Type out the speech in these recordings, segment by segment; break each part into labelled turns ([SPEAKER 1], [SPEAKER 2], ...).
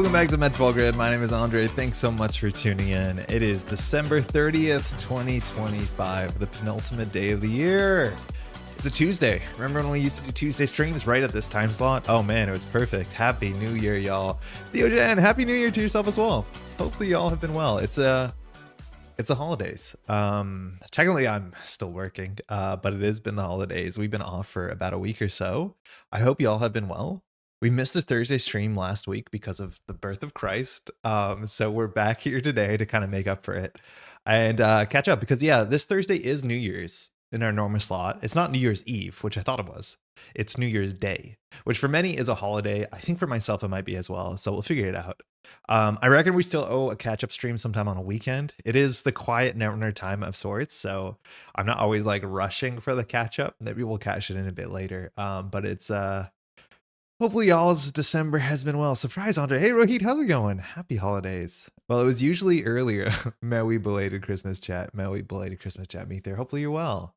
[SPEAKER 1] Welcome back to Metropole Grid. My name is Andre. Thanks so much for tuning in. It is December 30th, 2025, the penultimate day of the year. It's a Tuesday. Remember when we used to do Tuesday streams right at this time slot? Oh man, it was perfect. Happy New Year, y'all. Theogen, Happy New Year to yourself as well. Hopefully y'all have been well. It's the holidays. Technically I'm still working, but it has been the holidays. We've been off for about a week or so. I hope y'all have been well. We missed a Thursday stream last week because of the birth of Christ. So we're back here today to kind of make up for it and catch up because yeah, this Thursday is New Year's in our normal slot. It's not New Year's Eve, which I thought it was. It's New Year's Day, which for many is a holiday. I think for myself, it might be as well. So we'll figure it out. I reckon we still owe a catch-up stream sometime on a weekend. It is the quiet Netrunner time of sorts, so I'm not always like rushing for the catch-up. Maybe we'll catch it in a bit later. But it's hopefully y'all's December has been well. Surprise, Andre. Hey, Rohit, how's it going? Happy holidays. Well, it was usually earlier. Merry belated Christmas chat. Merry belated Christmas chat, Meet there. Hopefully you're well.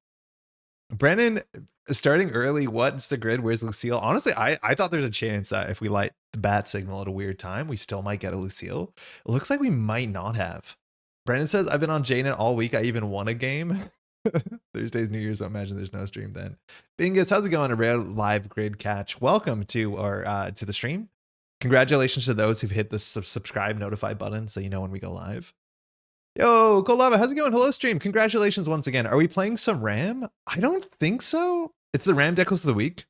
[SPEAKER 1] Brandon, starting early. What's the grid? Where's Lucille? Honestly, I thought there's a chance that if we light the bat signal at a weird time, we still might get a Lucille. It looks like we might not have. Brandon says, I've been on Janet all week. I even won a game. Thursday's New Year's, so imagine there's no stream then. Bingus, how's it going? A rare live grid catch. Welcome to our to the stream. Congratulations to those who've hit the subscribe notify button so you know when we go live. Yo, Kolava, how's it going? Hello stream. Congratulations once again. Are we playing some RAM? I don't think so. It's the RAM decklist of the week.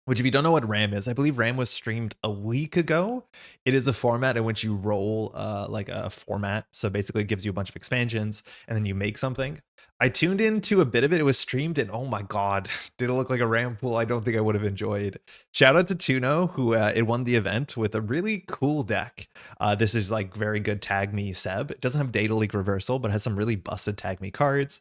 [SPEAKER 1] Which, if you don't know what RAM is, I believe RAM was streamed a week ago. It is a format in which you roll like a format. So basically it gives you a bunch of expansions and then you make something. I tuned into a bit of it. It was streamed and oh my God, did it look like a RAM pool I don't think I would have enjoyed. Shout out to Tuno who it won the event with a really cool deck. This is like very good Tag Me Seb. It doesn't have Data Leak Reversal, but has some really busted Tag Me cards.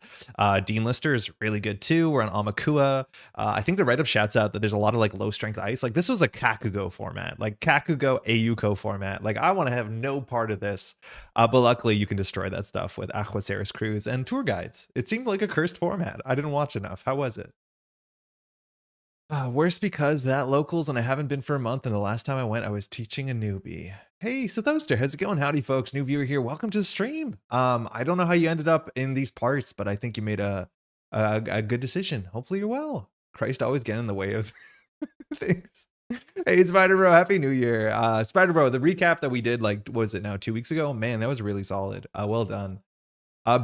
[SPEAKER 1] Dean Lister is really good too. We're on Amakua. I think the write-up shouts out that there's a lot of like low strength ice. Like this was a Kakugo format, like Kakugo Ayuko format. Like I want to have no part of this. But luckily you can destroy that stuff with Aquaceris Cruise and tour guides. It seemed like a cursed format. I didn't watch enough. How was it? Worse because that locals and I haven't been for a month. And the last time I went, I was teaching a newbie. Hey, Sathoster, how's it going? Howdy, folks. New viewer here. Welcome to the stream. I don't know how you ended up in these parts, but I think you made a good decision. Hopefully you're well. Christ always getting in the way of things. Hey, Spider Bro, Happy New Year. Spider Bro, the recap that we did, like, what was it now, 2 weeks ago? Man, that was really solid. Well done.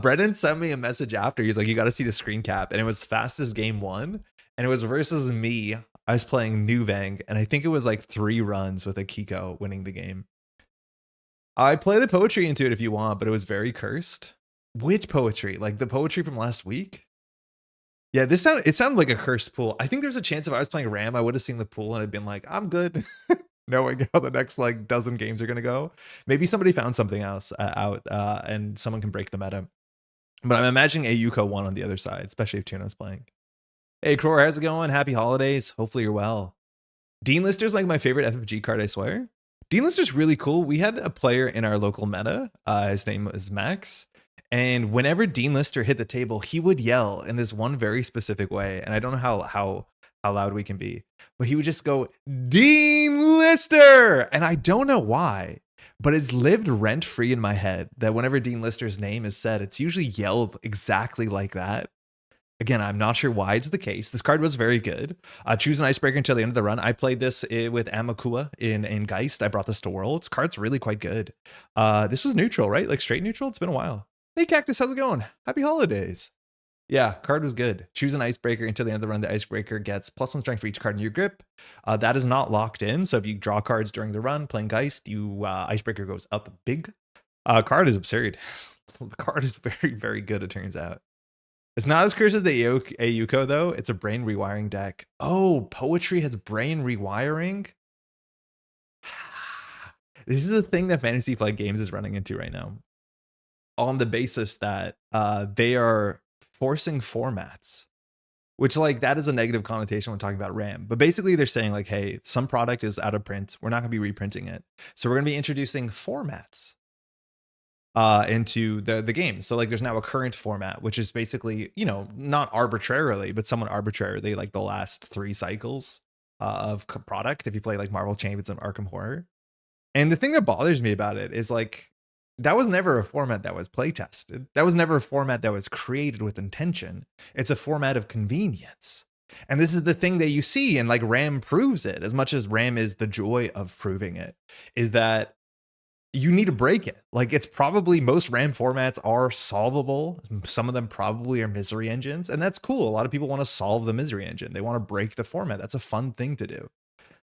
[SPEAKER 1] Brendan sent me a message after. He's like, you got to see the screen cap. And it was fastest game one. And it was versus me. I was playing Nuvang. And I think it was like 3 runs with a Kiko winning the game. I play the poetry into it if you want, but it was very cursed. Which poetry? Like the poetry from last week? Yeah, it sounded like a cursed pool. I think there's a chance if I was playing RAM, I would have seen the pool and I'd been like, I'm good. Knowing how the next like dozen games are going to go. Maybe somebody found something else out and someone can break the meta. But I'm imagining Ayuko won on the other side, especially if Tuna's playing. Hey, Cror, how's it going? Happy holidays. Hopefully you're well. Dean Lister's like my favorite FFG card, I swear. Dean Lister's really cool. We had a player in our local meta. His name was Max. And whenever Dean Lister hit the table, he would yell in this one very specific way. And I don't know how loud we can be, but he would just go, Dean Lister. And I don't know why, but it's lived rent free in my head that whenever Dean Lister's name is said, it's usually yelled exactly like that. Again, I'm not sure why it's the case. This card was very good. Choose an Icebreaker until the end of the run. I played this with Amakua in Geist. I brought this to Worlds. Card's really quite good. This was neutral, right? Like straight neutral. It's been a while. Hey, Cactus, how's it going? Happy holidays. Yeah, card was good. Choose an Icebreaker until the end of the run. The Icebreaker gets +1 strength for each card in your grip. That is not locked in. So if you draw cards during the run playing Geist, Icebreaker goes up big. Card is absurd. The card is very, very good, it turns out. It's not as cursed as the Ayuko, though. It's a brain rewiring deck. Oh, poetry has brain rewiring? This is a thing that Fantasy Flight Games is running into right now. On the basis that they are forcing formats, which like that is a negative connotation when talking about RAM. But basically they're saying like, hey, some product is out of print. We're not going to be reprinting it. So we're going to be introducing formats into the game. So like there's now a current format, which is basically, you know, not arbitrarily, but somewhat arbitrarily like the last 3 cycles of product. If you play like Marvel Champions and Arkham Horror. And the thing that bothers me about it is like, that was never a format that was play tested. That was never a format that was created with intention. It's a format of convenience. And this is the thing that you see, and like RAM proves it, as much as RAM is the joy of proving it, is that you need to break it. Like, it's probably, most RAM formats are solvable. Some of them probably are misery engines, and that's cool. A lot of people want to solve the misery engine. They want to break the format. That's a fun thing to do.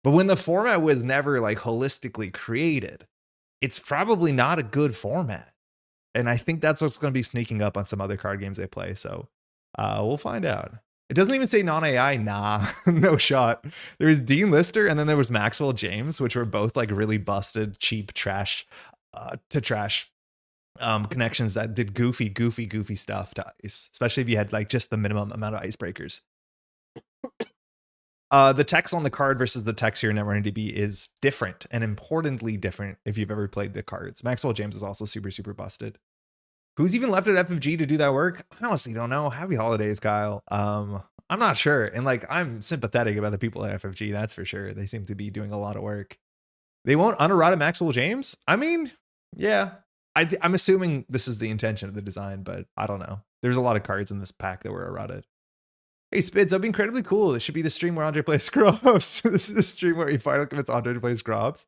[SPEAKER 1] But when the format was never like holistically created, it's probably not a good format. And I think that's what's going to be sneaking up on some other card games they play. So we'll find out. It doesn't even say non-AI. Nah, no shot. There was Dean Lister, and then there was Maxwell James, which were both like really busted, cheap trash to trash connections that did goofy stuff to ice, especially if you had like just the minimum amount of icebreakers. The text on the card versus the text here in Netrunner DB is different, and importantly different if you've ever played the cards. Maxwell James is also super busted. Who's even left at FFG to do that work? I honestly don't know. Happy holidays, Kyle. I'm not sure. And like, I'm sympathetic about the people at FFG, that's for sure. They seem to be doing a lot of work. They won't unerrata Maxwell James? I mean, yeah. I'm assuming this is the intention of the design, but I don't know. There's a lot of cards in this pack that were errated. Hey, Spids, that'd be incredibly cool. This should be the stream where Andre plays ScrObs. This is the stream where he finally convinced Andre to play ScrObs.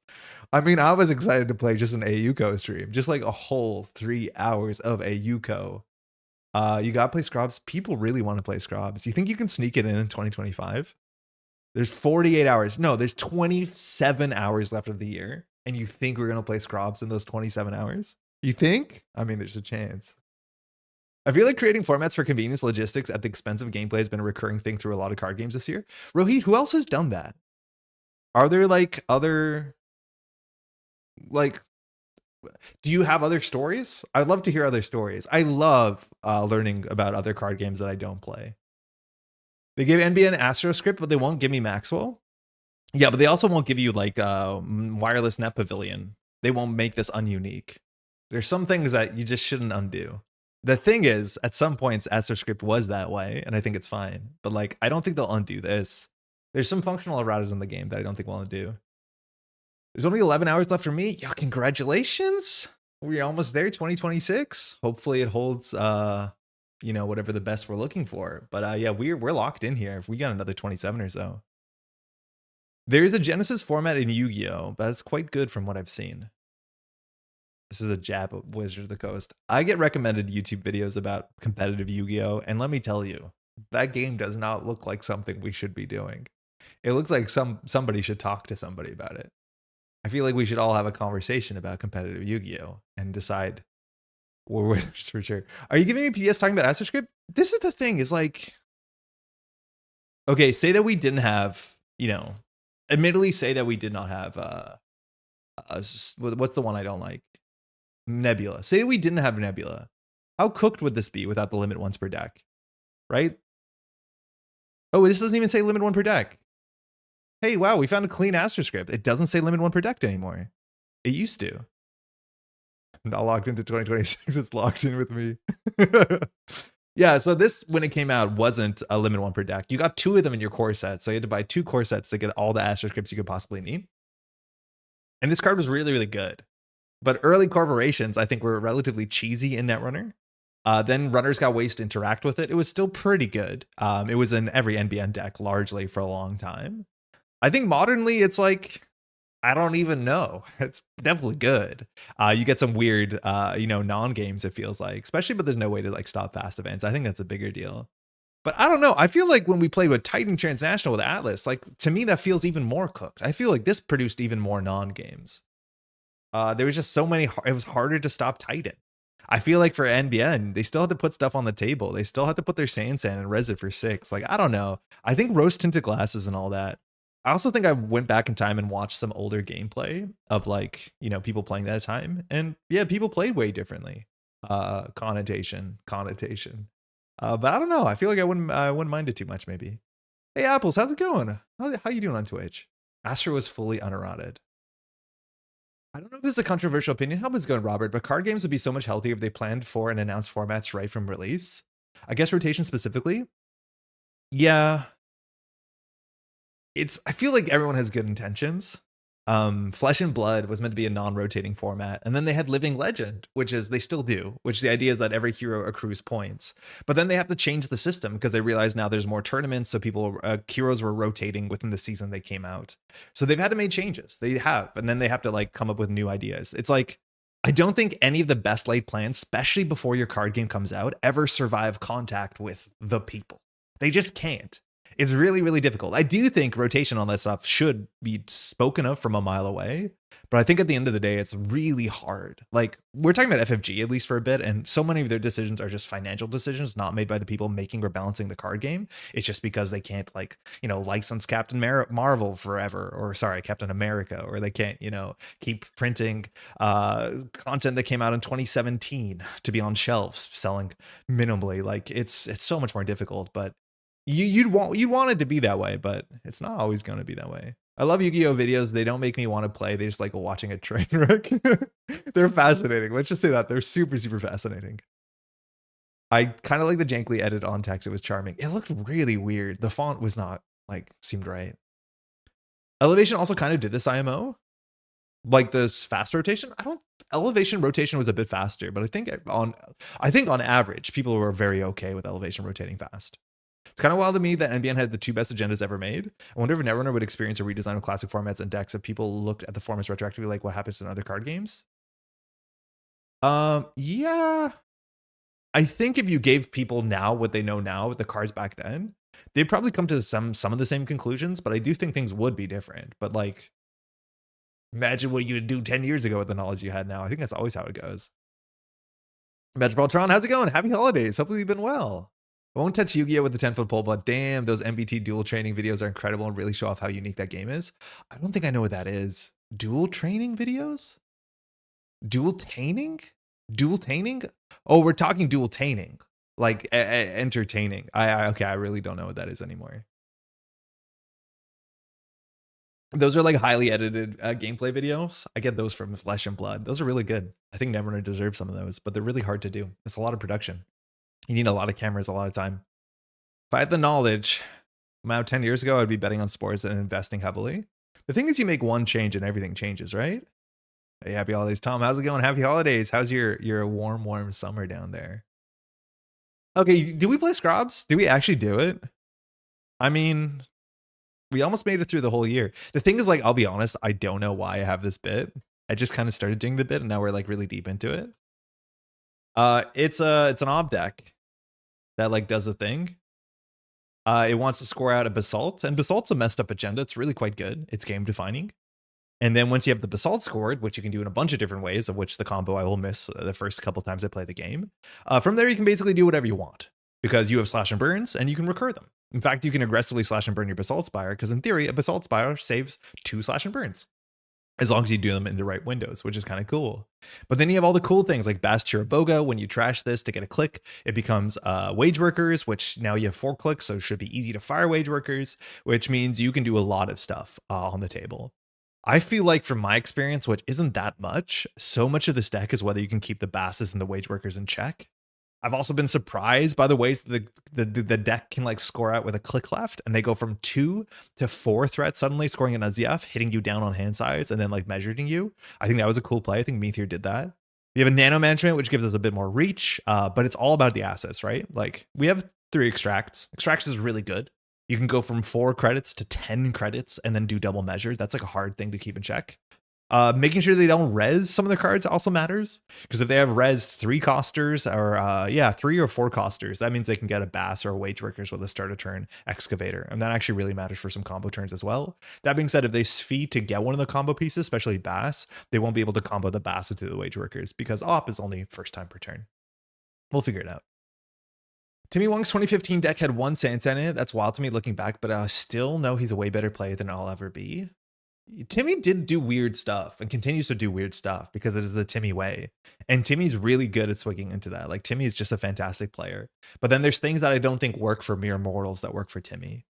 [SPEAKER 1] I mean, I was excited to play just an AUCO stream. Just like a whole 3 hours of AUCO. You gotta play ScrObs. People really want to play ScrObs. You think you can sneak it in 2025? There's 48 hours. No, there's 27 hours left of the year. And you think we're going to play ScrObs in those 27 hours? You think? I mean, there's a chance. I feel like creating formats for convenience logistics at the expense of gameplay has been a recurring thing through a lot of card games this year. Rohit, who else has done that? Are there like other, like, do you have other stories? I'd love to hear other stories. I love learning about other card games that I don't play. They give NBN AstroScript, but they won't give me Maxwell. Yeah, but they also won't give you like wireless net pavilion. They won't make this ununique. There's some things that you just shouldn't undo. The thing is, at some points, AstroScript was that way, and I think it's fine. But like, I don't think they'll undo this. There's some functional erratas in the game that I don't think we'll undo. There's only 11 hours left for me. Yeah, congratulations. We're almost there, 2026. Hopefully it holds, you know, whatever the best we're looking for. But yeah, we're locked in here. If we got another 27 or so. There is a Genesis format in Yu-Gi-Oh, but that's quite good from what I've seen. This is a jab at Wizards of the Coast. I get recommended YouTube videos about competitive Yu-Gi-Oh, and let me tell you, that game does not look like something we should be doing. It looks like somebody should talk to somebody about it. I feel like we should all have a conversation about competitive Yu-Gi-Oh and decide we're winners for sure. Are you giving me PS talking about AstroScript? This is the thing, is like, okay, say that we didn't have, you know, admittedly say that we did not have, what's the one I don't like? Nebula. Say we didn't have Nebula. How cooked would this be without the limit once per deck? Right? Oh, this doesn't even say limit 1 per deck. Hey, wow, we found a clean AstroScript. It doesn't say limit 1 per deck anymore. It used to. Not locked into 2026. It's locked in with me. Yeah, so this, when it came out, wasn't a limit 1 per deck. You got 2 of them in your core set, so you had to buy 2 core sets to get all the AstroScripts you could possibly need. And this card was really, really good. But early corporations, I think, were relatively cheesy in Netrunner. Then runners got ways to interact with it. It was still pretty good. It was in every NBN deck largely for a long time. I think modernly it's like, I don't even know. It's definitely good. You get some weird, you know, non-games, it feels like, especially, but there's no way to like stop fast events. I think that's a bigger deal. But I don't know. I feel like when we played with Titan Transnational with Atlas, like, to me, that feels even more cooked. I feel like this produced even more non-games. There was just so many, it was harder to stop Titan. I feel like for NBN, they still had to put stuff on the table. They still had to put their Sand and res it for 6. Like, I don't know. I think rose tinted glasses and all that. I also think I went back in time and watched some older gameplay of like, you know, people playing that time. And yeah, people played way differently. Connotation. But I don't know. I feel like I wouldn't mind it too much maybe. Hey, Apples, how's it going? How you doing on Twitch? Astro was fully unerrated. I don't know if this is a controversial opinion. How it's going, Robert, but card games would be so much healthier if they planned for and announced formats right from release. I guess rotation specifically. Yeah. I feel like everyone has good intentions. Flesh and Blood was meant to be a non-rotating format, and then they had Living Legend, which is they still do, which the idea is that every hero accrues points. But then they have to change the system because they realize now there's more tournaments, so people heroes were rotating within the season they came out. So they've had to make changes. They have, and then they have to like come up with new ideas. It's like I don't think any of the best laid plans, especially before your card game comes out, ever survive contact with the people. They just can't. It's really, really difficult. I do think rotation on this stuff should be spoken of from a mile away, but I think at the end of the day, it's really hard. Like we're talking about FFG at least for a bit, and so many of their decisions are just financial decisions, not made by the people making or balancing the card game. It's just because they can't like, you know, license Captain Marvel forever, or sorry, Captain America, or they can't, you know, keep printing content that came out in 2017 to be on shelves selling minimally. Like it's so much more difficult, but you'd want it to be that way, but it's not always going to be that way. I love Yu-Gi-Oh videos. They don't make me want to play. They just like watching a train wreck. They're fascinating. Let's just say that they're super, super fascinating. I kind of like the jankly edit on text. It was charming. It looked really weird. The font was not like seemed right. Elevation also kind of did this IMO, like this fast rotation. Elevation rotation was a bit faster, but I think on average people were very okay with elevation rotating fast. It's kind of wild to me that NBN had the two best agendas ever made. I wonder if Netrunner would experience a redesign of classic formats and decks if people looked at the formats retroactively, like what happens in other card games. Yeah. I think if you gave people now what they know now with the cards back then, they'd probably come to some of the same conclusions, but I do think things would be different. But like, imagine what you would do 10 years ago with the knowledge you had now. I think that's always how it goes. Metropolitan Tron, how's it going? Happy holidays. Hopefully you've been well. I won't touch Yu-Gi-Oh with the 10-foot pole, but damn, those MBT dual training videos are incredible and really show off how unique that game is. I don't think I know what that is. Dual training videos? Dual taining? Dual taining? Oh, we're talking dual taining. Like entertaining. Okay, I really don't know what that is anymore. Those are like highly edited gameplay videos. I get those from Flesh and Blood. Those are really good. I think Netrunner deserves some of those, but they're really hard to do. It's a lot of production. You need a lot of cameras, a lot of time. If I had the knowledge, about 10 years ago, I'd be betting on sports and investing heavily. The thing is, you make one change and everything changes, right? Hey, happy holidays, Tom. How's it going? Happy holidays. How's your warm summer down there? Okay, do we play ScrObs? Do we actually do it? I mean, we almost made it through the whole year. The thing is, like, I'll be honest, I don't know why I have this bit. I just kind of started doing the bit, and now we're like really deep into it. It's an ob deck that like does a thing. It wants to score out a Basalt, and Basalt's a messed up agenda. It's really quite good. It's game defining. And then once you have the Basalt scored, which you can do in a bunch of different ways, of which the combo I will miss the first couple times I play the game. From there, you can basically do whatever you want because you have slash and burns and you can recur them. In fact, you can aggressively slash and burn your Basalt Spire because in theory, a Basalt Spire saves 2 slash and burns, as long as you do them in the right windows, which is kind of cool. But then you have all the cool things like Boga. When you trash this to get a click, it becomes Wage Workers, which now you have 4 clicks, so it should be easy to fire Wage Workers, which means you can do a lot of stuff on the table. I feel like from my experience, which isn't that much, so much of this deck is whether you can keep the Basses and the Wage Workers in check. I've also been surprised by the ways that the deck can like score out with a click left, and they go from 2 to 4 threats suddenly, scoring an ZF, hitting you down on hand size, and then like measuring you. I think that was a cool play. I think Meteor did that. We have a Nano Management, which gives us a bit more reach, but it's all about the assets, right? Like we have 3 Extracts. Extracts is really good. You can go from 4 credits to 10 credits and then do double measure. That's like a hard thing to keep in check. Making sure they don't res some of the cards also matters, because if they have res 3 costers or 3 or 4 costers, that means they can get a Bass or a Wage Workers with a start of turn Excavator, and that actually really matters for some combo turns as well. That being said, if they sfee to get one of the combo pieces, especially Bass, they won't be able to combo the Bass into the Wage Workers because op is only first time per turn. We'll figure it out. Timmy Wong's 2015 deck had 1 Sansan in it. That's wild to me looking back, but I still know he's a way better player than I'll ever be. Timmy did do weird stuff and continues to do weird stuff because it is the Timmy way. And Timmy's really good at swigging into that. Like Timmy is just a fantastic player. But then there's things that I don't think work for mere mortals that work for Timmy.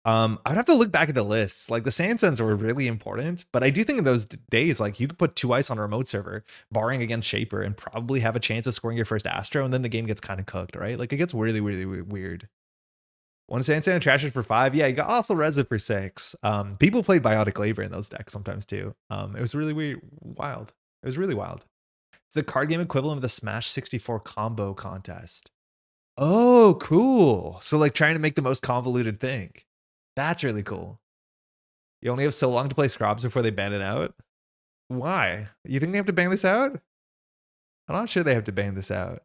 [SPEAKER 1] I'd have to look back at the lists. Like the Sansons were really important, but I do think in those days, like you could put 2 ice on a remote server, barring against Shaper, and probably have a chance of scoring your first Astro, and then the game gets kind of cooked, right? Like it gets really, really weird. One Sand Trash it for 5. Yeah, you got also res it for 6. People played Biotic Labor in those decks sometimes too. It was really weird, wild. It was really wild. It's the card game equivalent of the Smash 64 combo contest. Oh, cool. So like trying to make the most convoluted thing. That's really cool. You only have so long to play ScrObs before they ban it out. Why? You think they have to ban this out? I'm not sure they have to ban this out.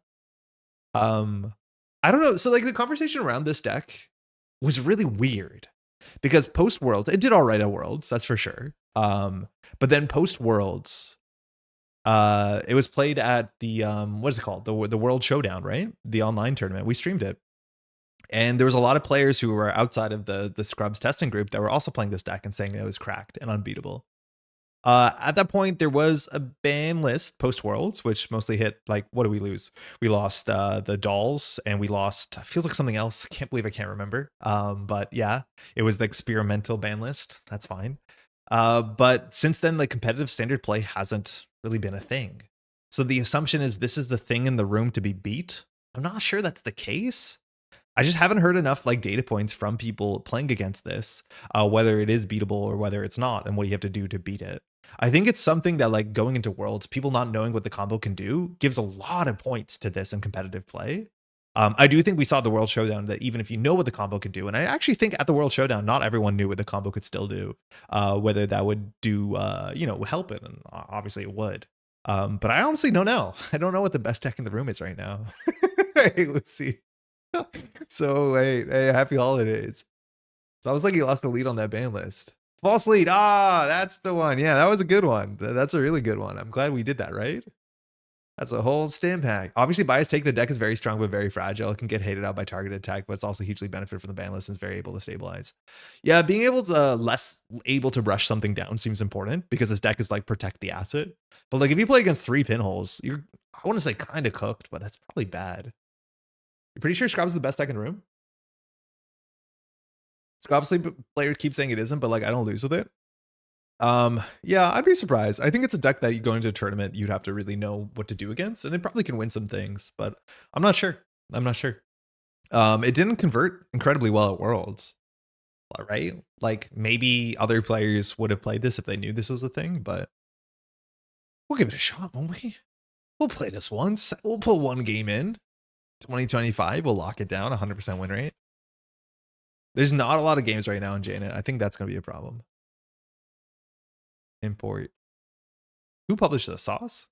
[SPEAKER 1] I don't know. So like the conversation around this deck was really weird because post Worlds, it did all right at Worlds, that's for sure. But then post Worlds, it was played at the what is it called? The World Showdown, right? The online tournament. We streamed it. And there was a lot of players who were outside of the ScrObs testing group that were also playing this deck and saying it was cracked and unbeatable. At that point, there was a ban list post Worlds, which mostly hit like, what do we lose? We lost the dolls, and we lost, feels like something else. I can't believe I can't remember. But yeah, it was the experimental ban list. That's fine. But since then, like competitive standard play hasn't really been a thing. So the assumption is this is the thing in the room to be beat. I'm not sure that's the case. I just haven't heard enough like data points from people playing against this, whether it is beatable or whether it's not, and what you have to do to beat it. I think it's something that like going into Worlds, people not knowing what the combo can do gives a lot of points to this in competitive play. I do think we saw the World Showdown that even if you know what the combo can do, and I actually think at the World Showdown, not everyone knew what the combo could still do, whether that would do, help it, and obviously it would. But I honestly don't know. I don't know what the best deck in the room is right now. Hey, Lucy. So hey, happy holidays. So I was like, you lost the lead on that ban list. False lead. Ah, that's the one. Yeah, that was a good one. That's a really good one. I'm glad we did that, right? That's a whole stim pack. Obviously, Bias Take, the deck is very strong but very fragile. It can get hated out by targeted attack, but it's also hugely benefited from the ban list and is very able to stabilize. Yeah, being able to less able to rush something down seems important because this deck is like protect the asset. But like if you play against 3 pinholes, you're, I want to say kind of cooked, but that's probably bad. You're pretty sure ScrObs is the best deck in the room? ScrObs players keep saying it isn't, but like I don't lose with it. Yeah, I'd be surprised. I think it's a deck that you go into a tournament, you'd have to really know what to do against, and it probably can win some things, but I'm not sure. It didn't convert incredibly well at Worlds, right? Like maybe other players would have played this if they knew this was a thing, but we'll give it a shot, won't we? We'll play this once. We'll put one game in. 2025, we'll lock it down, 100% win rate. There's not a lot of games right now in JNet. I think that's going to be a problem. Import. Who published this? Sauce?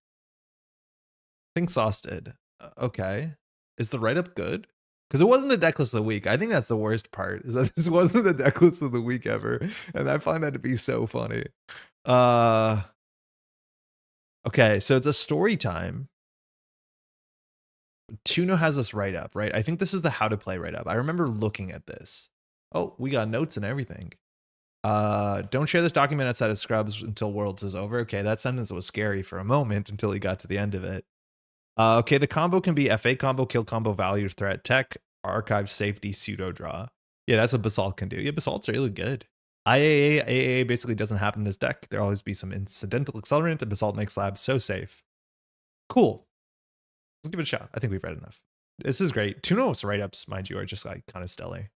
[SPEAKER 1] I think Sauce did. Okay. Is the write-up good? Because it wasn't the deck list of the week. I think that's the worst part, is that this wasn't the deck list of the week ever. And I find that to be so funny. Okay, so it's a story time. Tuno has this write-up, right? I think this is the how to play write-up. I remember looking at this. Oh, we got notes and everything. Don't share this document outside of ScrObs until Worlds is over. Okay, that sentence was scary for a moment until he got to the end of it. Okay, the combo can be FA combo, kill combo, value, threat, tech, archive, safety, pseudo draw. Yeah, that's what Basalt can do. Yeah, Basalt's really good. AAA basically doesn't happen in this deck. There'll always be some incidental accelerant, and Basalt makes labs so safe. Cool. Let's give it a shot. I think we've read enough. This is great. Tuno's write-ups, mind you, are just like kind of stellar.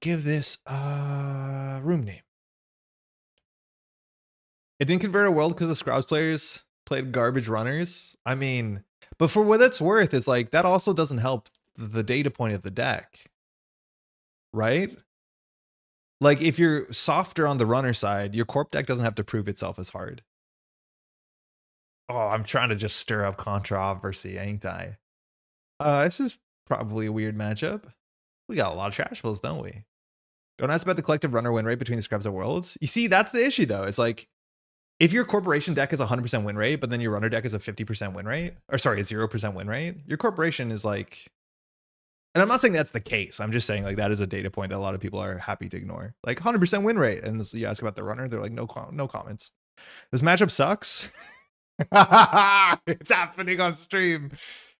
[SPEAKER 1] Give this a room name. It didn't convert a world because the ScrObs players played garbage runners. I mean, but for what it's worth, it's like that also doesn't help the data point of the deck, right? Like if you're softer on the runner side, your Corp deck doesn't have to prove itself as hard. Oh, I'm trying to just stir up controversy, ain't I? This is probably a weird matchup. We got a lot of trash bills, don't we? Don't ask about the collective runner win rate between the ScrObs and Worlds. You see, that's the issue though. It's like, if your corporation deck is 100% win rate, but then your runner deck is a 50% win rate, or sorry, a 0% win rate, your corporation is like, and I'm not saying that's the case. I'm just saying like that is a data point that a lot of people are happy to ignore. Like 100% win rate. And you ask about the runner, they're like, no comments. This matchup sucks. It's happening on stream.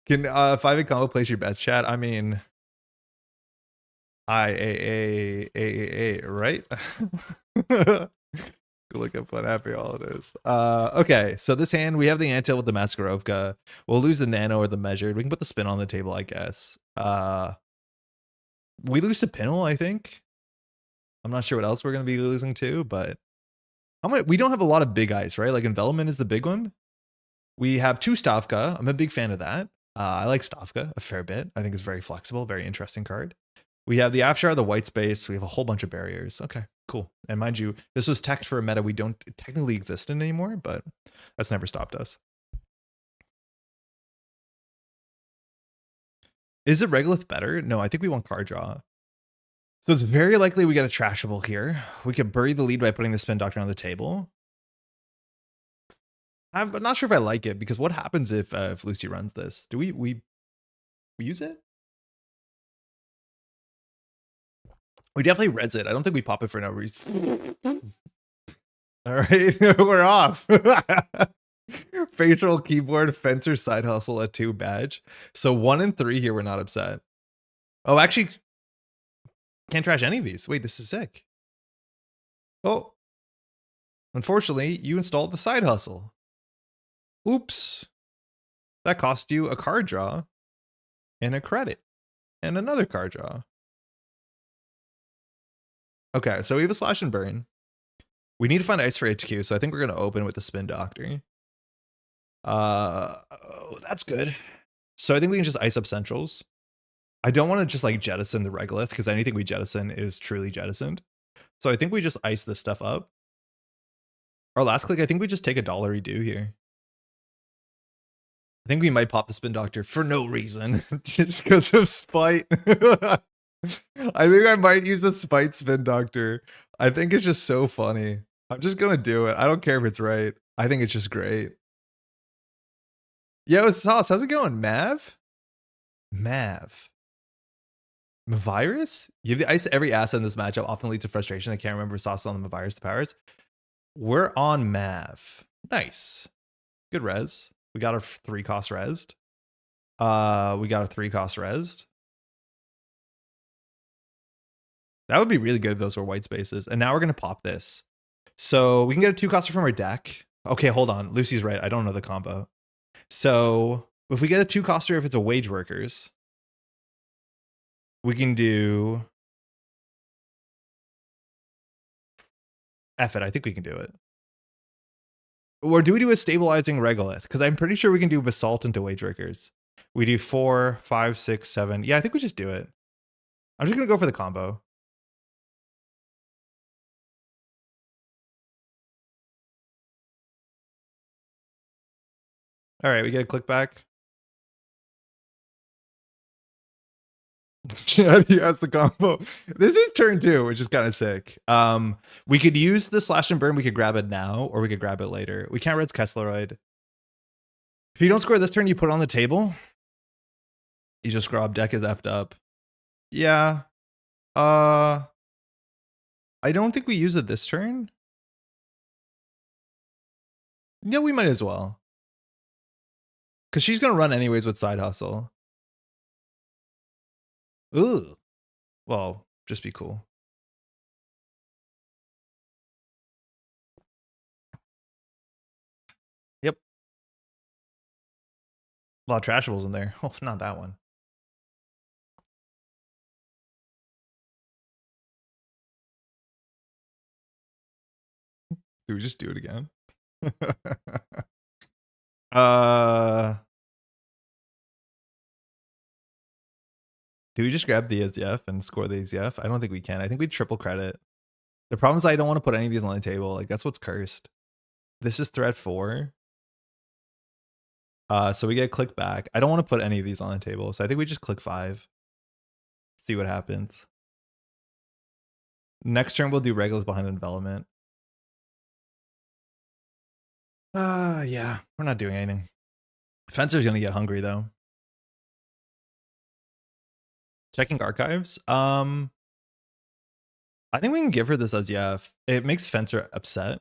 [SPEAKER 1] Can 5-8 combo place your bets, chat? I mean, I right? Good look at fun. Happy holidays. Okay, so this hand we have the Antil with the Maskarovka. We'll lose the nano or the measured. We can put the spin on the table, I guess. We lose to Pinel, I think. I'm not sure what else we're going to be losing to, but we don't have a lot of big ice, right? Like Envelopment is the big one. We have 2 Stavka. I'm a big fan of that. I like Stavka a fair bit. I think it's very flexible, very interesting card. We have the Afshar, the white space. We have a whole bunch of barriers. Okay, cool. And mind you, this was teched for a meta we don't technically exist in anymore, but that's never stopped us. Is it Regolith better? No, I think we want card draw. So it's very likely we get a Trashable here. We could bury the lead by putting the Spin Doctor on the table. I'm not sure if I like it, because what happens if Lucy runs this? Do we use it? We definitely res it. I don't think we pop it for no reason. All right, we're off. Facial keyboard, Fencer, Side Hustle, a 2 badge. So 1 and 3 here, we're not upset. Oh, actually, can't trash any of these. Wait, this is sick. Oh, unfortunately, you installed the Side Hustle. Oops. That cost you a card draw and a credit and another card draw. Okay, so we have a Slash and Burn. We need to find ice for HQ, so I think we're going to open with the Spin Doctor. That's good. So I think we can just ice up Centrals. I don't want to just like jettison the Regolith, because anything we jettison is truly jettisoned. So I think we just ice this stuff up. Our last click, I think we just take a $1 redo here. I think we might pop the Spin Doctor for no reason, just because of spite. I think I might use the spite Spin Doctor. I think it's just so funny. I'm just gonna do it. I don't care if it's right. I think it's just great. Yo, Sauce, how's it going? Mav? Mavirus? You have the ice every asset in this matchup, often leads to frustration. I can't remember Sauce on the Mavirus to powers. We're on Mav. Nice. Good res. We got our 3-cost resed. We got a 3-cost resed. That would be really good if those were white spaces. And now we're going to pop this. So we can get a 2-coster from our deck. Okay, hold on. Lucy's right. I don't know the combo. So if we get a 2-coster, if it's a Wage Workers, we can do... F it. I think we can do it. Or do we do a Stabilizing Regolith? Because I'm pretty sure we can do Basalt into Wage Workers. We do 4, 5, 6, 7. Yeah, I think we just do it. I'm just going to go for the combo. All right, we get a click back. Yeah, he has the combo. This is turn 2, which is kind of sick. We could use the Slash and Burn. We could grab it now, or we could grab it later. We can't res Kessleroid. If you don't score this turn, you put it on the table. You just scrub. Deck is effed up. Yeah. I don't think we use it this turn. Yeah, we might as well. Because she's going to run anyways with Side Hustle. Ooh. Well, just be cool. Yep. A lot of trashables in there. Oh, not that one. Do we just do it again? Do we just grab the AZF and score the AZF? I don't think we can. I think we triple credit. The problem is I don't want to put any of these on the table. Like, that's what's cursed. This is threat 4. So we get a click back. I don't want to put any of these on the table. So I think we just click 5. See what happens. Next turn, we'll do Regolith behind Envelopment. Yeah, we're not doing anything. Fencer's going to get hungry, though. Checking archives. I think we can give her this as yeah. It makes Fencer upset.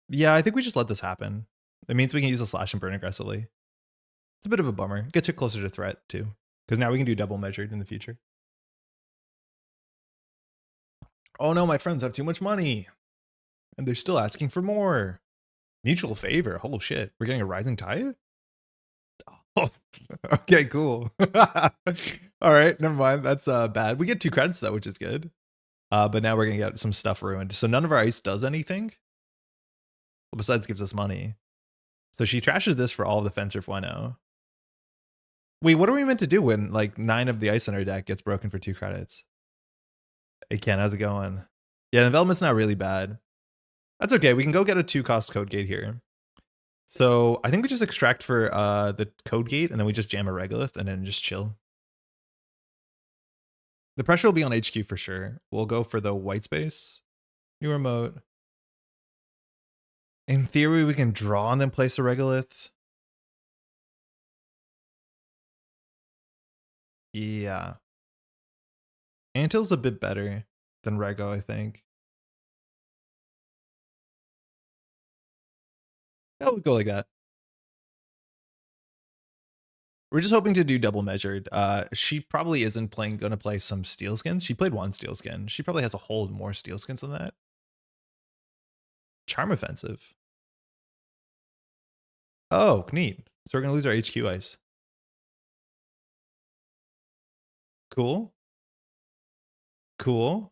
[SPEAKER 1] Yeah, I think we just let this happen. It means we can use a Slash and Burn aggressively. It's a bit of a bummer. Gets her closer to threat too, because now we can do double measured in the future. Oh no, my friends have too much money, and they're still asking for more. Mutual favor. Holy shit, we're getting a Rising Tide. Okay, cool. All right, never mind. That's bad. We get 2 credits though, which is good. But now we're gonna get some stuff ruined. So none of our ice does anything. Well, besides gives us money. So she trashes this for all of the Fencer Fueno. Wait, what are we meant to do when like 9 of the ice on our deck gets broken for 2 credits? Hey Ken, how's it going? Yeah, the development's not really bad. That's okay. We can go get a 2-cost code gate here. So I think we just extract for the code gate and then we just jam a regolith and then just chill. The pressure will be on HQ for sure. We'll go for the white space. New remote. In theory, we can draw and then place a regolith. Yeah. Antil's a bit better than Rego, I think. Yeah, we'll go like that. We're just hoping to do double measured. She probably isn't gonna play some steel skins. She played 1 steel skin. She probably has a whole more steel skins than that. Charm offensive. Oh, neat. So we're gonna lose our HQ ice. Cool. Cool.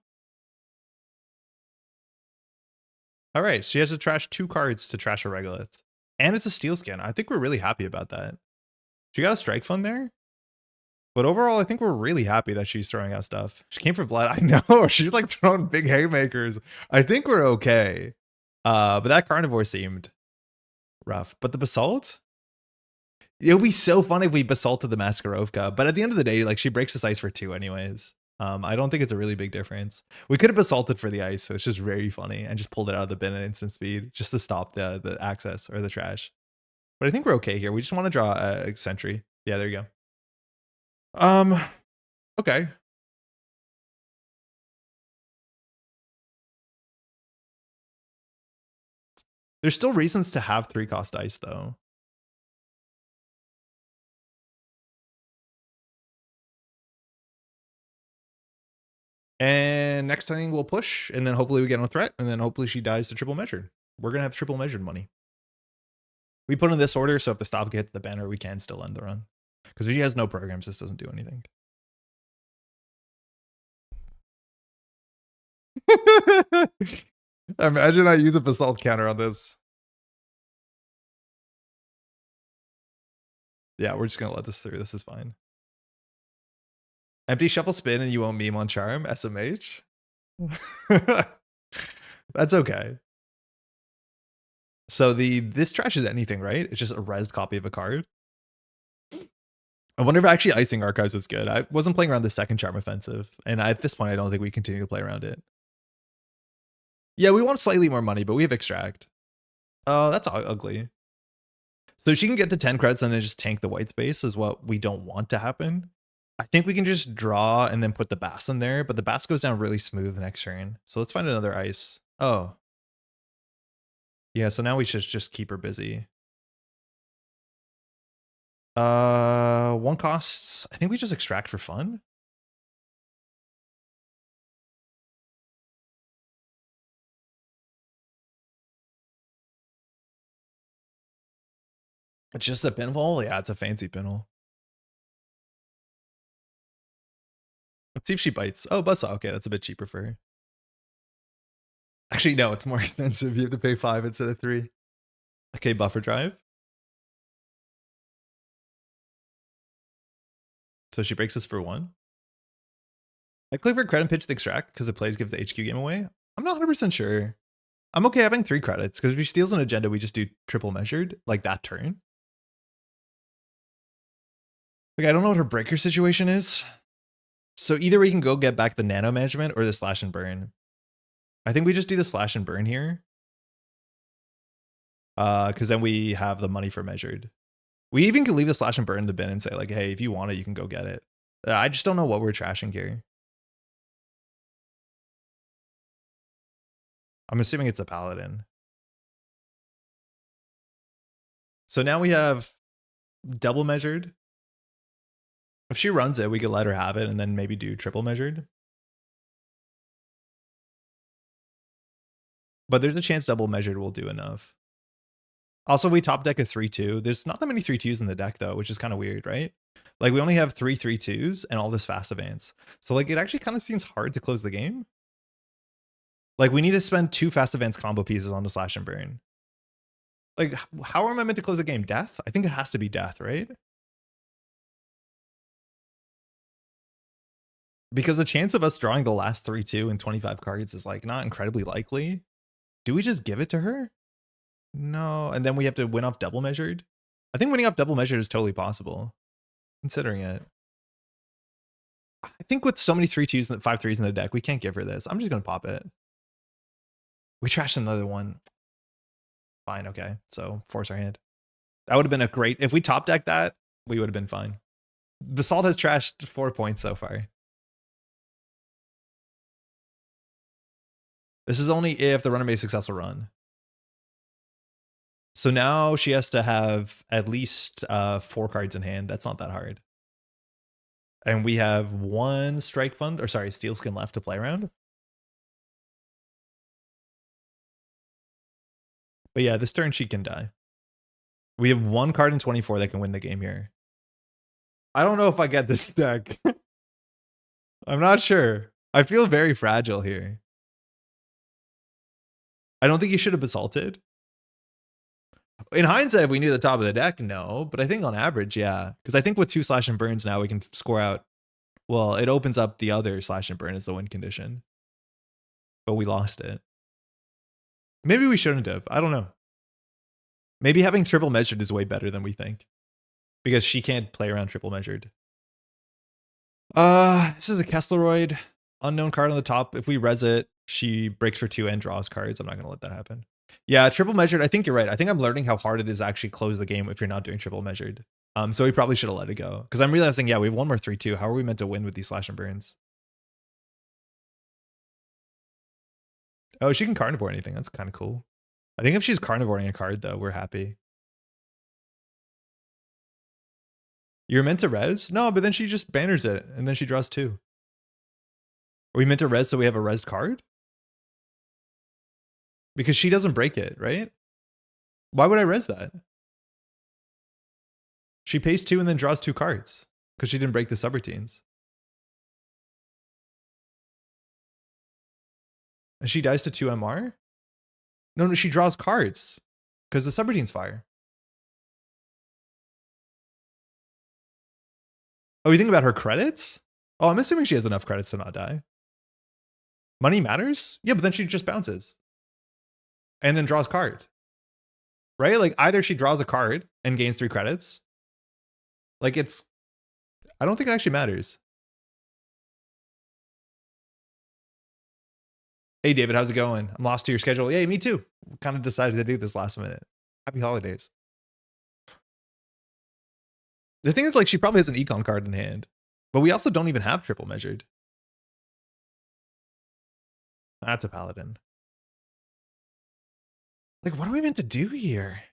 [SPEAKER 1] All right, she has to trash 2 cards to trash a regolith. And it's a steel skin. I think we're really happy about that. She got a strike fund there. But overall, I think we're really happy that she's throwing out stuff. She came for blood. I know. She's like throwing big haymakers. I think we're okay. But that carnivore seemed rough. But the basalt? It would be so fun if we basalted the Maskarovka. But at the end of the day, like she breaks this ice for 2 anyways. I don't think it's a really big difference. We could have basalted for the ice, so it's just very funny, and just pulled it out of the bin at instant speed just to stop the access or the trash. But I think we're okay here. We just want to draw a Sentry. Yeah, there you go. Okay. There's still reasons to have 3-cost ice though. And next time we'll push, and then hopefully we get on a threat, and then hopefully she dies to triple measured. We're gonna have triple measured money. We put in this order, so if the stop hits the banner, we can still end the run. Because if she has no programs, this doesn't do anything. Imagine I use a basalt counter on this. Yeah, we're just gonna let this through. This is fine. Empty shuffle spin and you won't meme on charm, SMH. That's okay. So this trash is anything, right? It's just a rezzed copy of a card. I wonder if actually icing archives was good. I wasn't playing around the second charm offensive, and at this point I don't think we continue to play around it. Yeah, we want slightly more money, but we have extract. Oh, that's ugly. So she can get to 10 credits and then just tank the white space is what we don't want to happen. I think we can just draw and then put the Bass in there, but the Bass goes down really smooth next turn. So let's find another ice. Oh. Yeah, so now we should just keep her busy. 1 costs. I think we just extract for fun. It's just a pinhole? Yeah, it's a fancy pinhole. Let's see if she bites. Oh, Buzzsaw. Okay, that's a bit cheaper for her. Actually, no, it's more expensive. You have to pay 5 instead of 3. Okay, buffer drive. So she breaks this for 1. I click for credit and pitch the extract because the plays gives the HQ game away. I'm not 100% sure. I'm okay having 3 credits because if she steals an agenda, we just do triple measured like that turn. Like, I don't know what her breaker situation is. So either we can go get back the nano management or the slash and burn. I think we just do the slash and burn here. Because then we have the money for measured. We even can leave the slash and burn in the bin and say like, hey, if you want it, you can go get it. I just don't know what we're trashing here. I'm assuming it's a paladin. So now we have double measured. If she runs it, we could let her have it and then maybe do triple measured. But there's a chance double measured will do enough. Also, we top deck a 3-2. There's not that many 3-2s in the deck though, which is kind of weird, right? Like we only have 3-3-2s and all this fast advance. So like it actually kind of seems hard to close the game. Like we need to spend 2 fast advance combo pieces on the slash and burn. Like how am I meant to close a game? Death? I think it has to be death, right? Because the chance of us drawing the last 3-2 and 25 cards is like not incredibly likely. Do we just give it to her? No, and then we have to win off double measured. I think winning off double measured is totally possible, considering it. I think with so many 3-2s and 5-3s in the deck, we can't give her this. I'm just gonna pop it. We trashed another one. Fine, okay. So force our hand. That would have been a great, if we top deck that, we would have been fine. The Salt has trashed 4 points so far. This is only if the runner makes a successful run. So now she has to have at least 4 cards in hand. That's not that hard. And we have 1 strike fund, or sorry, steel skin left to play around. But yeah, this turn she can die. We have 1 card in 24 that can win the game here. I don't know if I get this deck. I'm not sure. I feel very fragile here. I don't think you should have basalted. In hindsight, if we knew the top of the deck, no. But I think on average, yeah. Because I think with 2 slash and burns now, we can score out. Well, it opens up the other slash and burn as the win condition. But we lost it. Maybe we shouldn't have. I don't know. Maybe having triple measured is way better than we think. Because she can't play around triple measured. This is a Kessleroid. Unknown card on the top. If we res it, she breaks for 2 and draws cards. I'm not going to let that happen. Yeah, triple measured. I think you're right. I think I'm learning how hard it is to actually close the game if you're not doing triple measured. So we probably should have let it go. Because I'm realizing, yeah, we have 1 more 3-2. How are we meant to win with these slash and burns? Oh, she can carnivore anything. That's kind of cool. I think if she's carnivoring a card, though, we're happy. You're meant to res? No, but then she just banners it, and then she draws 2. Are we meant to res so we have a res card? Because she doesn't break it, right? Why would I res that? She pays 2 and then draws 2 cards. Because she didn't break the subroutines. And she dies to 2 MR? No, she draws cards. Because the subroutines fire. Oh, you think about her credits? Oh, I'm assuming she has enough credits to not die. Money matters? Yeah, but then she just bounces. And then draws card. Right? Like either she draws a card and gains 3 credits. Like it's, I don't think it actually matters. Hey David, how's it going? I'm lost to your schedule. Yeah, me too. Kind of decided to do this last minute. Happy holidays. The thing is, like, she probably has an econ card in hand, but we also don't even have triple measured. That's a paladin. Like, what are we meant to do here?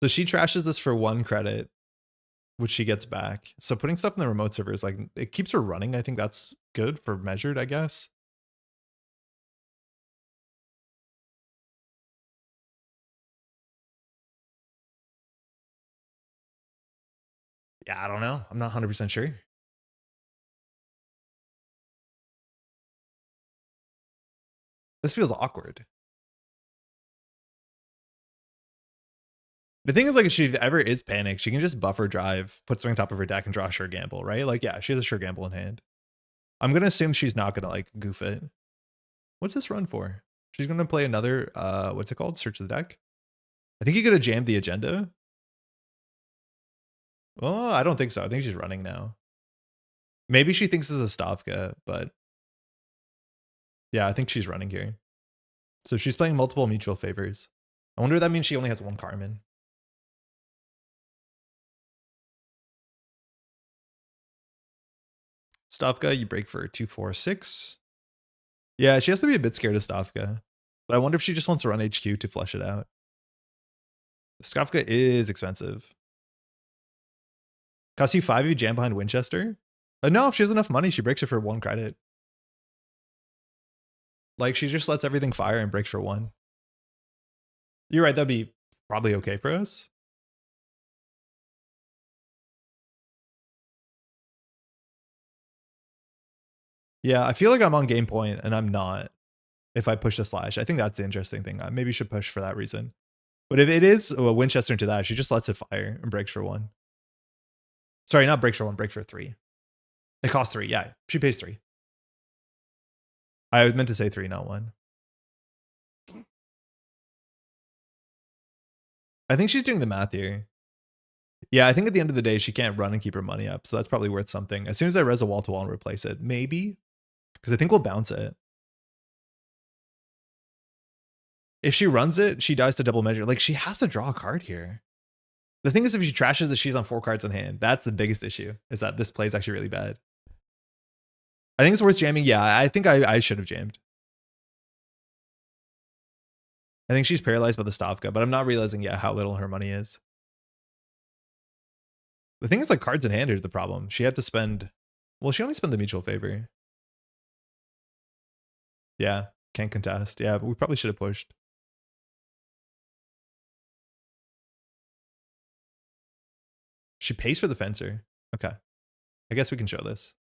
[SPEAKER 1] So she trashes this for 1 credit, which she gets back. So putting stuff in the remote server is like, it keeps her running. I think that's good for measured, I guess. Yeah, I don't know. I'm not 100% sure. This feels awkward. The thing is, like, if she ever is panicked, she can just buffer drive, put something on top of her deck, and draw a sure gamble, right? Like, yeah, she has a sure gamble in hand. I'm going to assume she's not going to, like, goof it. What's this run for? She's going to play another, what's it called? Search the deck? I think you could have jammed the agenda. Oh, I don't think so. I think she's running now. Maybe she thinks this is a Stavka, but yeah, I think she's running here. So she's playing multiple mutual favors. I wonder if that means she only has 1 Carmen. Stavka, you break for 2, 4, 6. Yeah, she has to be a bit scared of Stavka. But I wonder if she just wants to run HQ to flush it out. Stavka is expensive. Costs you 5 if you jam behind Winchester. No, if she has enough money, she breaks it for 1 credit. Like, she just lets everything fire and breaks for 1. You're right, that'd be probably okay for us. Yeah, I feel like I'm on game point, and I'm not if I push the slash. I think that's the interesting thing. I maybe should push for that reason. But if it is a Winchester into that, she just lets it fire and breaks for 1. Sorry, not breaks for 1, breaks for 3. It costs 3, yeah. She pays 3. I meant to say 3, not 1. I think she's doing the math here. Yeah, I think at the end of the day, she can't run and keep her money up. So that's probably worth something. As soon as I res a wall-to-wall and replace it, maybe. Because I think we'll bounce it. If she runs it, she dies to double measure. Like, she has to draw a card here. The thing is, if she trashes that she's on 4 cards in hand, that's the biggest issue, is that this play is actually really bad. I think it's worth jamming. Yeah, I think I should have jammed. I think she's paralyzed by the Stavka, but I'm not realizing yet how little her money is. The thing is, like, cards in hand are the problem. She had to spend... Well, she only spent the mutual favor. Yeah, can't contest. Yeah, but we probably should have pushed. She pays for the fencer. Okay. I guess we can show this.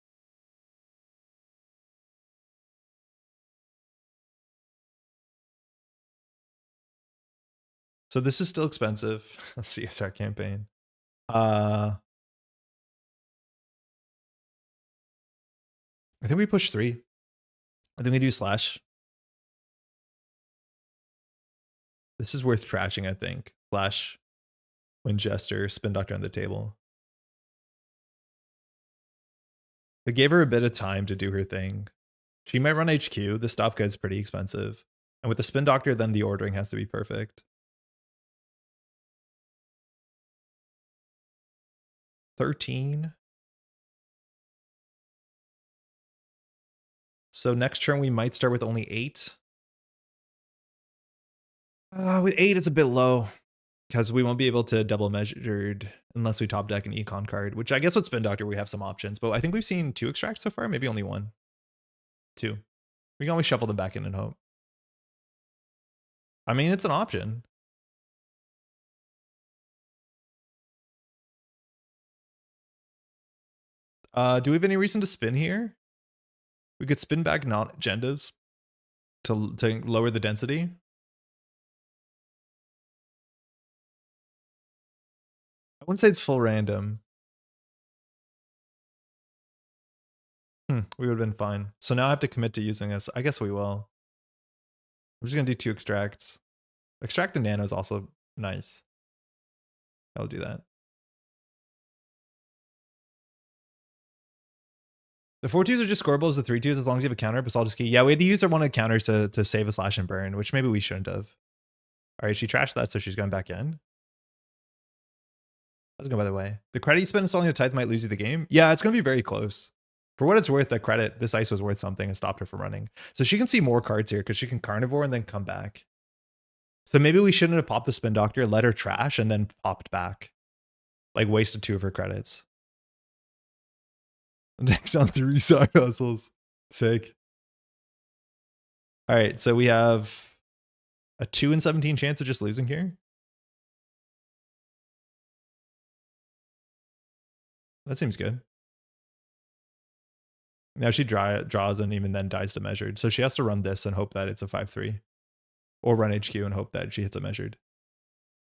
[SPEAKER 1] So this is still expensive. CSR campaign. I think we push 3. I think we do slash. This is worth trashing, I think. Slash, Winchester, Spin Doctor on the table. It gave her a bit of time to do her thing. She might run HQ. The Stavka is pretty expensive. And with the Spin Doctor, then the ordering has to be perfect. 13. So next turn, we might start with only 8. With 8, it's a bit low because we won't be able to double measured unless we top deck an econ card, which I guess with Spin Doctor, we have some options, but I think we've seen 2 extracts so far, maybe only 1. 2. We can always shuffle them back in and hope. I mean, it's an option. Do we have any reason to spin here? We could spin back non-agendas to lower the density. I wouldn't say it's full random. We would have been fine. So now I have to commit to using this. I guess we will. I'm just going to do 2 extracts. Extract and nano is also nice. I'll do that. The 4-2s are just scoreables, the 3-2s as long as you have a counter, but I'll just key. Yeah, we had to use our one of the counters to save a slash and burn, which maybe we shouldn't have. All right, she trashed that, so she's going back in. Let's go by the way. The credit you spend installing a tithe might lose you the game. Yeah, it's going to be very close. For what it's worth, that credit, this ice was worth something and stopped her from running. So she can see more cards here because she can carnivore and then come back. So maybe we shouldn't have popped the Spin Doctor, let her trash, and then popped back. Like, wasted 2 of her credits. Next on 3 side hustles. Sick. All right, so we have a 2 in 17 chance of just losing here. That seems good. Now she draws and even then dies to measured. So she has to run this and hope that it's a 5-3. Or run HQ and hope that she hits a measured.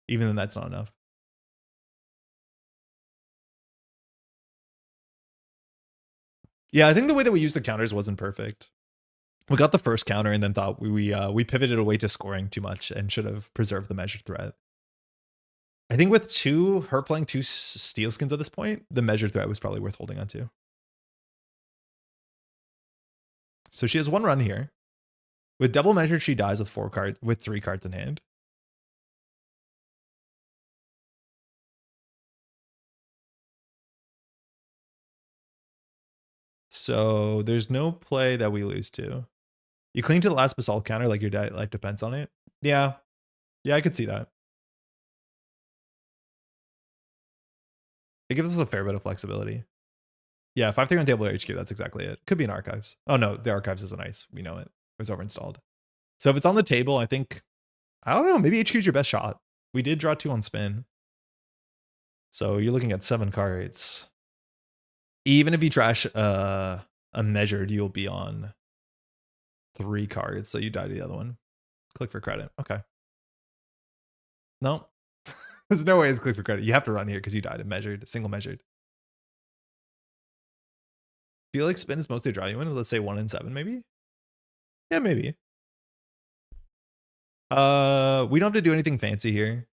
[SPEAKER 1] Even then that's not enough. Yeah, I think the way that we used the counters wasn't perfect. We got the first counter and then thought we pivoted away to scoring too much and should have preserved the measured threat. I think with her playing 2 steel skins at this point, the measured threat was probably worth holding on to. So she has 1 run here. With double measured, she dies with 3 cards in hand. So there's no play that we lose to. You cling to the last basalt counter like your life depends on it. Yeah. Yeah, I could see that. It gives us a fair bit of flexibility. Yeah, 5-3 on table HQ, that's exactly it. Could be in archives. Oh no, the archives isn't ice. We know it. It was overinstalled. So if it's on the table, I think, I don't know, maybe HQ is your best shot. We did draw 2 on spin. So you're looking at 7 cards. Even if you trash a measured, you'll be on 3 cards. So you die to the other one. Click for credit. Okay. No. There's no way it's click for credit. You have to run here because you died a measured, single measured. Feel like spin is mostly draw you in. Let's say 1 in 7, maybe. Yeah, maybe. We don't have to do anything fancy here.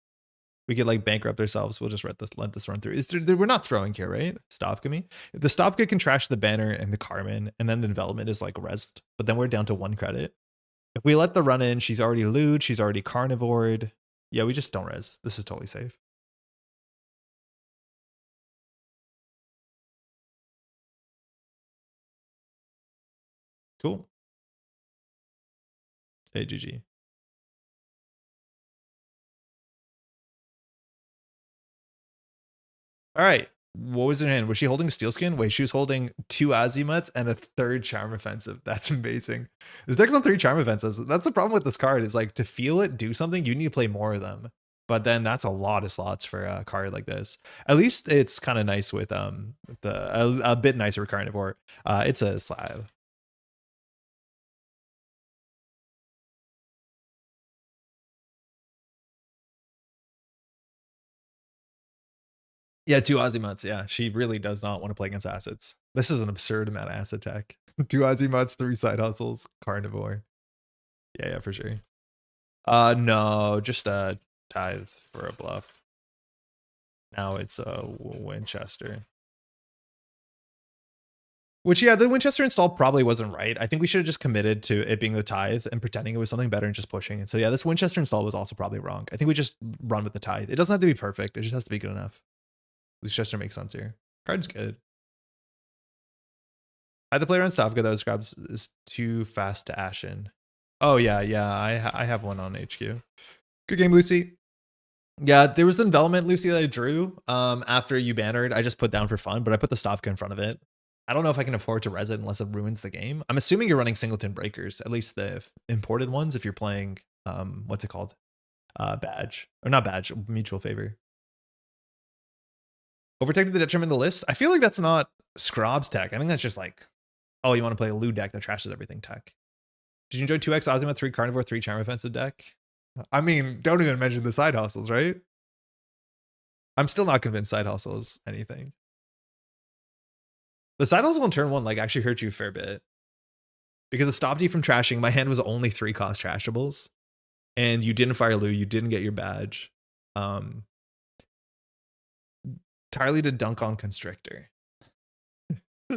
[SPEAKER 1] We could like bankrupt ourselves. We'll just let this run through. We're not throwing here, right? Stavka. The Stavka can trash the banner and the Carmen, and then the development is like rest. But then we're down to 1 credit. If we let the run in, she's already lewd. She's already carnivored. Yeah, we just don't res. This is totally safe. Cool. Hey, GG. All right. What was in her hand? Was she holding a steel skin? Wait, she was holding 2 Azimuts and a 3rd Charm Offensive. That's amazing. This deck's on 3 Charm Offensives. That's the problem with this card is like to feel it do something, you need to play more of them. But then that's a lot of slots for a card like this. At least it's kind of nice with a bit nicer with Carnivore. It's a slab. Yeah, 2 Azimuts. Yeah, she really does not want to play against acids. This is an absurd amount of acid tech. 2 Azimuts, 3 side hustles, Carnivore. Yeah, for sure. No, just a tithe for a bluff. Now it's a Winchester. Which, yeah, the Winchester install probably wasn't right. I think we should have just committed to it being the tithe and pretending it was something better and just pushing. And so, yeah, this Winchester install was also probably wrong. I think we just run with the tithe. It doesn't have to be perfect. It just has to be good enough. Winchester makes sense here. Card's good. I had to play around Stavka though. ScrObs is too fast to Ashen. Oh, yeah. I have one on HQ. Good game, Lucy. Yeah, there was an envelopment, Lucy, that I drew after you bannered. I just put down for fun, but I put the Stavka in front of it. I don't know if I can afford to res it unless it ruins the game. I'm assuming you're running singleton breakers, at least the imported ones, if you're playing, what's it called? Badge. Or not badge, mutual favor. Overtake to the detriment of the list. I feel like that's not ScrObs tech. I think that's just like, oh, you want to play a lewd deck that trashes everything tech. Did you enjoy 2x Ozima, 3 Carnivore, 3 Charm Offensive deck? I mean, don't even mention the side hustles, right? I'm still not convinced side hustle is anything. The side hustle in turn 1 like actually hurt you a fair bit. Because it stopped you from trashing. My hand was only 3 cost trashables. And you didn't fire Lou, you didn't get your badge. Entirely to dunk on Constrictor.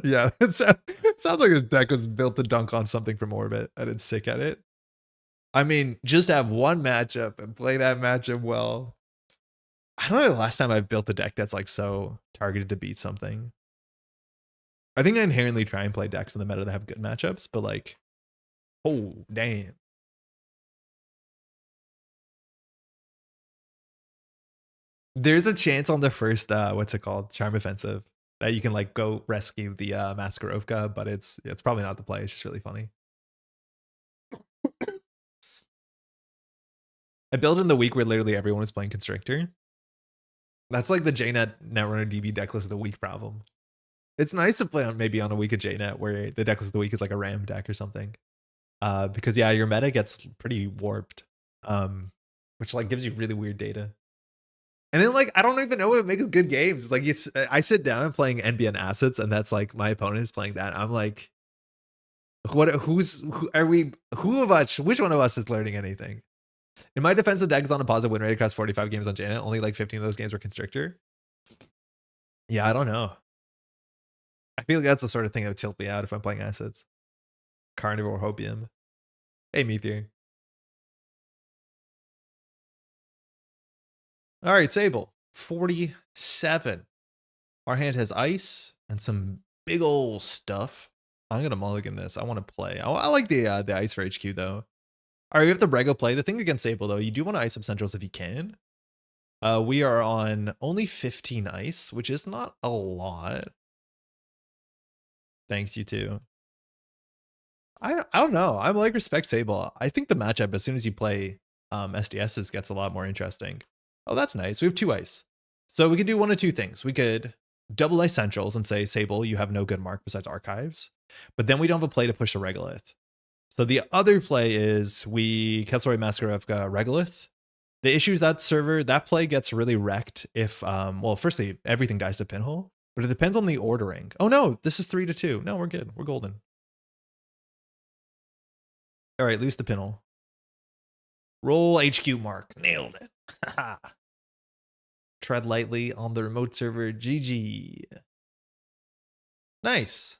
[SPEAKER 1] Yeah, it sounds like this deck was built to dunk on something from Orbit, and it's sick at it. I mean, just have one matchup and play that matchup well. I don't know the last time I've built a deck that's like so targeted to beat something. I think I inherently try and play decks in the meta that have good matchups, but like, oh, damn. There's a chance on the first, what's it called? Charm Offensive that you can like go rescue the Maskarovka, but it's probably not the play. It's just really funny. I built in the week where literally everyone was playing Constrictor. That's like the JNet Netrunner DB decklist of the week problem. It's nice to play on maybe on a week of JNet where the decklist of the week is like a Ram deck or something. Because yeah, your meta gets pretty warped, which like gives you really weird data. And then like I don't even know what makes good games. It's like I sit down and playing NBN assets, and that's like my opponent is playing that. I'm like, what? Who are we? Who of us? Which one of us is learning anything? In my defense, the deck is on a positive win rate across 45 games on Janet. Only like 15 of those games were Constrictor. Yeah, I don't know. I feel like that's the sort of thing that would tilt me out if I'm playing assets. Carnivore Hopium. Hey, Meteor. All right, Sable. 47. Our hand has ice and some big old stuff. I'm going to mulligan this. I want to play. I like the ice for HQ, though. All right, we have the Brego play. The thing against Sable, though, you do want to ice up centrals if you can. We are on only 15 ice, which is not a lot. Thanks, you too. I don't know. I'm like respect Sable. I think the matchup as soon as you play SDSs gets a lot more interesting. Oh, that's nice. We have 2 ice. So we could do one of 2 things. We could double ice centrals and say, Sable, you have no good mark besides archives. But then we don't have a play to push a regolith. So the other play is we Kesselroy Maskarevka regolith. The issue is that server, that play gets really wrecked if, well, firstly, everything dies to pinhole, but it depends on the ordering. Oh no, this is 3-2. No, we're good. We're golden. All right, lose the pinhole. Roll HQ mark. Nailed it. Tread lightly on the remote server. GG. Nice.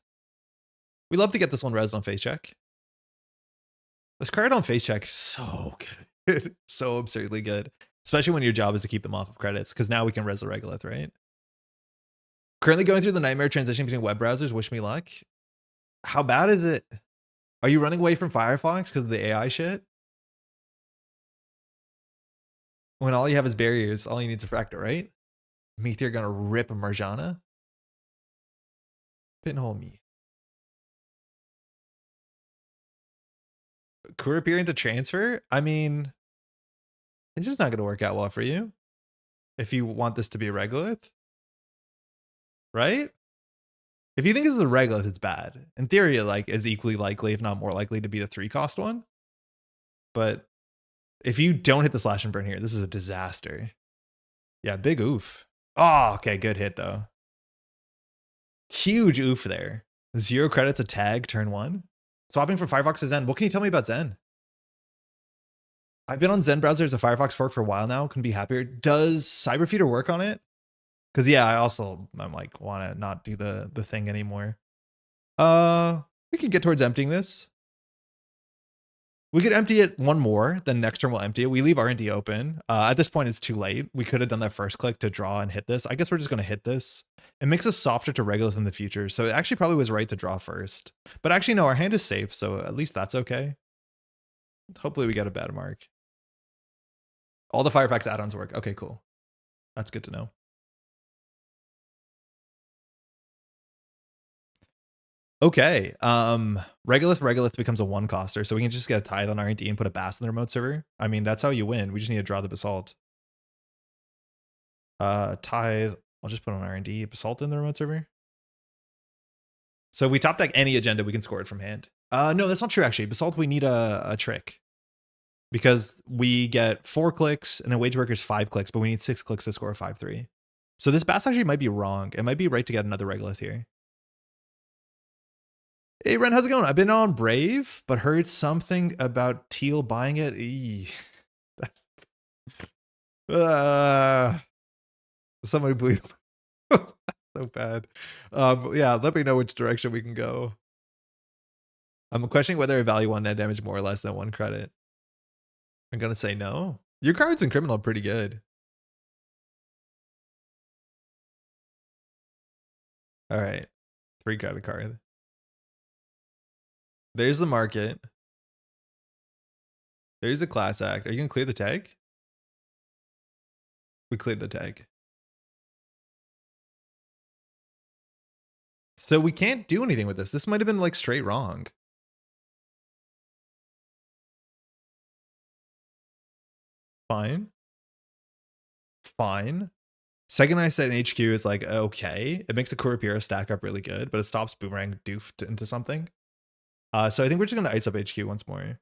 [SPEAKER 1] We love to get this one rezzed on face check. This card on face check is so good. So absurdly good. Especially when your job is to keep them off of credits, because now we can res the regolith, right? Currently going through the nightmare transition between web browsers. Wish me luck. How bad is it? Are you running away from Firefox because of the AI shit? When all you have is barriers, all you need is a fractal, right? Meteor gonna rip a Marjana. Pinhole me. Kur appearing to transfer? I mean, it's just not gonna work out well for you. If you want this to be a regolith. Right? If you think this is a regolith, it's bad. In theory, it like is equally likely, if not more likely, to be the 3-cost one. But if you don't hit the slash and burn here, this is a disaster. Yeah, big oof. Oh, okay, good hit though. Huge oof there. 0 credits a tag, turn 1. Swapping from Firefox to Zen. What can you tell me about Zen? I've been on Zen browser as a Firefox fork for a while now. Couldn't be happier. Does Cyberfeeder work on it? Because yeah, I'm like want to not do the thing anymore. We could get towards emptying this. We could empty it one more, then next turn we'll empty it. We leave R&D open. At this point, it's too late. We could have done that first click to draw and hit this. I guess we're just going to hit this. It makes us softer to regolith in the future, so it actually probably was right to draw first. But actually, no, our hand is safe, so at least that's okay. Hopefully we get a bad mark. All the Firefox add-ons work. Okay, cool. That's good to know. Okay, regolith becomes a 1-coster, so we can just get a tithe on R&D and put a Bass in the remote server. I mean, that's how you win. We just need to draw the Basalt. Tithe, I'll just put on R&D, Basalt in the remote server. So we top deck any agenda, we can score it from hand. No, that's not true actually. Basalt, we need a trick. Because we get 4 clicks and then Wage Worker's 5 clicks, but we need 6 clicks to score a 5-3. So this Bass actually might be wrong. It might be right to get another regolith here. Hey, Ren, how's it going? I've been on Brave, but heard something about Teal buying it. Somebody please. So bad. Yeah, let me know which direction we can go. I'm questioning whether I value 1 net damage more or less than 1 credit. I'm going to say no. Your cards in Criminal are pretty good. All right. 3 credit card. There's the market. There's the class act. Are you going to clear the tag? We cleared the tag. So we can't do anything with this. This might have been like straight wrong. Fine. Fine. Second I said HQ is like, okay. It makes a Kurapira stack up really good, but it stops Boomerang doofed into something. So I think we're just going to ice up HQ once more.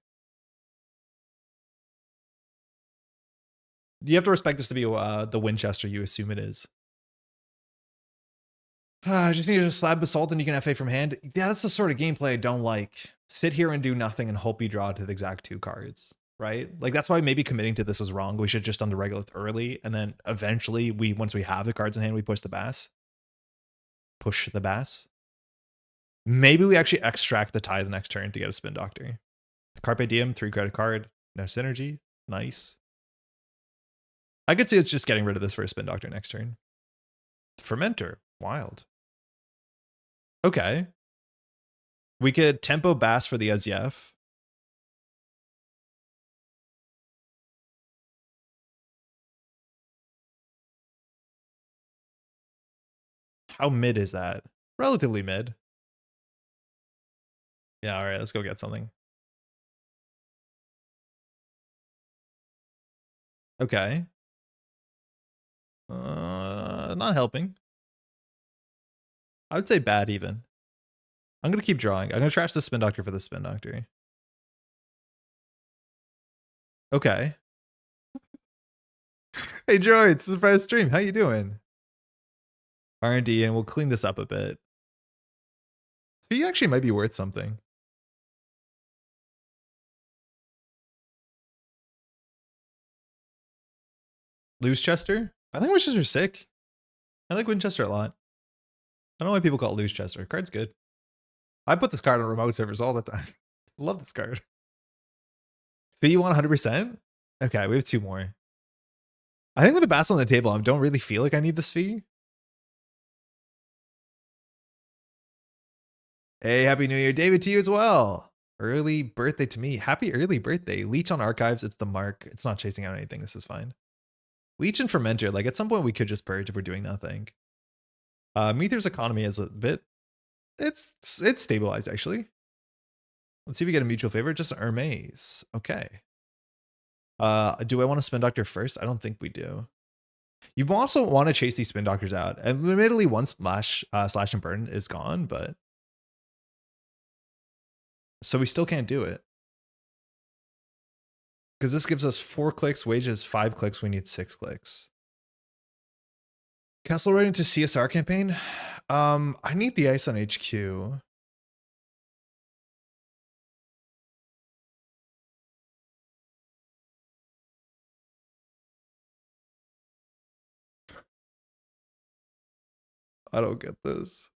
[SPEAKER 1] You have to respect this to be the Winchester you assume it is. I just need to slab Basalt and you can FA from hand. Yeah, that's the sort of gameplay I don't like. Sit here and do nothing and hope you draw to the exact 2 cards, right? Like that's why maybe committing to this was wrong. We should just done the regolith early and then eventually once we have the cards in hand, we push the Bass. Push the Bass. Maybe we actually extract the tie the next turn to get a Spin Doctor. Carpe Diem, 3 credit card, no synergy. Nice. I could see it's just getting rid of this for a Spin Doctor next turn. Fermenter, wild. Okay. We could tempo Bass for the SZF. How mid is that? Relatively mid. Yeah, all right, let's go get something. Okay. Not helping. I would say bad even. I'm gonna keep drawing. I'm gonna trash the spin doctor for the spin doctor. Okay. Hey droids, surprise stream. How you doing? R&D, and we'll clean this up a bit. Speed actually might be worth something. Lose Chester? I think Winchester's sick. I like Winchester a lot. I don't know why people call it Lose Chester. Card's good. I put this card on remote servers all the time. Love this card. Speed you want 100%? Okay, we have 2 more. I think with the Basel on the table, I don't really feel like I need this fee. Hey, Happy New Year, David, to you as well. Early birthday to me. Happy early birthday. Leech on archives. It's the mark. It's not chasing out anything. This is fine. Leech and Fermenter. Like at some point we could just purge if we're doing nothing. Meter's economy is a bit. It's stabilized actually. Let's see if we get a mutual favor. Just an Hermes. Okay. Do I want to spin doctor first? I don't think we do. You also want to chase these spin doctors out. And admittedly, one slash and burn is gone, but so we still can't do it. Because this gives us 4 clicks, wages 5 clicks, we need 6 clicks. Castle right into CSR campaign. I need the ice on HQ. I don't get this.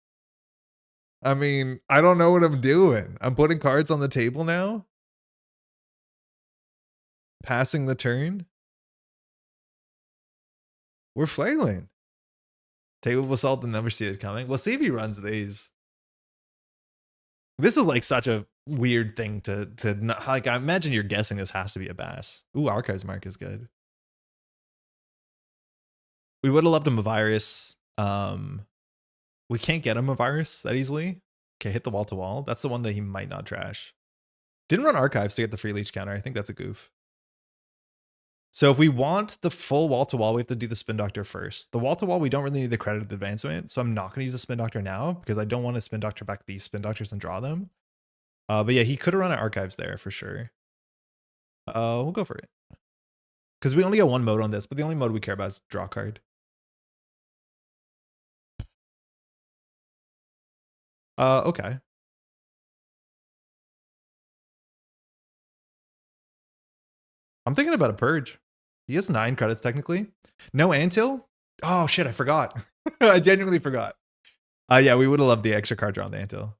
[SPEAKER 1] I mean, I don't know what I'm doing. I'm putting cards on the table now. Passing the turn. We're flailing. Table of Assault and never see it coming. We'll see if he runs these. This is like such a weird thing to not, like, I imagine you're guessing this has to be a Bass. Ooh, Archives Mark is good. We would have loved him a virus. We can't get him a virus that easily. Okay, hit the wall to wall. That's the one that he might not trash. Didn't run archives to get the free leech counter. I think that's a goof. So if we want the full wall to wall, we have to do the spin doctor first. The wall to wall, we don't really need the credit advancement. So I'm not going to use the spin doctor now because I don't want to spin doctor back these spin doctors and draw them. But yeah, he could have run archives there for sure. We'll go for it. Because we only got 1 mode on this, but the only mode we care about is draw card. Okay. I'm thinking about a purge. He has 9 credits technically. No Antil? Oh shit, I forgot. I genuinely forgot. Yeah, we would have loved the extra card draw on the Antil.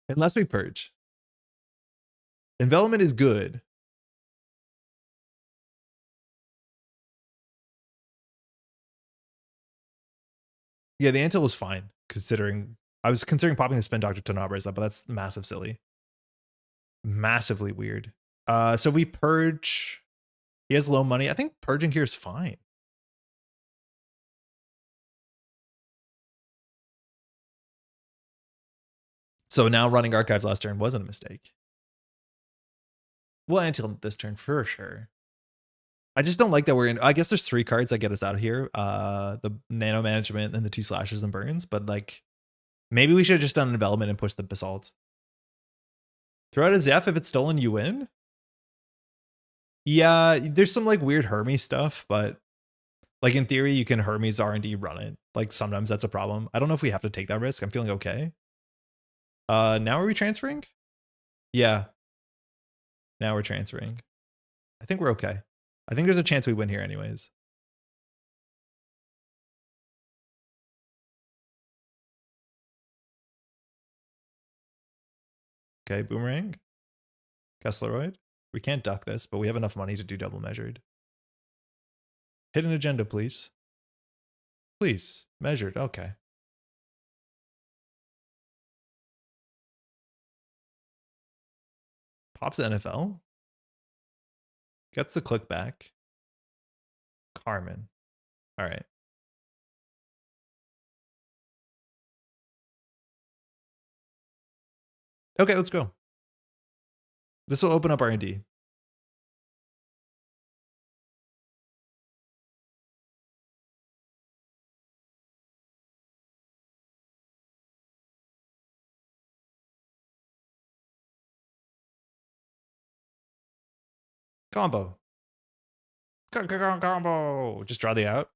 [SPEAKER 1] Unless we purge. Envelopment is good. Yeah, the Antil was fine, considering I was considering popping the spin doctor to not raise that, but that's massive silly. Massively weird. So we purge. He has low money. I think purging here is fine. So now running archives last turn wasn't a mistake. We'll until this turn for sure. I just don't like that we're in. I guess there's 3 cards that get us out of here. The nano management and the 2 slashes and burns, but like maybe we should have just done an envelopment and pushed the basalt. Throw out a Zeph. If it's stolen, you win. Yeah, there's some like weird Hermes stuff, but like in theory, you can Hermes R&D run it. Like sometimes that's a problem. I don't know if we have to take that risk. I'm feeling okay. Now are we transferring? Yeah. Now we're transferring. I think we're okay. I think there's a chance we win here anyways. Okay, Boomerang. Kessleroid. We can't duck this, but we have enough money to do double measured. Hidden agenda, please. Please. Measured. Okay. Pops the NFL. Gets the click back. Carmen. All right. Okay, let's go. This will open up R&D. Combo. Combo. Just draw the out.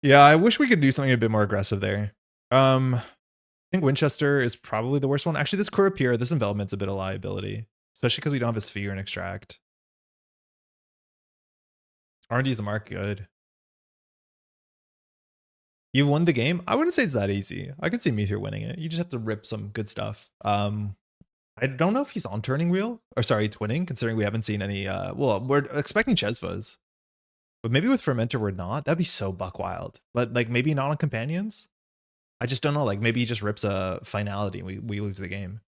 [SPEAKER 1] Yeah, I wish we could do something a bit more aggressive there. I think Winchester is probably the worst one. Actually, this Corp here, this envelopment's a bit of liability, especially because we don't have a sphere and extract. R&D is a mark, good. You won the game? I wouldn't say it's that easy. I could see Meteor winning it. You just have to rip some good stuff. I don't know if he's on Turning Wheel, or sorry, Twinning, considering we haven't seen any, well, we're expecting Chesvas. But maybe with Fermenter we're not. That'd be so buck wild. But like maybe not on Companions? I just don't know. Like maybe he just rips a finality and we lose the game.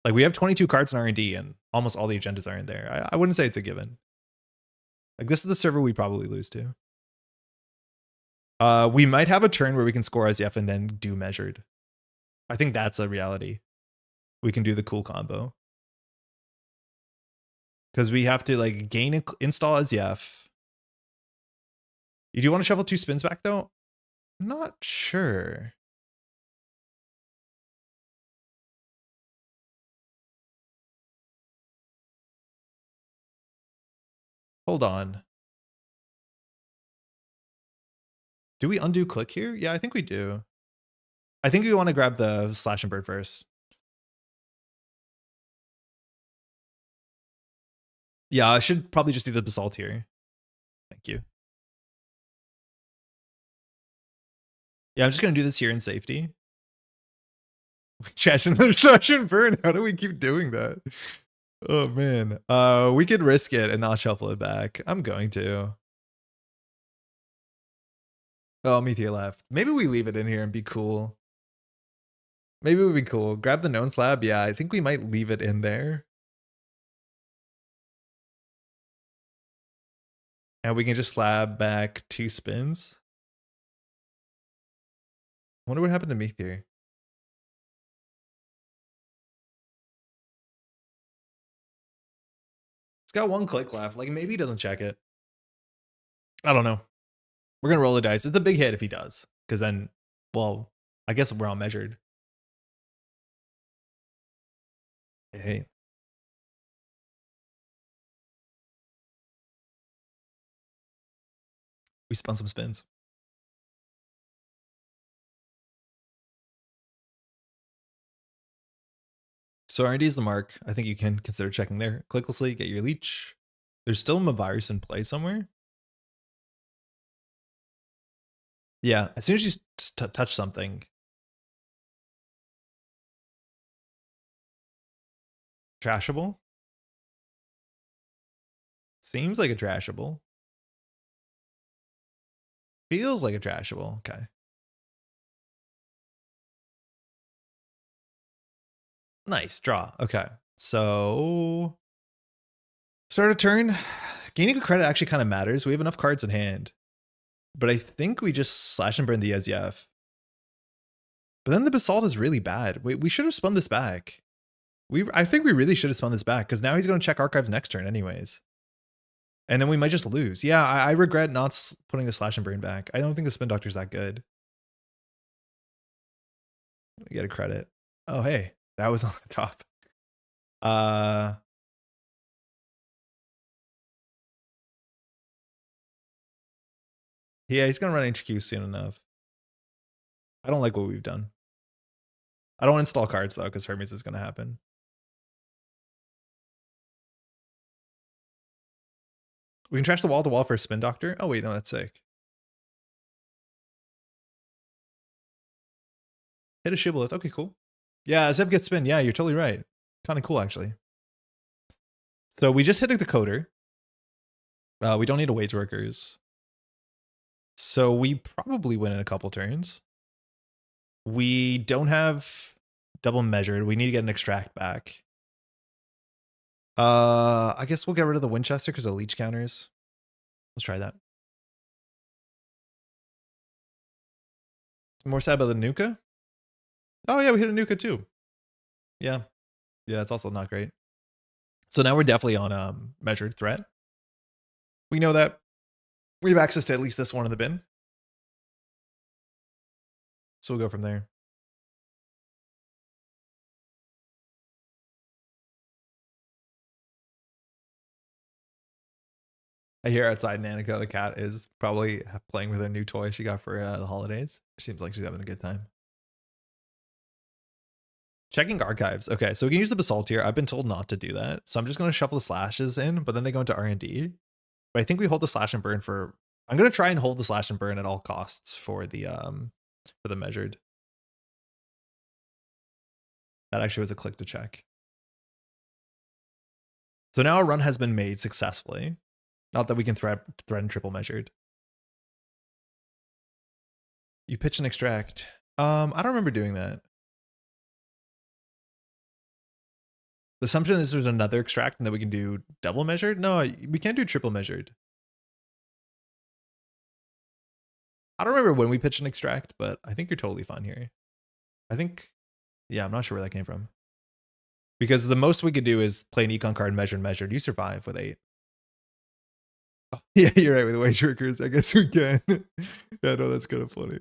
[SPEAKER 1] Like we have 22 cards in R&D and almost all the agendas are in there. I wouldn't say it's a given. Like this is the server we probably lose to. We might have a turn where we can score SEF and then do measured. I think that's a reality. We can do the cool combo. Because we have to like gain install SEF. You do want to shuffle 2 spins back though? Not sure. Hold on. Do we undo click here? Yeah, I think we do. I think we want to grab the slash and bird first. Yeah, I should probably just do the basalt here. Thank you. Yeah, I'm just going to do this here in safety. Trash another slash and burn. How do we keep doing that? Oh, man. We could risk it and not shuffle it back. I'm going to. Oh, Meteor left. Maybe we leave it in here and be cool. Maybe it would be cool. Grab the known slab. Yeah, I think we might leave it in there. And we can just slab back 2 spins. Wonder what happened to Meteor. It's got 1 click left. Like maybe he doesn't check it. I don't know. We're going to roll the dice. It's a big hit if he does. Because then, well, I guess we're all measured. Hey. We spun some spins. So R&D is the mark. I think you can consider checking there. Clicklessly, get your leech. There's still a virus in play somewhere. Yeah, as soon as you touch something. Trashable? Seems like a trashable. Feels like a trashable. Okay. Nice draw. Okay. So start a turn. Gaining a credit actually kind of matters. We have enough cards in hand. But I think we just slash and burn the SEF. But then the basalt is really bad. We should have spun this back. I think we really should have spun this back because now he's going to check archives next turn anyways. And then we might just lose. Yeah, I regret not putting the slash and burn back. I don't think the spin doctor's that good. We get a credit. Oh, hey, that was on the top. Yeah, he's going to run HQ soon enough. I don't like what we've done. I don't install cards though, because Hermes is going to happen. We can trash the wall to wall for a spin doctor. Oh wait, no, that's sick. Hit a shibboleth. Okay, cool. Yeah, Zev gets spin. Yeah, you're totally right. Kind of cool, actually. So we just hit a decoder. We don't need a wage workers. So we probably win in a couple turns. We don't have double measured. We need to get an extract back. I guess we'll get rid of the Winchester because of leech counters. Let's try that. More sad about the Nuka? Oh yeah, we hit a Nuka too. Yeah. Yeah, it's also not great. So now we're definitely on measured threat. We know that we have access to at least this one in the bin. So we'll go from there. I hear outside Nanika, the cat, is probably playing with a new toy she got for the holidays. Seems like she's having a good time. Checking archives. Okay, so we can use the basalt here. I've been told not to do that. So I'm just going to shuffle the slashes in, but then they go into R&D. But I think we hold the slash and burn for... I'm going to try and hold the slash and burn at all costs for the measured. That actually was a click to check. So now a run has been made successfully. Not that we can threaten triple measured. You pitch and extract. I don't remember doing that. The assumption is there's another extract and that we can do double measured. No, we can't do triple measured. I don't remember when we pitch and extract, but I think you're totally fine here. I think, yeah, I'm not sure where that came from. Because the most we could do is play an econ card measured. You survive with 8. Oh, yeah, you're right with wage workers. I guess we can. Yeah, no, that's kind of funny.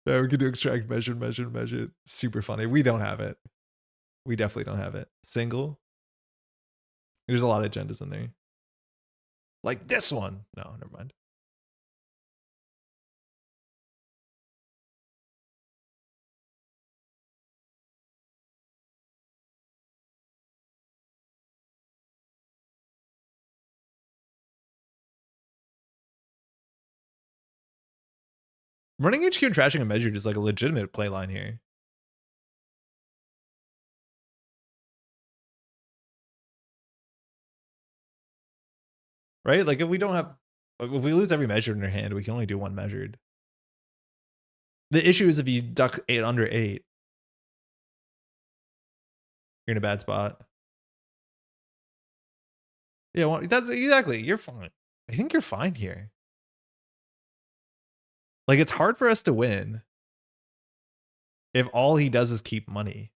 [SPEAKER 1] Yeah, we can do extract measured. Super funny. We don't have it. We definitely don't have it. Single. There's a lot of agendas in there. Like this one. No, never mind. Running HQ and trashing a measured is like a legitimate play line here. Right? Like if we don't have, if we lose every measured in our hand, we can only do one measured. The issue is if you duck 8 under 8, you're in a bad spot. Yeah, well, that's exactly. You're fine. I think you're fine here. Like it's hard for us to win if all he does is keep money.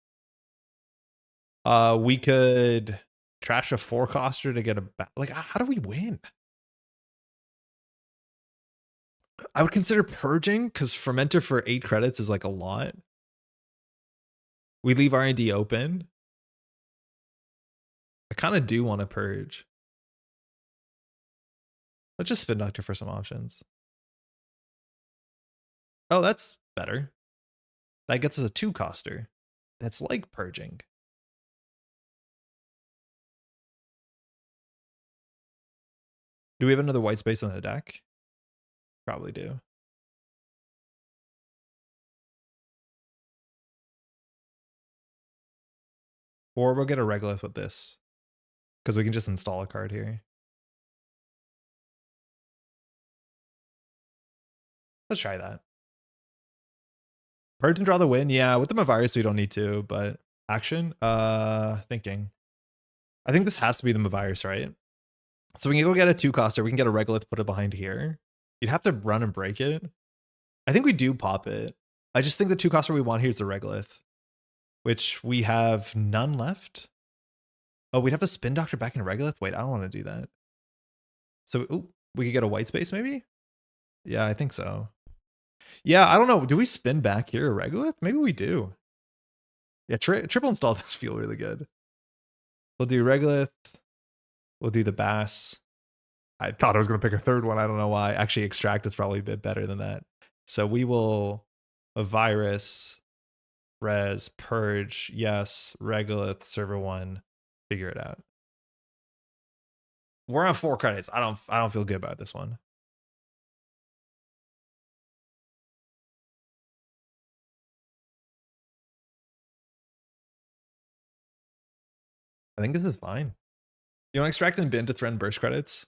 [SPEAKER 1] We could trash a 4-coster to get a like. How do we win? I would consider purging because fermenter for 8 credits is like a lot. We leave R&D open. I kind of do want to purge. Let's just spin doctor for some options. Oh, that's better. That gets us a 2-coster. That's like purging. Do we have another white space on the deck? Probably do. Or we'll get a regolith with this. Because we can just install a card here. Let's try that. Purge and draw the win. Yeah, with the Mavirus we don't need to, but action? Thinking. I think this has to be the Mavirus, right? So we can go get a 2-coster. We can get a regolith, put it behind here. You'd have to run and break it. I think we do pop it. I just think the 2-coster we want here is the regolith, which we have none left. Oh, we'd have to spin doctor back in regolith? Wait, I don't want to do that. So ooh, we could get a white space maybe? Yeah, I think so. Yeah, I don't know. Do we spin back here a regolith? Maybe we do. Yeah, triple install does feel really good. We'll do regolith. We'll do the bass. I thought I was going to pick a third one. I don't know why. Actually, extract is probably a bit better than that. So we will a virus, res, purge, yes, regolith, server 1, figure it out. We're on 4 credits. I don't feel good about this one. I think this is fine. You want to extract and bin to threaten burst credits?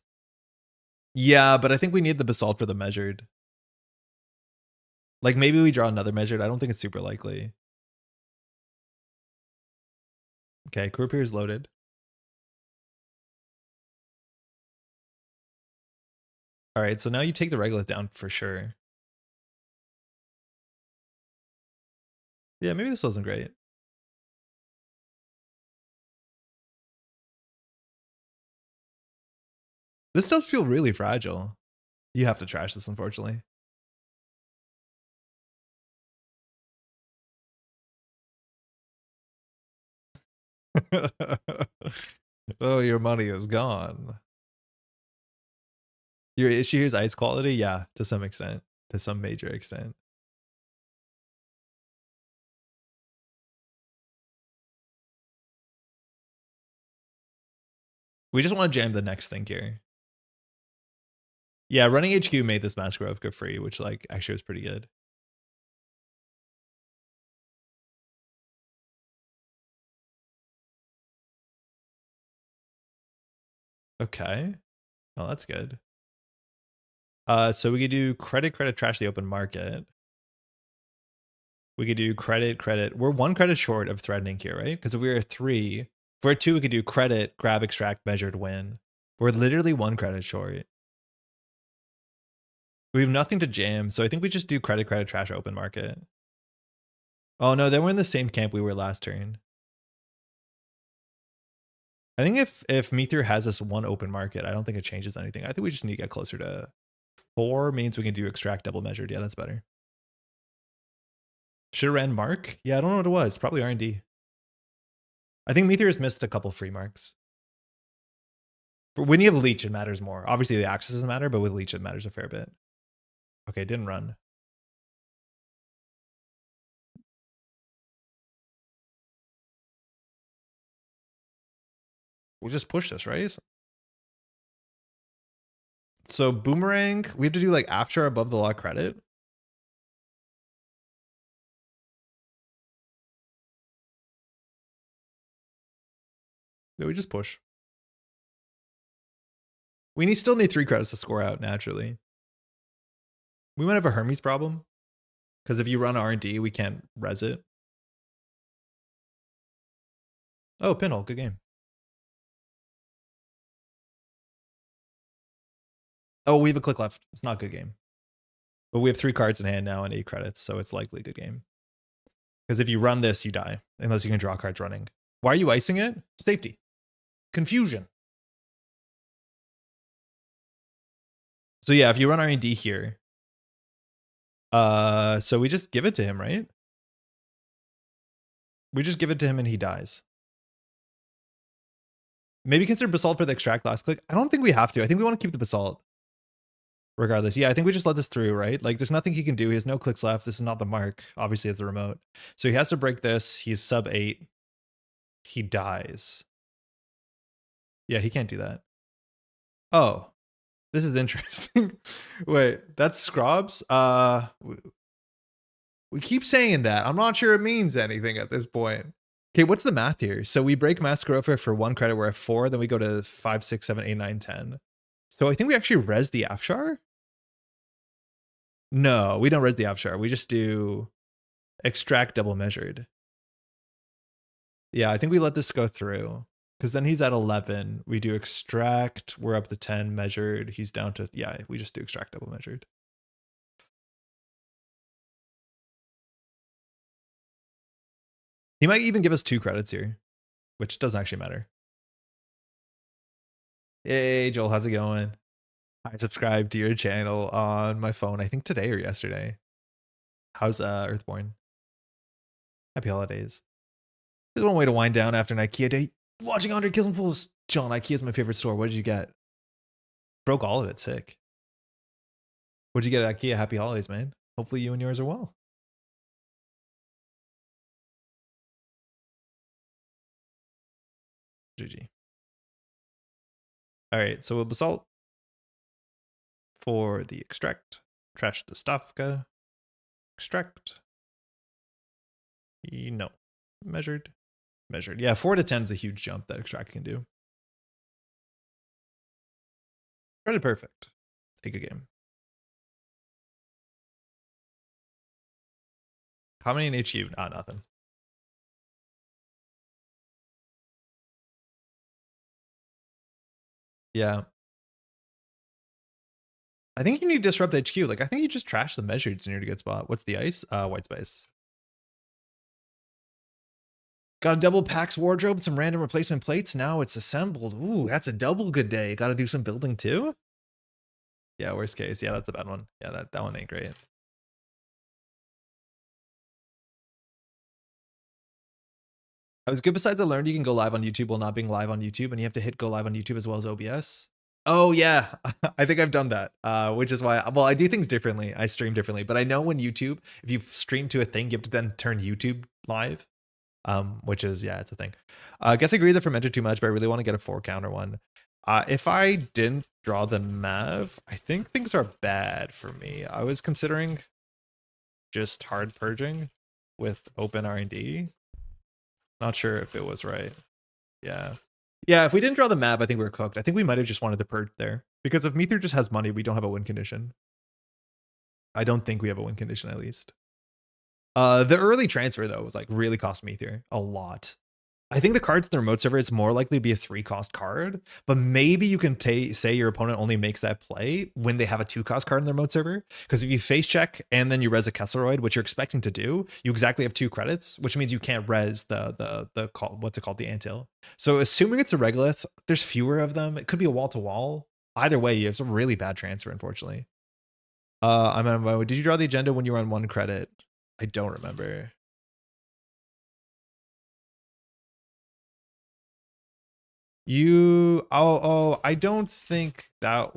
[SPEAKER 1] Yeah, but I think we need the basalt for the measured. Like maybe we draw another measured. I don't think it's super likely. Okay, Corp here is loaded. All right, so now you take the regolith down for sure. Yeah, maybe this wasn't great. This does feel really fragile. You have to trash this, unfortunately. Oh, your money is gone. Your issue is ice quality? Yeah, to some extent. To some major extent. We just want to jam the next thing here. Yeah, running HQ made this Mask Grove go free, which like actually was pretty good. Okay. Oh, that's good. So we could do credit, trash the open market. We could do credit. We're 1 credit short of threatening here, right? Because if we were 3, if we're 2, we could do credit, grab, extract, measured, win. We're literally 1 credit short. We have nothing to jam, so I think we just do credit, trash, open market. Oh no, then we're in the same camp we were last turn. I think if Meteor has this 1 open market, I don't think it changes anything. I think we just need to get closer to 4 means we can do extract double measured. Yeah, that's better. Should have ran mark? Yeah, I don't know what it was. Probably R&D. I think Meteor has missed a couple free marks. But when you have Leech, it matters more. Obviously, the access doesn't matter, but with Leech, it matters a fair bit. Okay, didn't run. We'll just push this, right? So Boomerang, we have to do like after above the law credit. Yeah, we just push. We still need 3 credits to score out naturally. We might have a Hermes problem. Because if you run R&D, we can't res it. Oh, Pinhole, good game. Oh, we have a click left. It's not a good game. But we have 3 cards in hand now and 8 credits, so it's likely a good game. Because if you run this, you die. Unless you can draw cards running. Why are you icing it? Safety. Confusion. So yeah, if you run R&D here, so we just give it to him, right? We just give it to him and he dies. Maybe consider Basalt for the extract last click. I don't think we have to. I think we want to keep the Basalt. Regardless. Yeah, I think we just let this through, right? Like there's nothing he can do. He has no clicks left. This is not the mark. Obviously, it's the remote. So he has to break this. He's sub 8. He dies. Yeah, he can't do that. Oh, this is interesting. Wait, that's ScrObs? We keep saying that. I'm not sure it means anything at this point. Okay, what's the math here? So we break Mask Grove for 1 credit. We're at 4. Then we go to 5, 6, 7, 8, 9, 10. So I think we actually res the Afshar. No, we don't res the Afshar. We just do extract double measured. Yeah, I think we let this go through. Because then he's at 11. We do extract. We're up to 10 measured. He's down to, yeah, we just do extract double measured. He might even give us 2 credits here, which doesn't actually matter. Hey, Joel, how's it going? I subscribed to your channel on my phone, I think today or yesterday. How's Earthborn? Happy holidays. There's one way to wind down after an IKEA day. Watching Andre Killing Fools. John, IKEA's my favorite store. What did you get? Broke all of it. Sick. What'd you get at IKEA? Happy holidays, man. Hopefully you and yours are well. GG. All right, so we'll basalt for the extract. Trash the Stavka. Extract. No. Measured. Measured. Yeah, 4 to 10 is a huge jump that extract can do. Pretty perfect. A good game. How many in HQ? Ah, nothing. Yeah. I think you need to disrupt HQ. Like, I think you just trash the measured and you're in a good spot. What's the ice? White space. Got a double PAX wardrobe, some random replacement plates. Now it's assembled. Ooh, that's a double good day. Got to do some building too. Yeah, worst case. Yeah, that's a bad one. Yeah, that one ain't great. I was good. Besides, I learned you can go live on YouTube while not being live on YouTube, and you have to hit go live on YouTube as well as OBS. Oh yeah, I think I've done that, which is why, well, I do things differently. I stream differently, but I know when YouTube, if you stream to a thing, you have to then turn YouTube live, which is, yeah, it's a thing. I guess I agree that fermented too much, but I really want to get a 4-counter one. If I didn't draw the Mav, I think things are bad for me. I was considering just hard purging with open R&D. Not sure if it was right. Yeah. Yeah, if we didn't draw the Mav, I think we were cooked. I think we might have just wanted to purge there. Because if Meteor just has money, we don't have a win condition. I don't think we have a win condition, at least. The early transfer, though, was like really cost Meteor a lot. I think the cards in the remote server is more likely to be a 3-cost card, but maybe you can say your opponent only makes that play when they have a 2-cost card in the remote server. Because if you face check and then you res a Kesselroid, which you're expecting to do, you exactly have 2 credits, which means you can't res the what's it called, the Antil. So assuming it's a Regolith, there's fewer of them. It could be a wall to wall. Either way, you have some really bad transfer, unfortunately. I'm on my way. Did you draw the agenda when you were on 1 credit? I don't remember. I don't think that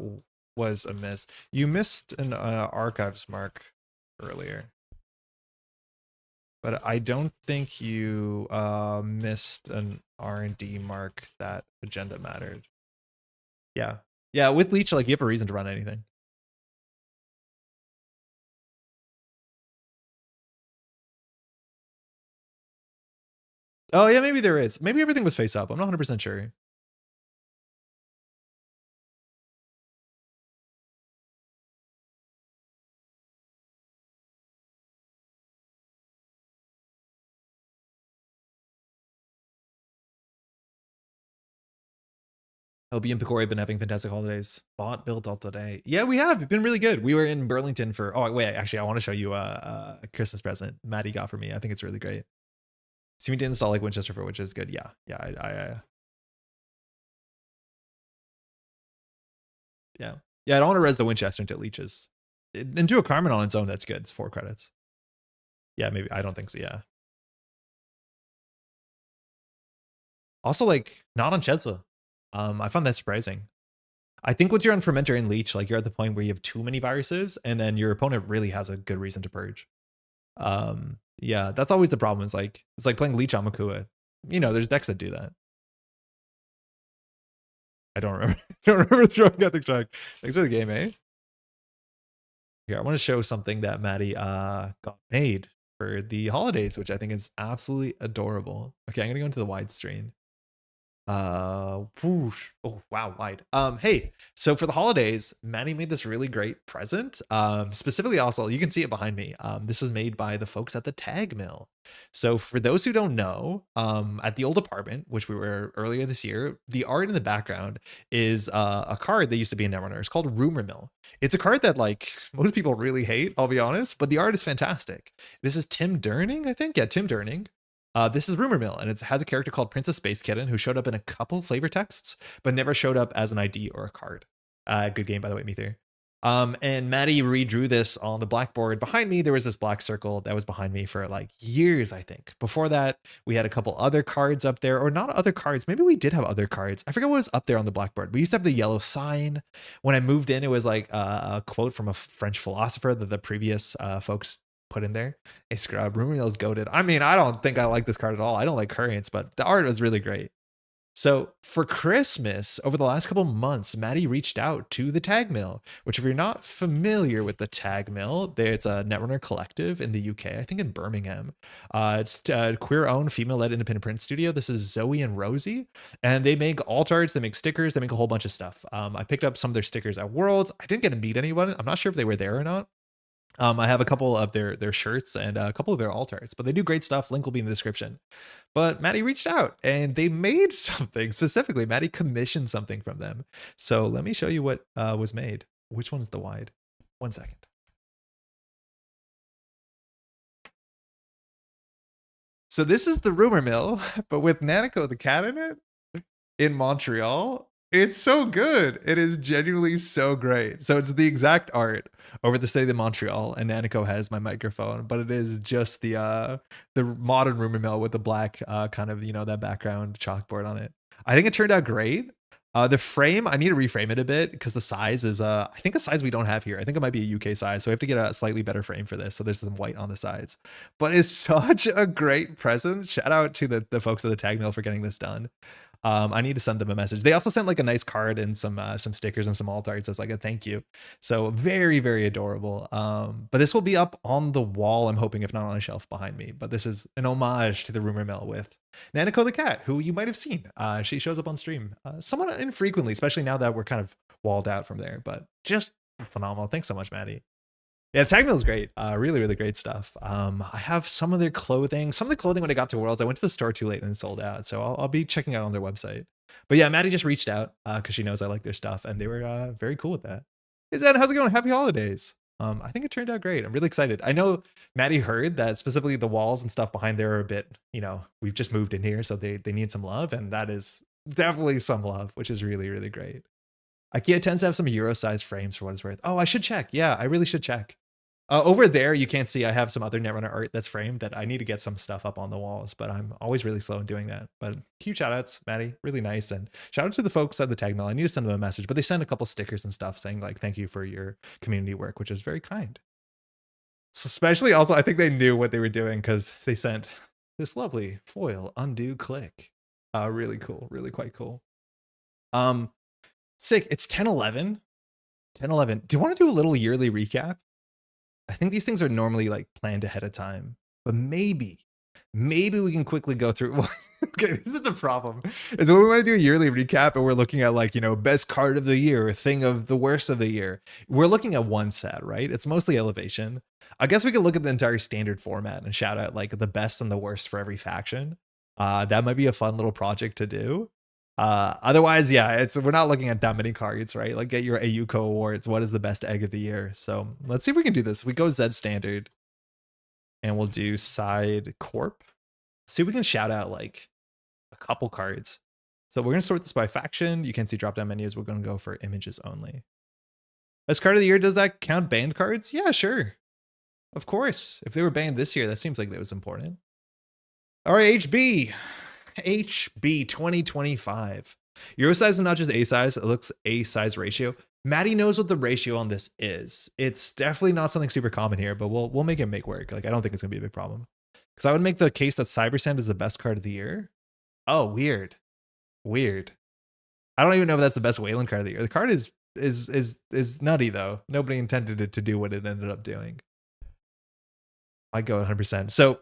[SPEAKER 1] was a miss. You missed an archives mark earlier, but I don't think you missed an R&D mark that agenda mattered. Yeah, yeah. With Leech, like, you have a reason to run anything. Oh yeah, maybe there is. Maybe everything was face up. I'm not 100% sure. LB and Picori have been having fantastic holidays. Bought, built all today. Yeah, we have. It's been really good. We were in Burlington for, oh wait, actually I want to show you a Christmas present Maddie got for me. I think it's really great. See me to install like Winchester for which is good. Yeah, yeah, yeah. Yeah, I don't want to res the Winchester until it leeches. And do a Carmen on its own, that's good. It's 4 credits. Yeah, maybe. I don't think so, yeah. Also, like, not on Chesla. I found that surprising. I think with your on Fermenter and Leech, like, you're at the point where you have too many viruses, and then your opponent really has a good reason to purge. Yeah, that's always the problem. It's like playing Leech on Makua. You know, there's decks that do that. I don't remember. Don't remember throwing out the track. Thanks for the game, eh? Here, I want to show something that Maddie got made for the holidays, which I think is absolutely adorable. Okay, I'm gonna go into the wide screen. Whoosh. Oh wow, wide. Hey, so for the holidays, Maddie made this really great present. Specifically, also, you can see it behind me. This was made by the folks at the Tag Mill. So for those who don't know, at the old apartment, which we were earlier this year, the art in the background is a card that used to be in Netrunner. It's called Rumour Mill. It's a card that, like, most people really hate, I'll be honest, but the art is fantastic. This is Tim Durning, I think. Yeah, Tim Durning. This is Rumour Mill, and it has a character called Princess Space Kitten who showed up in a couple flavor texts, but never showed up as an ID or a card. Good game, by the way, Meteor. And Maddie redrew this on the blackboard. Behind me, there was this black circle that was behind me for like years, I think. Before that, we had a couple other cards up there, or not other cards. Maybe we did have other cards. I forget what was up there on the blackboard. We used to have the yellow sign. When I moved in, it was like a quote from a French philosopher that the previous folks put in there. A scrub. Rumour Mill is goated. I mean, I don't think I like this card at all. I don't like currents, but the art was really great. So for Christmas, over the last couple months, Maddie reached out to the Tag Mill, which if you're not familiar with the Tag Mill, it's a Netrunner collective in the UK, I think in Birmingham. It's a queer-owned, female-led independent print studio. This is Zoe and Rosie, and they make alt arts, they make stickers, they make a whole bunch of stuff. I picked up some of their stickers at Worlds. I didn't get to meet anyone. I'm not sure if they were there or not. I have a couple of their shirts and a couple of their alt arts, but they do great stuff. Link will be in the description. But Maddie reached out and they made something specifically. Maddie commissioned something from them. So let me show you what was made. Which one's the wide? 1 second. So this is the Rumour Mill, but with Nanico the cat in it in Montreal. It's so good. It is genuinely so great. So it's the exact art over the city of Montreal, and Nanico has my microphone, but it is just the modern Rumour Mill with the black kind of, you know, that background chalkboard on it. I think it turned out great. The frame, I need to reframe it a bit because the size is I think a size we don't have here. I think it might be a UK size, so we have to get a slightly better frame for this. So there's some white on the sides, but it's such a great present. Shout out to the folks at the Tag Mill for getting this done. I need to send them a message. They also sent like a nice card and some stickers and some alt arts as like a thank you. So very, very adorable. But this will be up on the wall, I'm hoping, if not on a shelf behind me. But this is an homage to the Rumour Mill with Nanico the cat, who you might have seen. She shows up on stream somewhat infrequently, especially now that we're kind of walled out from there. But just phenomenal. Thanks so much, Maddie. Yeah, Tag Mill is great. Really, really great stuff. I have some of their clothing. Some of the clothing when I got to Worlds, I went to the store too late and it sold out. So I'll be checking out on their website. But yeah, Maddie just reached out because she knows I like their stuff, and they were very cool with that. Hey Zen, how's it going? Happy holidays. I think it turned out great. I'm really excited. I know Maddie heard that specifically the walls and stuff behind there are a bit, you know, we've just moved in here, so they need some love, and that is definitely some love, which is really, really great. IKEA tends to have some Euro-sized frames for what it's worth. Oh, I should check. Yeah, I really should check. Over there, you can't see I have some other Netrunner art that's framed that I need to get some stuff up on the walls, but I'm always really slow in doing that. But huge shout outs, Maddie, really nice. And shout out to the folks at the Tag Mill. I need to send them a message, but they sent a couple stickers and stuff saying like, thank you for your community work, which is very kind. So especially also, I think they knew what they were doing because they sent this lovely foil undo click. Really cool, really quite cool. Sick, it's 10/11. 10/11. Do you want to do a little yearly recap? I think these things are normally like planned ahead of time, but maybe we can quickly go through. Okay, this is the problem. Is when we want to do a yearly recap and we're looking at like, you know, best card of the year, thing of the worst of the year. We're looking at one set, right? It's mostly elevation. I guess we could look at the entire standard format and shout out like the best and the worst for every faction. That might be a fun little project to do. Otherwise, yeah, we're not looking at that many cards, right? Like get your AUCO awards. What is the best egg of the year? So let's see if we can do this. We go Z standard and we'll do side Corp. See if we can shout out like a couple cards. So we're going to sort this by faction. You can see drop down menus. We're going to go for images only. Best card of the year. Does that count banned cards? Yeah, sure. Of course. If they were banned this year, that seems like that was important. All right, HB 2025. Euro size is not just A size, it looks A size ratio. Maddie knows what the ratio on this is. It's definitely not something super common here, but we'll make it make work. Like I don't think it's gonna be a big problem. Because I would make the case that Cyber Sand is the best card of the year. Oh, weird. Weird. I don't even know if that's the best Weyland card of the year. The card is nutty though. Nobody intended it to do what it ended up doing. I go 100%. So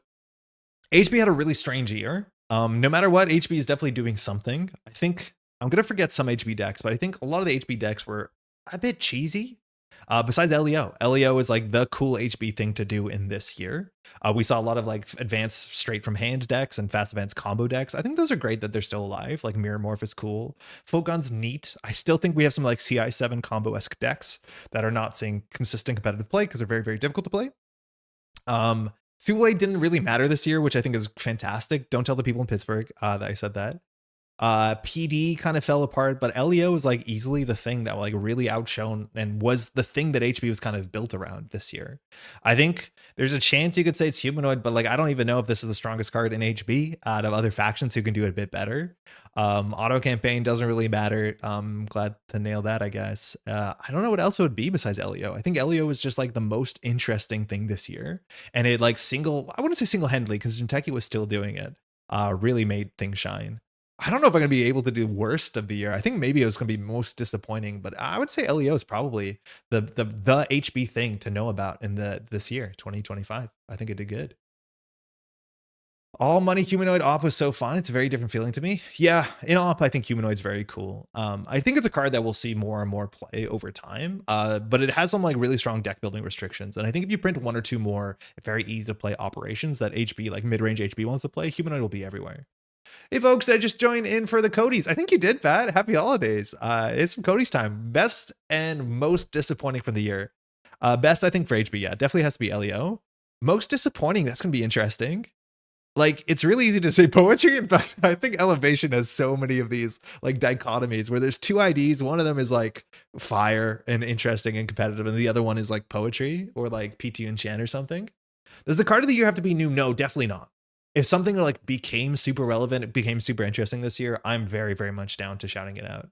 [SPEAKER 1] HB had a really strange year. No matter what, HB is definitely doing something. I think I'm going to forget some HB decks, but I think a lot of the HB decks were a bit cheesy. Besides LEO. LEO is like the cool HB thing to do in this year. We saw a lot of like advanced straight from hand decks and fast advanced combo decks. I think those are great that they're still alive. Like Mirror Morph is cool. Photon's neat. I still think we have some like CI7 combo-esque decks that are not seeing consistent competitive play because they're very, very difficult to play. Thule didn't really matter this year, which I think is fantastic. Don't tell the people in Pittsburgh that I said that. PD kind of fell apart, but LEO was like easily the thing that like really outshone and was the thing that HB was kind of built around this year. I think there's a chance you could say it's humanoid, but like I don't even know if this is the strongest card in HB out of other factions who can do it a bit better. Auto campaign doesn't really matter. Glad to nail that, I guess. I don't know what else it would be besides LEO. I think LEO was just like the most interesting thing this year, and it like I wouldn't say single-handedly because Jinteki was still doing it. Really made things shine. I don't know if I'm going to be able to do worst of the year. I think maybe it was going to be most disappointing, but I would say LEO is probably the HB thing to know about in this year, 2025. I think it did good. All money humanoid op was so fun. It's a very different feeling to me. Yeah, in op, I think humanoid's very cool. I think it's a card that we'll see more and more play over time, but it has some like really strong deck building restrictions. And I think if you print one or two more very easy to play operations that HB, like mid-range HB wants to play, humanoid will be everywhere. Hey folks, I just joined in for the Cody's. I think you did, Pat. Happy holidays. It's some Cody's time. Best and most disappointing from the year. Best, I think, for HB, yeah, definitely has to be LEO. Most disappointing, that's going to be interesting. Like, it's really easy to say poetry. In fact, I think Elevation has so many of these like dichotomies where there's two IDs. One of them is like fire and interesting and competitive, and the other one is like poetry or like PT Enchant or something. Does the card of the year have to be new? No, definitely not. If something like became super relevant, it became super interesting this year, I'm very, very much down to shouting it out.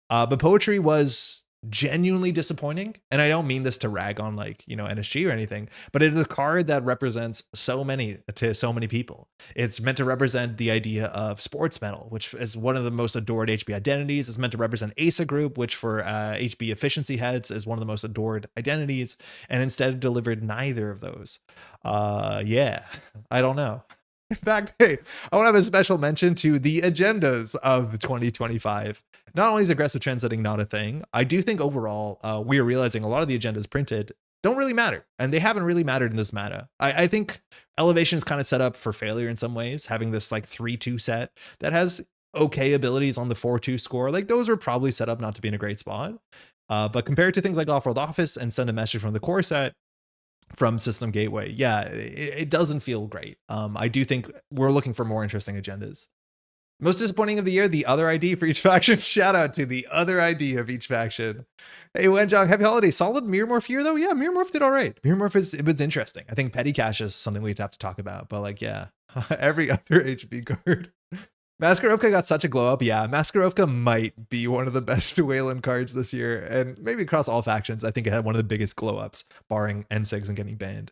[SPEAKER 1] But poetry was genuinely disappointing, and I don't mean this to rag on like, you know, NSG or anything, but it is a card that represents so many to so many people. It's meant to represent the idea of sports metal, which is one of the most adored HB identities. It's meant to represent ASA group, which for HB efficiency heads is one of the most adored identities, and instead it delivered neither of those. Yeah, I don't know. In fact, hey, I want to have a special mention to the agendas of 2025. Not only is aggressive trendsetting not a thing, I do think overall we are realizing a lot of the agendas printed don't really matter, and they haven't really mattered in this meta. I think Elevation is kind of set up for failure in some ways, having this like 3-2 set that has okay abilities on the 4-2 score. Like those are probably set up not to be in a great spot. But compared to things like Off-World Office and Send a Message from the core set, from System Gateway, yeah, it doesn't feel great. I do think we're looking for more interesting agendas. Most disappointing of the year, the other ID for each faction. Shout out to the other ID of each faction. Hey, Wenjong, happy holiday. Solid Mirror Morph here, though? Yeah, Mirror Morph did all right. Mirror Morph it was interesting. I think Petty Cash is something we'd have to talk about, but like, yeah, every other HB card. Maskarovka got such a glow up. Yeah, Maskarovka might be one of the best Weyland cards this year, and maybe across all factions. I think it had one of the biggest glow ups, barring N6 and getting banned.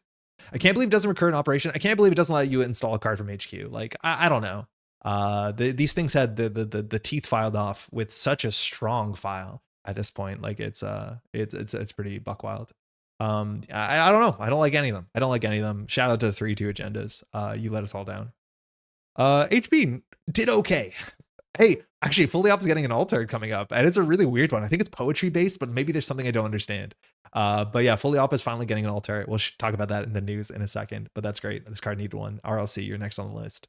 [SPEAKER 1] I can't believe it doesn't recur in operation. I can't believe it doesn't let you install a card from HQ. Like, I don't know. These things had the teeth filed off with such a strong file at this point. Like it's pretty buck wild. I don't know. I don't like any of them. I don't like any of them. Shout out to the 3-2 agendas. You let us all down. HB did okay. Hey, actually, Fully Op is getting an altard coming up, and it's a really weird one. I think it's poetry based, but maybe there's something I don't understand. But yeah, Fully Op is finally getting an altard. We'll talk about that in the news in a second, but that's great. This card needed one. RLC, you're next on the list.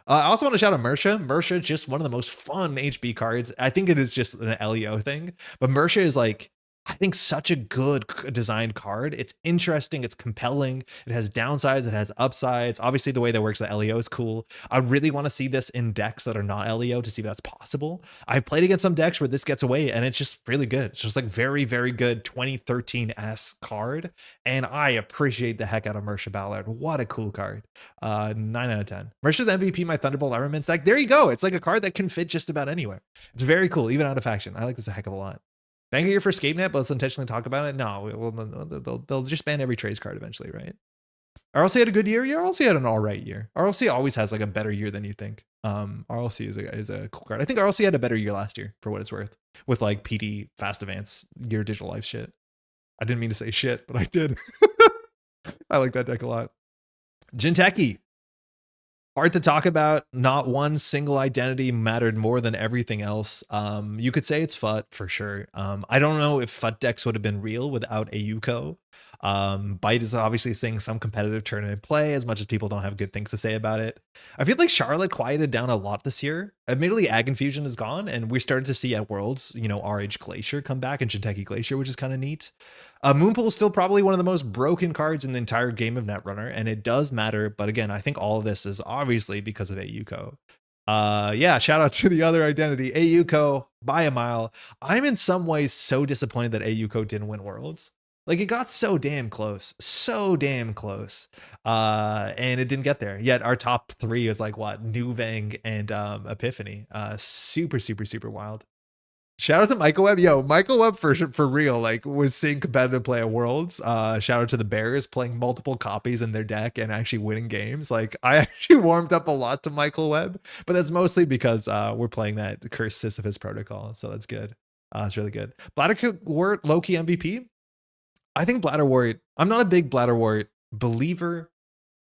[SPEAKER 1] I also want to shout out Mersha. Mersha, just one of the most fun HB cards. I think it is just an LEO thing, but Mersha is like, I think such a good designed card. It's interesting. It's compelling. It has downsides. It has upsides. Obviously, the way that works, the LEO is cool. I really want to see this in decks that are not LEO to see if that's possible. I've played against some decks where this gets away, and it's just really good. It's just like very, very good 2013-esque card. And I appreciate the heck out of Mersha Ballard. What a cool card. 9 out of 10. Mersha's MVP, my Thunderbolt Armaments deck. There you go. It's like a card that can fit just about anywhere. It's very cool, even out of faction. I like this a heck of a lot. Ban year for ScapeNet, but let's intentionally talk about it. No, they'll just ban every trades card eventually, right? RLC had a good year. Yeah, RLC had an all right year. RLC always has like a better year than you think. RLC is a cool card. I think RLC had a better year last year for what it's worth with like PD Fast Advance Year Digital Life shit. I didn't mean to say shit, but I did. I like that deck a lot. Jinteki. Hard to talk about. Not one single identity mattered more than everything else. You could say it's FUT for sure. I don't know if FUT decks would have been real without AUCO. Byte is obviously seeing some competitive tournament play, as much as people don't have good things to say about it. I feel like Charlotte quieted down a lot this year. Admittedly, Ag Infusion is gone, and we started to see at Worlds, you know, RH Glacier come back and Jinteki Glacier, which is kind of neat. Moonpool is still probably one of the most broken cards in the entire game of Netrunner, and it does matter. But again, I think all of this is obviously because of AUCO. Yeah, shout out to the other identity, AUCO by a mile. I'm in some ways so disappointed that AUCO didn't win Worlds. Like, it got so damn close, and it didn't get there. Yet our top three is like what, Nuvang and Epiphany. Super, super, super wild. Shout out to Michael Webb. Yo, Michael Webb for real, like, was seeing competitive play at Worlds. Shout out to the Bears playing multiple copies in their deck and actually winning games. Like, I actually warmed up a lot to Michael Webb, but that's mostly because we're playing that Cursed Sisyphus protocol. So that's good. It's really good. Bladderwort, low-key MVP. I think Bladderwort, I'm not a big Bladderwort believer.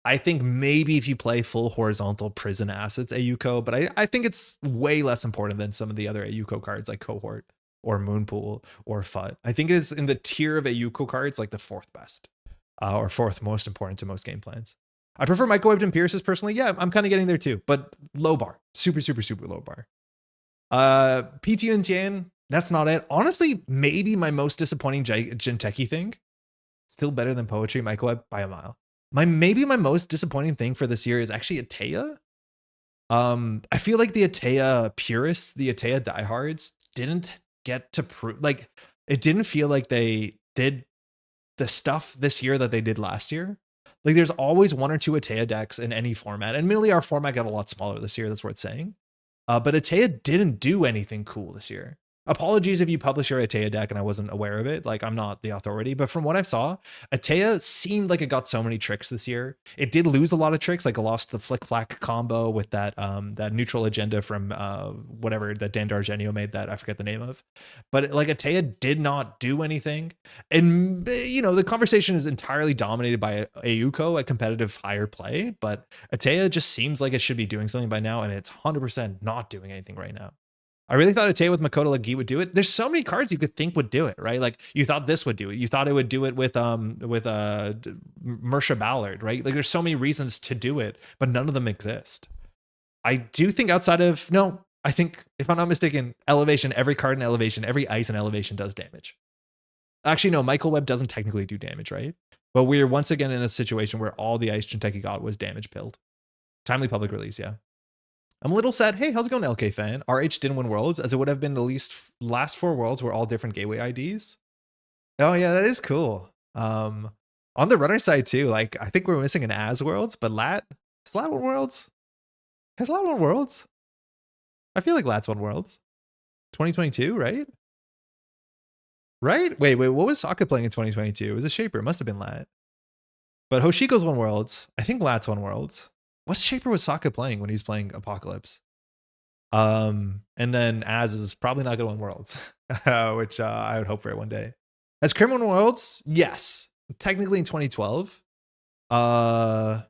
[SPEAKER 1] I think maybe if you play full horizontal prison assets AUCO, but I think it's way less important than some of the other AUCO cards like Cohort or Moonpool or FUT. I think it is in the tier of AUCO cards like the fourth best or fourth most important to most game plans. I prefer Microwave to Empiricist personally. Yeah, I'm kind of getting there too, but low bar. Super, super, super low bar. PT and Tian, that's not it. Honestly, maybe my most disappointing Jinteki thing. Still better than Poetry Microwave by a mile. Maybe my most disappointing thing for this year is actually Atea. I feel like the Atea purists, the Atea diehards didn't get to prove, like, it didn't feel like they did the stuff this year that they did last year. Like, there's always one or two Atea decks in any format, and admittedly our format got a lot smaller this year, that's worth saying. But Atea didn't do anything cool this year. Apologies if you publish your Atea deck and I wasn't aware of it. Like, I'm not the authority, but from what I saw, Atea seemed like it got so many tricks this year. It did lose a lot of tricks, like it lost the Flick Flack combo with that that neutral agenda from whatever that Dan Dargenio made, that I forget the name of. But like, Atea did not do anything. And you know, the conversation is entirely dominated by Ayuko at competitive higher play, but Atea just seems like it should be doing something by now, and it's 100% not doing anything right now. I really thought Atea with Makoto Lagi would do it. There's so many cards you could think would do it, right? Like, you thought this would do it. You thought it would do it with Mersha Ballard, right? Like, there's so many reasons to do it, but none of them exist. I do think outside of, no, I think, if I'm not mistaken, Elevation, every card in Elevation, every ice in Elevation does damage. Actually, no, Michael Webb doesn't technically do damage, right? But we're once again in a situation where all the ice Jinteki got was damage pilled. Timely public release, yeah. I'm a little sad. Hey, how's it going, LK fan? RH didn't win Worlds, as it would have been the last 4 Worlds were all different gateway IDs. Oh yeah, that is cool. On the runner side too, like, I think we're missing an As Worlds, but has Lat won Worlds? Has Lat won Worlds? I feel like Lat's won Worlds. 2022, right? Right? Wait, what was Sokka playing in 2022? It was a Shaper. It must have been Lat. But Hoshiko's won Worlds. I think Lat's won Worlds. What Shaper was Sokka playing when he was playing Apocalypse? And then Az is probably not going to win Worlds, which I would hope for it one day. Has Krim won Worlds? Yes. Technically in 2012. I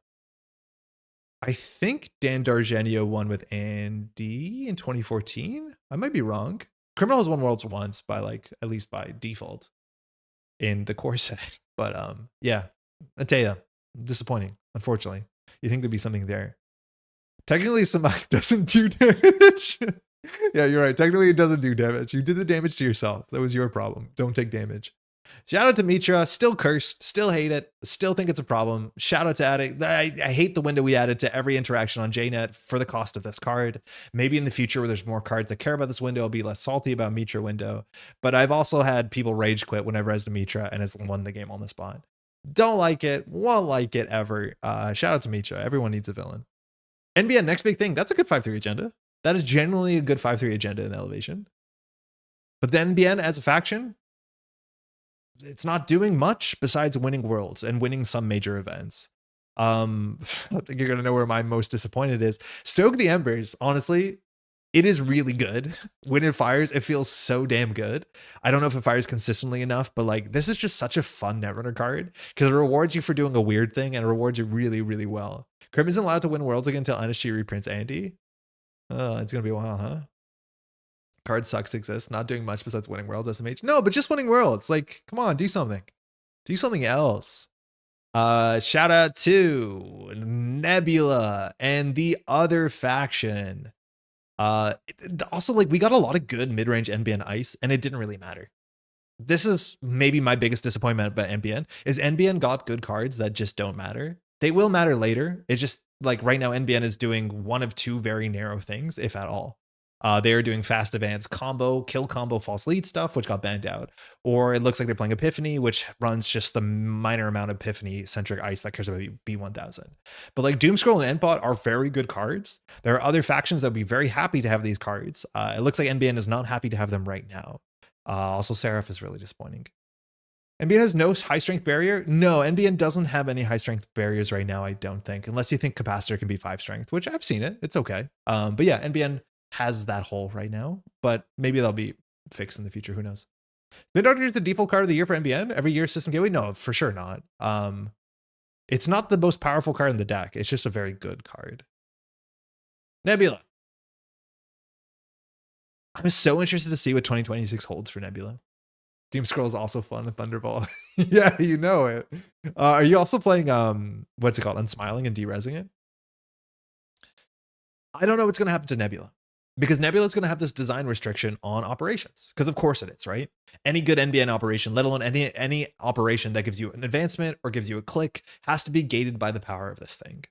[SPEAKER 1] think Dan Dargenio won with Andy in 2014. I might be wrong. Criminal has won Worlds once by, like, at least by default in the core set. But yeah, Atea, disappointing, unfortunately. You think there'd be something there. Technically, Samak doesn't do damage. Yeah, you're right. Technically, it doesn't do damage. You did the damage to yourself. That was your problem. Don't take damage. Shout out to Mitra. Still cursed. Still hate it. Still think it's a problem. Shout out to adding. I hate the window we added to every interaction on JNet for the cost of this card. Maybe in the future where there's more cards that care about this window, I'll be less salty about Mitra window. But I've also had people rage quit whenever has to Mitra and has won the game on the spot. Don't like it. Won't like it ever. Shout out to Mitra. Everyone needs a villain. NBN, next big thing. That's a good 5-3 agenda. That is generally a good 5-3 agenda in Elevation. But the NBN as a faction, it's not doing much besides winning Worlds and winning some major events. I think you're going to know where my most disappointed is. Stoke the Embers, honestly, it is really good. When it fires, it feels so damn good. I don't know if it fires consistently enough, but like, this is just such a fun Netrunner card because it rewards you for doing a weird thing and it rewards you really, really well. Krim isn't allowed to win Worlds again until NSG reprints Andy. It's going to be a while, huh? Card sucks to exist. Not doing much besides winning Worlds, SMH. No, but just winning Worlds. Like, come on, do something. Do something else. Shout out to Nebula and the other faction. Also, like, we got a lot of good mid-range NBN ice, and it didn't really matter. This is maybe my biggest disappointment about NBN, is NBN got good cards that just don't matter. They will matter later. It's just, like, right now, NBN is doing one of two very narrow things, if at all. They are doing fast advance combo, kill combo, false lead stuff, which got banned out. Or it looks like they're playing Epiphany, which runs just the minor amount of Epiphany-centric ice that cares about B1000. But like Doomscroll and Endbot are very good cards. There are other factions that would be very happy to have these cards. It looks like NBN is not happy to have them right now. Also, Seraph is really disappointing. NBN has no high strength barrier. No, NBN doesn't have any high strength barriers right now, I don't think. Unless you think Capacitor can be 5 strength, which I've seen it. It's okay. But yeah, NBN has that hole right now, but maybe they'll be fixed in the future. Who knows? Mid-Archer is the default card of the year for NBN every year. System gateway? No, for sure not. It's not the most powerful card in the deck. It's just a very good card. Nebula. I'm so interested to see what 2026 holds for Nebula. Doom Scroll is also fun with Thunderball. Yeah, you know it. Are you also playing what's it called? Unsmiling and deresing it? I don't know what's gonna happen to Nebula. because Nebula is going to have this design restriction on operations, because of course it is, right? Any good NBN operation, let alone any operation that gives you an advancement or gives you a click, has to be gated by the power of this thing.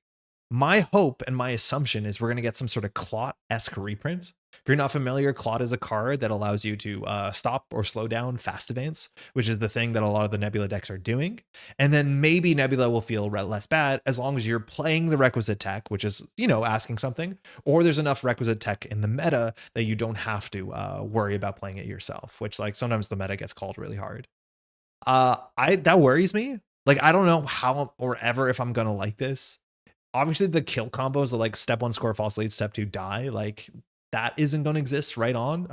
[SPEAKER 1] My hope and my assumption is we're going to get some sort of Clot-esque reprint. If you're not familiar, Clot is a card that allows you to stop or slow down fast advance, which is the thing that a lot of the Nebula decks are doing. And then maybe Nebula will feel less bad as long as you're playing the requisite tech, which is, you know, asking something, or there's enough requisite tech in the meta that you don't have to worry about playing it yourself, which like sometimes the meta gets called really hard. That worries me. Like, I don't know how or ever if I'm going to like this. Obviously the kill combos are like step 1 score false lead, step 2 die, like that isn't going to exist right on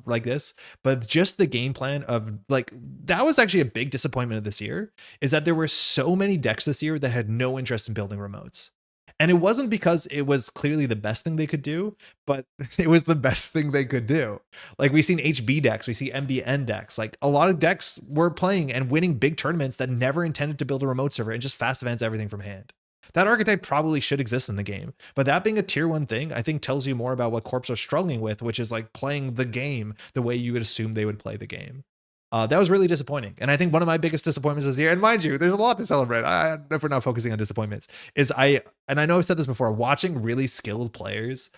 [SPEAKER 1] like this. But just the game plan of like, that was actually a big disappointment of this year, is that there were so many decks this year that had no interest in building remotes. And it wasn't because it was clearly the best thing they could do, but it was the best thing they could do. Like, we've seen HB decks, we see MBN decks, like a lot of decks were playing and winning big tournaments that never intended to build a remote server and just fast advance everything from hand. That archetype probably should exist in the game, but that being a tier 1 thing, I think tells you more about what Corps are struggling with, which is like playing the game the way you would assume they would play the game. That was really disappointing. And I think one of my biggest disappointments this year, and mind you, there's a lot to celebrate, if we're not focusing on disappointments, is and I know I've said this before, watching really skilled players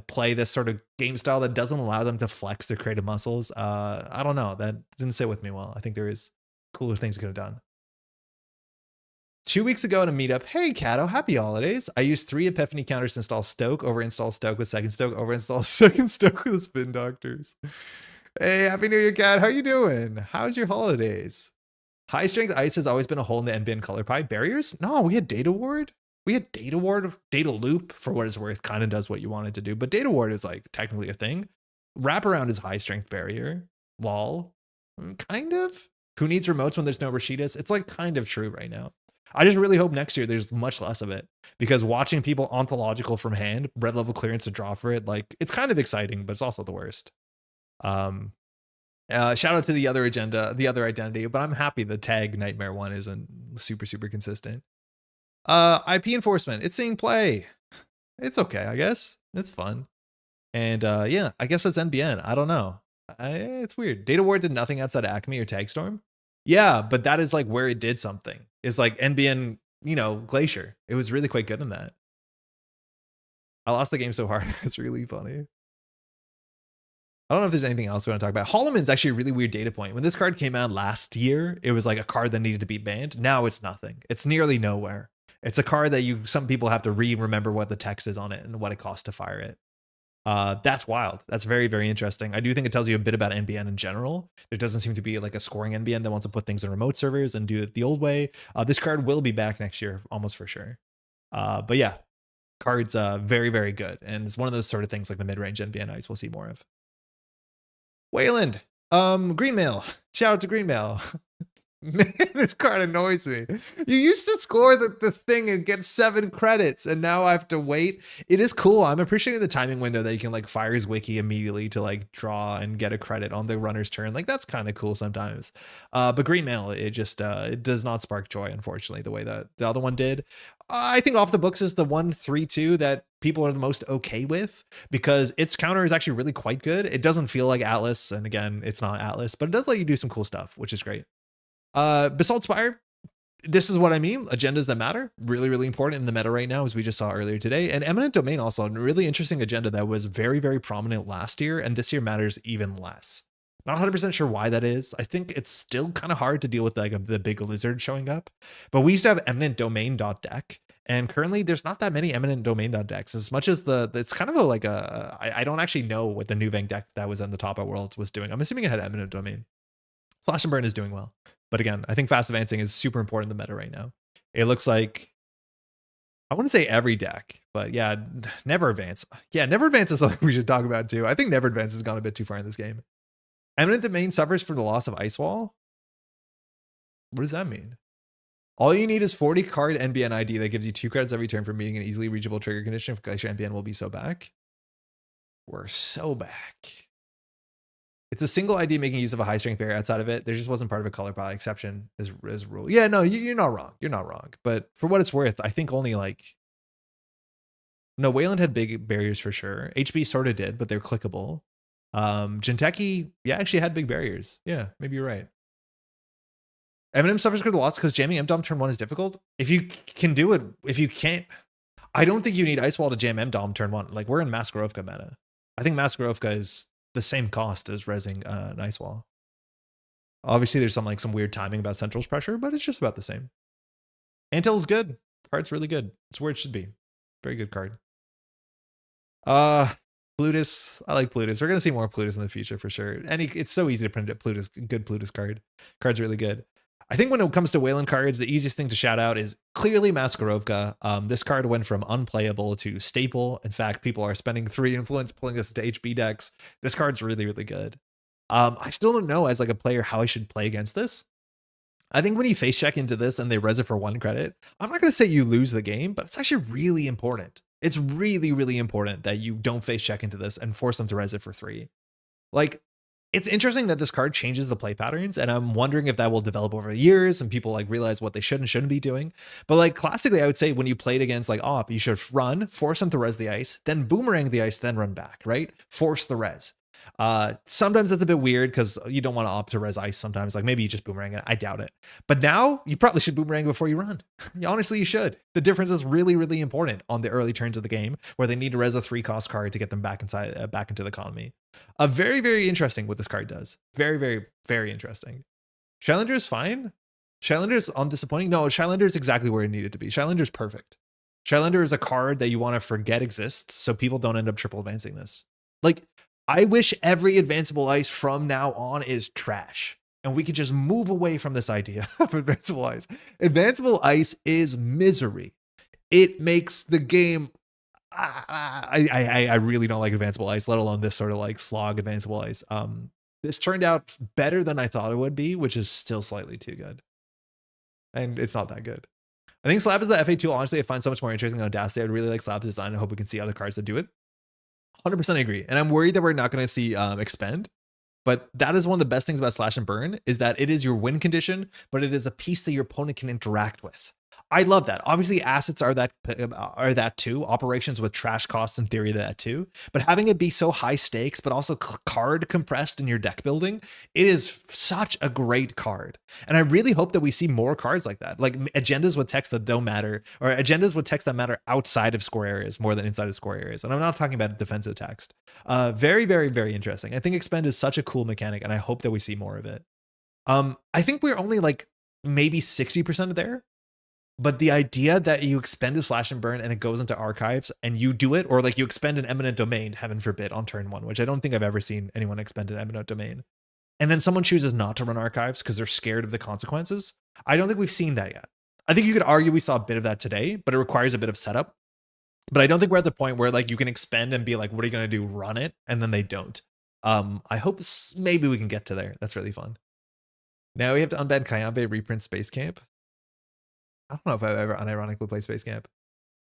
[SPEAKER 1] play this sort of game style that doesn't allow them to flex their creative muscles. I don't know, that didn't sit with me well. I think there is cooler things we could have done. 2 weeks ago at a meetup, hey Cato, happy holidays. I used 3 Epiphany counters to install Stoke, overinstall Stoke with second Stoke, overinstall second Stoke with Spin Doctors. Hey, happy New Year, Cat. How you doing? How's your holidays? High strength ice has always been a hole in the NBN color pie. Barriers? No, we had Data Ward. We had Data Ward. Data Loop, for what it's worth, kind of does what you want it to do. But Data Ward is like technically a thing. Wraparound is high strength barrier. Lol. Kind of. Who needs remotes when there's no Rashidas? It's like kind of true right now. I just really hope next year there's much less of it, because watching people ontological from hand, red level clearance to draw for it, like it's kind of exciting, but it's also the worst. Shout out to the other agenda, the other identity, but I'm happy the tag Nightmare one isn't super consistent. IP enforcement, it's seeing play. It's okay, I guess. It's fun. And yeah, I guess that's NBN. I don't know. It's weird. Data Ward did nothing outside of Acme or Tagstorm. Yeah, but that is like where it did something. It's like NBN, you know, Glacier. It was really quite good in that. I lost the game so hard. It's really funny. I don't know if there's anything else we want to talk about. Holloman's actually a really weird data point. When this card came out last year, it was like a card that needed to be banned. Now it's nothing. It's nearly nowhere. It's a card that some people have to remember what the text is on it and what it costs to fire it. That's wild. That's very interesting. I do think it tells you a bit about NBN in general. There doesn't seem to be like a scoring NBN that wants to put things in remote servers and do it the old way. This card will be back next year, almost for sure. But yeah, card's very good. And it's one of those sort of things like the mid-range NBN ice we'll see more of. Weyland, Green Mail. Shout out to Green Mail. Man, this card annoys me. You used to score the thing and get 7 credits, and now I have to wait. It is cool. I'm appreciating the timing window that you can like fire his wiki immediately to like draw and get a credit on the runner's turn. Like that's kind of cool sometimes. But Green Mail, it just it does not spark joy, unfortunately, the way that the other one did. I think off the books is the 1/3/2 that people are the most okay with, because its counter is actually really quite good. It doesn't feel like Atlas, and again, it's not Atlas, but it does let you do some cool stuff, which is great. Basalt Spire, this is what I mean. Agendas that matter, really important in the meta right now, as we just saw earlier today. And Eminent Domain, also a really interesting agenda that was very prominent last year, and this year matters even less. Not 100% sure why that is. I think it's still kind of hard to deal with like the big lizard showing up, but we used to have Eminent Domain.deck, and currently there's not that many Eminent Domain.decks, as much as it's kind of I don't actually know what the Nuvang deck that was in the top at Worlds was doing. I'm assuming it had Eminent Domain. Slash and Burn is doing well. But again, I think fast advancing is super important in the meta right now. It looks like, I wouldn't say every deck, but yeah, Never Advance. Yeah, Never Advance is something we should talk about too. I think Never Advance has gone a bit too far in this game. Eminent Domain suffers from the loss of Ice Wall. What does that mean? All you need is 40 card NBN ID that gives you 2 credits every turn for meeting an easily reachable trigger condition. If Glacier NBN will be so back. We're so back. It's a single ID making use of a high strength barrier. Outside of it, there just wasn't part of a color palette exception as rule. Yeah, no, you're not wrong. You're not wrong. But for what it's worth, I think only like No, Weyland had big barriers for sure. HB sort of did, but they're clickable. Jinteki, yeah, actually had big barriers. Yeah, maybe you're right. Eminem suffers critical loss because jamming M-Dom turn 1 is difficult. If you can do it, if you can't, I don't think you need Ice Wall to jam M-Dom turn 1. Like, we're in Maskarovka meta. I think Maskarovka is the same cost as resing an Ice Wall. Obviously, there's some weird timing about Central's pressure, but it's just about the same. Antil is good. Card's really good. It's where it should be. Very good card. Plutus. I like Plutus. We're gonna see more Plutus in the future for sure. And it's so easy to print a Plutus, good Plutus card. Card's really good. I think when it comes to Weyland cards, the easiest thing to shout out is clearly Maskarovka. This card went from unplayable to staple. In fact, people are spending 3 influence pulling this into HB decks. This card's really, really good. I still don't know as like a player how I should play against this. I think when you face check into this and they res it for 1 credit, I'm not going to say you lose the game, but it's actually really important. It's really, really important that you don't face check into this and force them to res it for 3. Like, it's interesting that this card changes the play patterns, and I'm wondering if that will develop over the years and people like realize what they should and shouldn't be doing. But like classically, I would say when you played against like Op, you should run, force them to res the ice, then boomerang the ice, then run back, right? Force the res. Sometimes that's a bit weird because you don't want to opt to res ice sometimes. Like maybe you just boomerang it. I doubt it. But now you probably should boomerang before you run. Honestly, you should. The difference is really, really important on the early turns of the game where they need to res a 3-cost card to get them back inside, back into the economy. Very, very interesting what this card does. Very, very, very interesting. Shylander is fine. Shylander is undisappointing. No, Shylander is exactly where it needed to be. Shylander is perfect. Shylander is a card that you want to forget exists so people don't end up triple advancing this. Like, I wish every advanceable ice from now on is trash. And we can just move away from this idea of advanceable ice. Advanceable ice is misery. It makes the game... I really don't like advanceable ice, let alone this sort of like slog advanceable ice. This turned out better than I thought it would be, which is still slightly too good. And it's not that good. I think Slab is the FA tool. Honestly, I find so much more interesting on Audacity. I'd really like Slab's design. I hope we can see other cards that do it. 100% agree. And I'm worried that we're not going to see expend. But that is one of the best things about Slash and Burn is that it is your win condition, but it is a piece that your opponent can interact with. I love that. Obviously, assets are that too. Operations with trash costs in theory that too. But having it be so high stakes, but also card compressed in your deck building, it is such a great card. And I really hope that we see more cards like that, like agendas with text that don't matter, or agendas with text that matter outside of score areas more than inside of score areas. And I'm not talking about defensive text. Very, very, very interesting. I think expend is such a cool mechanic, and I hope that we see more of it. I think we're only like maybe 60% there. But the idea that you expend a Slash and Burn and it goes into archives and you do it, or like you expend an Eminent Domain, heaven forbid, on turn 1, which I don't think I've ever seen anyone expend an Eminent Domain. And then someone chooses not to run archives because they're scared of the consequences. I don't think we've seen that yet. I think you could argue we saw a bit of that today, but it requires a bit of setup. But I don't think we're at the point where like you can expend and be like, what are you going to do? Run it. And then they don't. I hope maybe we can get to there. That's really fun. Now we have to unban Kayambe, reprint Space Camp. I don't know if I've ever unironically played Space Camp.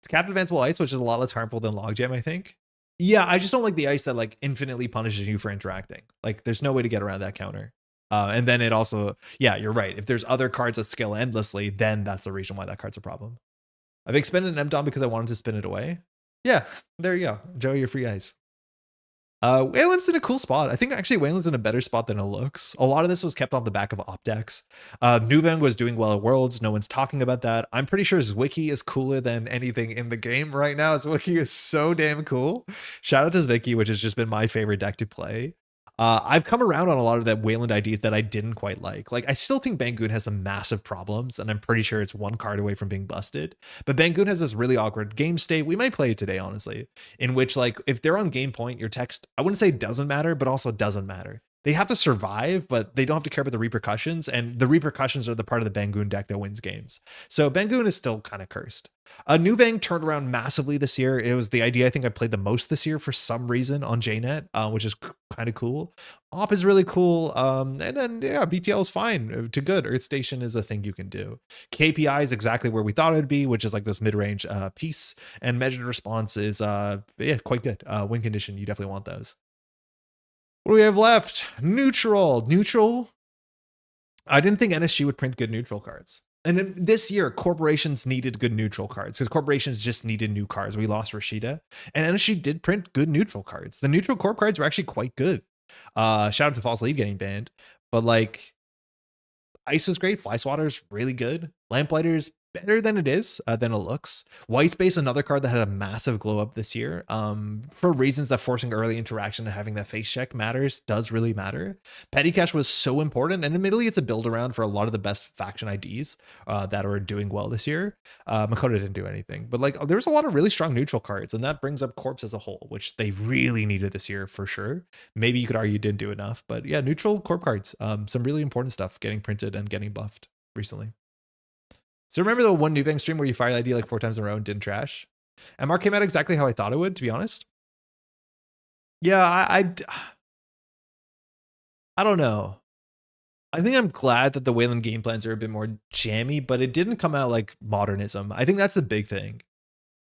[SPEAKER 1] It's capped advanceable ice, which is a lot less harmful than Logjam, I think. Yeah, I just don't like the ice that like infinitely punishes you for interacting. Like there's no way to get around that counter. And then it also, yeah, you're right. If there's other cards that scale endlessly, then that's the reason why that card's a problem. I've expended an M-Dom because I wanted to spin it away. Yeah, there you go. Joey, your free ice. Weyland's in a cool spot. I think actually Weyland's in a better spot than it looks. A lot of this was kept on the back of Opdex. Nuvang was doing well at Worlds. No one's talking about that. I'm pretty sure Zwicky is cooler than anything in the game right now. Zwicky is so damn cool. Shout out to Zwicky, which has just been my favorite deck to play. I've come around on a lot of that Weyland IDs that I didn't quite like. Like, I still think BANGUN has some massive problems, and I'm pretty sure it's 1 card away from being busted. But BANGUN has this really awkward game state. We might play it today, honestly, in which, like, if they're on game point, your text, I wouldn't say doesn't matter, but also doesn't matter. They have to survive, but they don't have to care about the repercussions, and the repercussions are the part of the BANGUN deck that wins games. So BANGUN is still kind of cursed. Nuvang turned around massively this year. It was the idea I think I played the most this year for some reason on JNet, which is kind of cool. Op is really cool. And then, yeah, BTL is fine to good. Earth Station is a thing you can do. KPI is exactly where we thought it would be, which is like this mid-range piece. And measured response is, yeah, quite good. Win condition, you definitely want those. What do we have left? Neutral. Neutral. I didn't think NSG would print good neutral cards. And this year, corporations needed good neutral cards because corporations just needed new cards. We lost Rashida, and NSG did print good neutral cards. The neutral corp cards were actually quite good. Shout out to False Lead getting banned, but like Ice was great. Fly Swatter's really good. Lamplighter's better than it looks. White Space, another card that had a massive glow up this year. For reasons that forcing early interaction and having that face check does really matter. Petty Cash was so important, and admittedly, it's a build around for a lot of the best faction IDs that are doing well this year. Makoto didn't do anything, but like there was a lot of really strong neutral cards, and that brings up Corps as a whole, which they really needed this year for sure. Maybe you could argue didn't do enough, but yeah, neutral Corp cards, some really important stuff getting printed and getting buffed recently. So remember the one Nuvang stream where you fired ID like 4 times in a row and didn't trash? MR came out exactly how I thought it would, to be honest. Yeah, I don't know. I think I'm glad that the Weyland game plans are a bit more jammy, but it didn't come out like modernism. I think that's the big thing.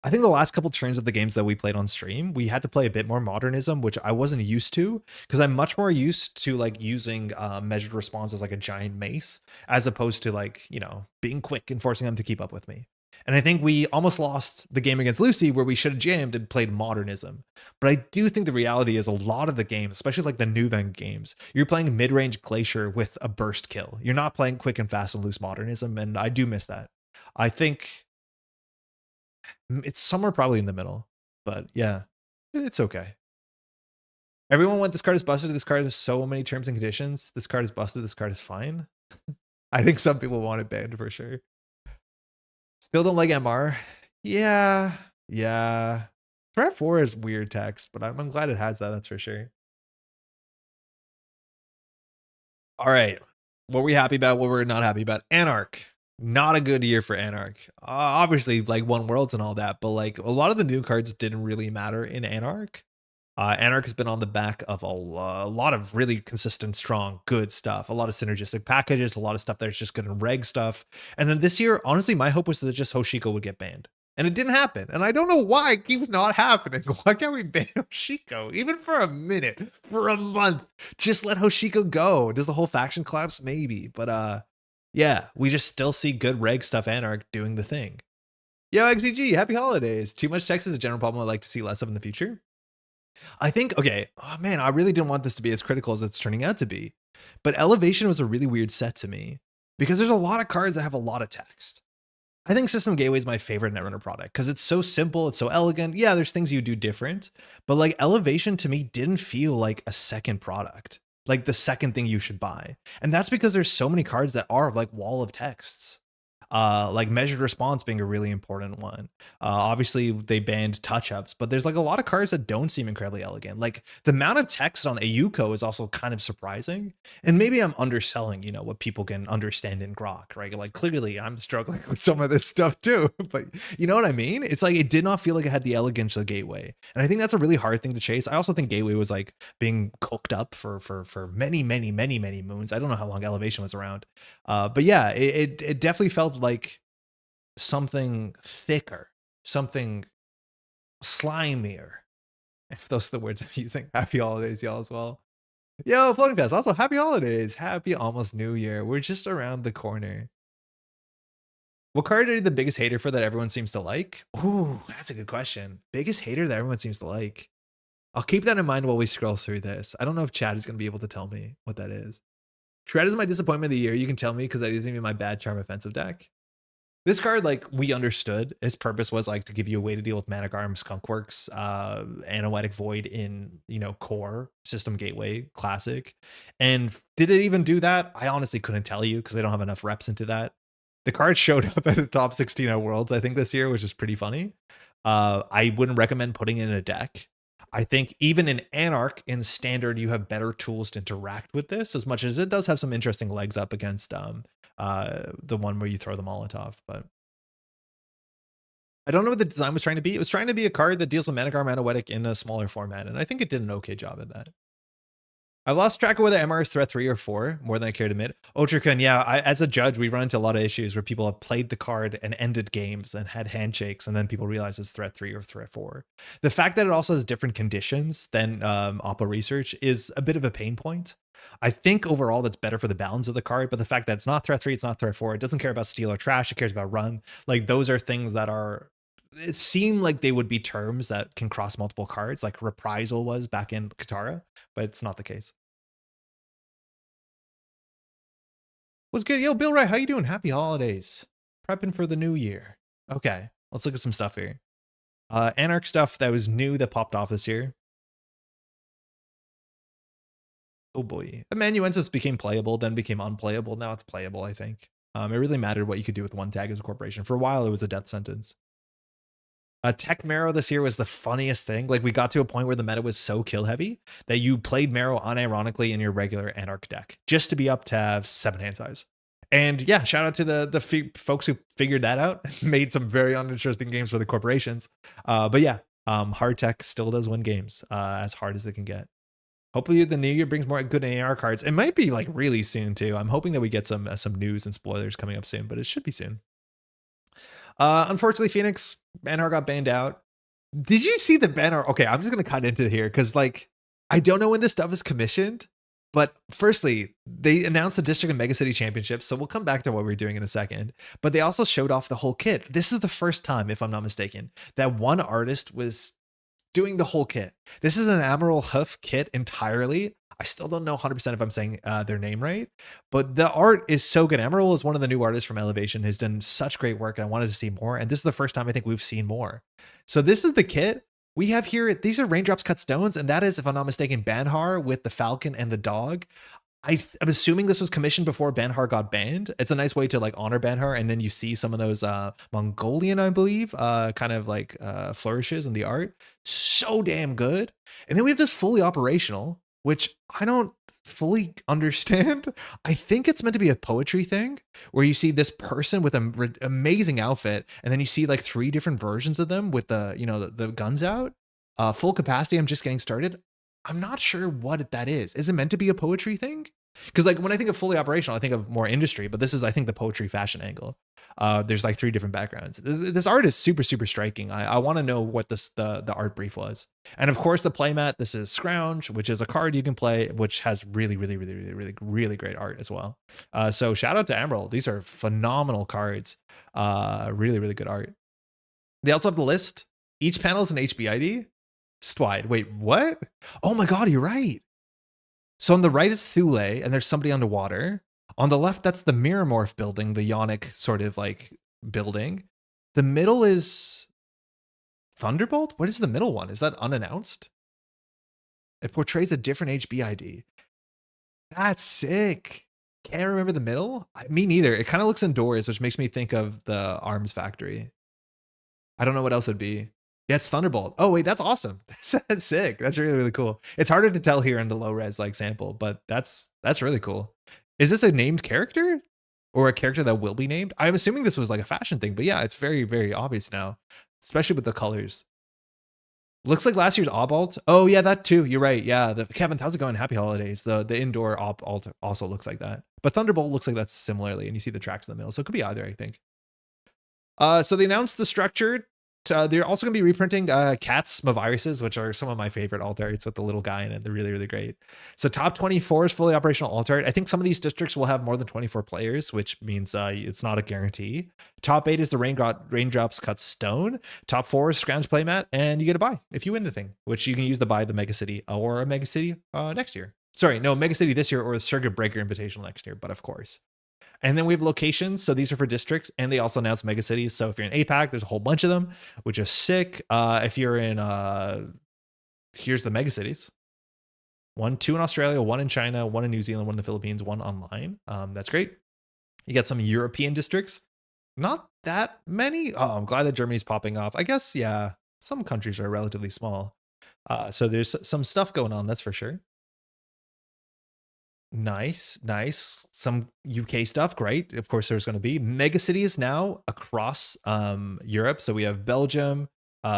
[SPEAKER 1] I think the last couple turns of the games that we played on stream, we had to play a bit more modernism, which I wasn't used to because I'm much more used to like using measured response as like a giant mace as opposed to like, you know, being quick and forcing them to keep up with me. And I think we almost lost the game against Lucy where we should have jammed and played modernism. But I do think the reality is a lot of the games, especially like the Nuvang games, you're playing mid-range Glacier with a burst kill. You're not playing quick and fast and loose modernism, and I do miss that. I think it's somewhere probably in the middle, but yeah, it's okay. Everyone went, this card is busted. This card has so many terms and conditions. This card is busted. This card is fine. I think some people want it banned for sure. Still don't like MR. Yeah. Threat 4 is weird text, but I'm glad it has that. That's for sure. All right. What were we happy about? What were we not happy about? Anarch. Not a good year for Anarch. Obviously, like One Worlds and all that, but like a lot of the new cards didn't really matter in Anarch. Anarch has been on the back of a lot of really consistent, strong, good stuff. A lot of synergistic packages, a lot of stuff that's just good in reg stuff. And then this year, honestly, my hope was that just Hoshiko would get banned. And it didn't happen. And I don't know why it keeps not happening. Why can't we ban Hoshiko? Even for a minute, for a month. Just let Hoshiko go. Does the whole faction collapse? Maybe. But yeah, we just still see good reg stuff Anarch doing the thing. Yo, XEG, happy holidays. Too much text is a general problem I'd like to see less of in the future. I think, okay, oh man, I really didn't want this to be as critical as it's turning out to be. But Elevation was a really weird set to me because there's a lot of cards that have a lot of text. I think System Gateway is my favorite Netrunner product because it's so simple, it's so elegant. Yeah, there's things you do different, but like Elevation to me didn't feel like a second product, like the second thing you should buy. And that's because there's so many cards that are like wall of texts. Like measured response being a really important one. Obviously they banned touch-ups, but there's like a lot of cards that don't seem incredibly elegant. Like the amount of text on Ayuko is also kind of surprising. And maybe I'm underselling, you know, what people can understand in Grok, right? Like clearly I'm struggling with some of this stuff too, but you know what I mean? It's like, it did not feel like it had the elegance of Gateway. And I think that's a really hard thing to chase. I also think Gateway was like being cooked up for many moons. I don't know how long Elevation was around. But yeah, it definitely felt like something thicker, something slimier, if those are the words I'm using. Happy holidays, y'all, as well. Yo, Floating Fest, also happy holidays. Happy almost New Year. We're just around the corner. What card are you the biggest hater for that everyone seems to like? Ooh, that's a good question. Biggest hater that everyone seems to like. I'll keep that in mind while we scroll through this. I don't know if Chad is going to be able to tell me what that is. Shred is my disappointment of the year. You can tell me because that isn't even my bad charm offensive deck. This card, like, we understood its purpose was like to give you a way to deal with Managarm, Skunkworks, Anoetic Void in, you know, core, System Gateway, Classic. And did it even do that? I honestly couldn't tell you because they don't have enough reps into that. The card showed up at the top 16 at Worlds, I think, this year, which is pretty funny. I wouldn't recommend putting it in a deck. I think even in Anarch, in Standard, you have better tools to interact with this, as much as it does have some interesting legs up against the one where you throw the Molotov. But I don't know what the design was trying to be. It was trying to be a card that deals with Managarm Anoetic in a smaller format, and I think it did an okay job at that. I've lost track of whether MR is threat 3 or 4 more than I care to admit. Otrikun, yeah, as a judge, we run into a lot of issues where people have played the card and ended games and had handshakes, and then people realize it's threat 3 or threat 4. The fact that it also has different conditions than Oppo Research is a bit of a pain point. I think overall that's better for the balance of the card, but the fact that it's not threat 3, it's not threat 4, it doesn't care about steal or trash, it cares about run. Like, those are things that are, it seemed like they would be terms that can cross multiple cards, like Reprisal was back in Katara, but it's not the case. What's good? Yo, Bill Wright, how you doing? Happy holidays. Prepping for the new year. Okay, let's look at some stuff here. Anarch stuff that was new that popped off this year. Oh boy. Amanuensis became playable, then became unplayable. Now it's playable, I think. It really mattered what you could do with one tag as a corporation. For a while, it was a death sentence. Tech Marrow this year was the funniest thing. Like, we got to a point where the meta was so kill heavy that you played Marrow unironically in your regular Anarch deck just to be up to have 7 hand size. And yeah, shout out to the folks who figured that out and made some very uninteresting games for the corporations. But yeah, hard tech still does win games as hard as they can get. Hopefully the new year brings more good AR cards. It might be like really soon too. I'm hoping that we get some news and spoilers coming up soon, but it should be soon. Unfortunately, Phoenix, Banhar got banned out. Did you see the Banhar? Okay, I'm just going to cut into here because, like, I don't know when this stuff is commissioned, but firstly, they announced the District and Megacity Championships, so we'll come back to what we're doing in a second. But they also showed off the whole kit. This is the first time, if I'm not mistaken, that one artist was doing the whole kit. This is an Admiral Huff kit entirely. I still don't know 100% if I'm saying their name right, but the art is so good. Emerald is one of the new artists from Elevation who's done such great work, and I wanted to see more. And this is the first time I think we've seen more. So this is the kit we have here. These are Raindrops Cut Stones, and that is, if I'm not mistaken, Banhar with the Falcon and the dog. I'm assuming this was commissioned before Banhar got banned. It's a nice way to like honor Banhar, and then you see some of those Mongolian, I believe, kind of like flourishes in the art. So damn good. And then we have this fully operational, which I don't fully understand. I think it's meant to be a poetry thing where you see this person with an amazing outfit, and then you see like 3 different versions of them with the, you know, the guns out. Full capacity, I'm just getting started. I'm not sure what that is. Is it meant to be a poetry thing? Because like when I think of fully operational, I think of more industry, but this is, I think, the poetry fashion angle. There's like 3 different backgrounds. This art is super, super striking. I want to know what the art brief was. And of course the playmat, this is Scrounge, which is a card you can play, which has really, really, really, really, really, really great art as well. So shout out to Emerald. These are phenomenal cards. Really, really good art. They also have the list. Each panel is an HBID. Stwide. Wait, what? Oh my God, you're right. So on the right is Thule, and there's somebody underwater. On the left, that's the Mirror Morph building, the Yonic sort of like building. The middle is Thunderbolt? What is the middle one? Is that unannounced? It portrays a different HBID. That's sick. Can't remember the middle? Me neither. It kind of looks indoors, which makes me think of the Arms Factory. I don't know what else it'd be. Yeah, it's Thunderbolt. Oh wait, that's awesome. That's sick. That's really, really cool. It's harder to tell here in the low res like sample, but that's really cool. Is this a named character or a character that will be named? I'm assuming this was like a fashion thing, but yeah, it's very, very obvious now, especially with the colors. Looks like last year's Ob Alt. Oh yeah, that too. You're right. Yeah, Kevin, how's it going? Happy holidays. The indoor Ob Alt also looks like that, but Thunderbolt looks like that's similarly, and you see the tracks in the middle, so it could be either, I think. So they announced the structured. They're also going to be reprinting Cats Maviruses, which are some of my favorite alt arts with the little guy in it. They're really, really great. So top 24 is fully operational alt art. I think some of these districts will have more than 24 players, which means it's not a guarantee. Top 8 is the Raindrops Cut Stone. Top 4 is Scrounge Playmat, and you get a buy if you win the thing, which you can use to buy the Megacity or a Megacity next year. Sorry, no, Megacity this year or the Circuit Breaker Invitational next year, but of course. And then we have locations. So these are for districts, and they also announced Megacities. So if you're in APAC, there's a whole bunch of them, which is sick. If you're in, here's the Megacities. 2 in Australia, 1 in China, 1 in New Zealand, 1 in the Philippines, 1 online. That's great. You get some European districts. Not that many. Oh, I'm glad that Germany's popping off. I guess, yeah, some countries are relatively small. So there's some stuff going on, that's for sure. Nice. Some UK stuff, great. Of course, there's going to be Megacities now across Europe. So we have Belgium,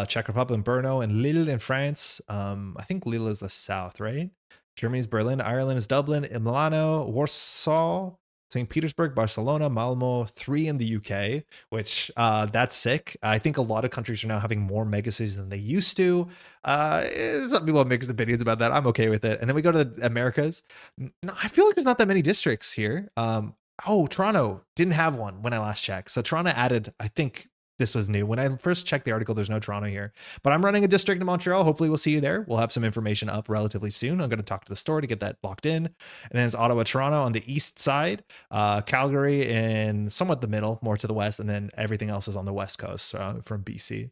[SPEAKER 1] Czech Republic, and Brno, and Lille in France. I think Lille is the south, right? Germany's Berlin. Ireland is Dublin. Milano, Warsaw, St. Petersburg, Barcelona, Malmo, 3 in the UK, which that's sick. I think a lot of countries are now having more megacities than they used to. Some people have mixed opinions about that. I'm okay with it. And then we go to the Americas. No, I feel like there's not that many districts here. Oh, Toronto didn't have one when I last checked. So Toronto added, I think this was new. When I first checked the article, there's no Toronto here, but I'm running a district in Montreal. Hopefully we'll see you there. We'll have some information up relatively soon. I'm going to talk to the store to get that locked in. And then it's Ottawa, Toronto on the east side, Calgary in somewhat the middle, more to the west. And then everything else is on the west coast from BC.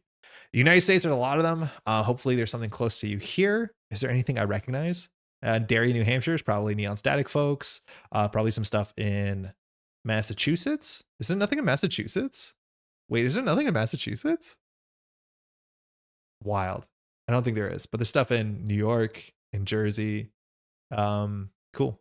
[SPEAKER 1] The United States, there's a lot of them. Hopefully there's something close to you here. Is there anything I recognize? Derry, New Hampshire is probably Neon Static folks. Probably some stuff in Massachusetts. Is there nothing in Massachusetts? Wait, is there nothing in Massachusetts? Wild. I don't think there is, but there's stuff in New York, in Jersey. Cool.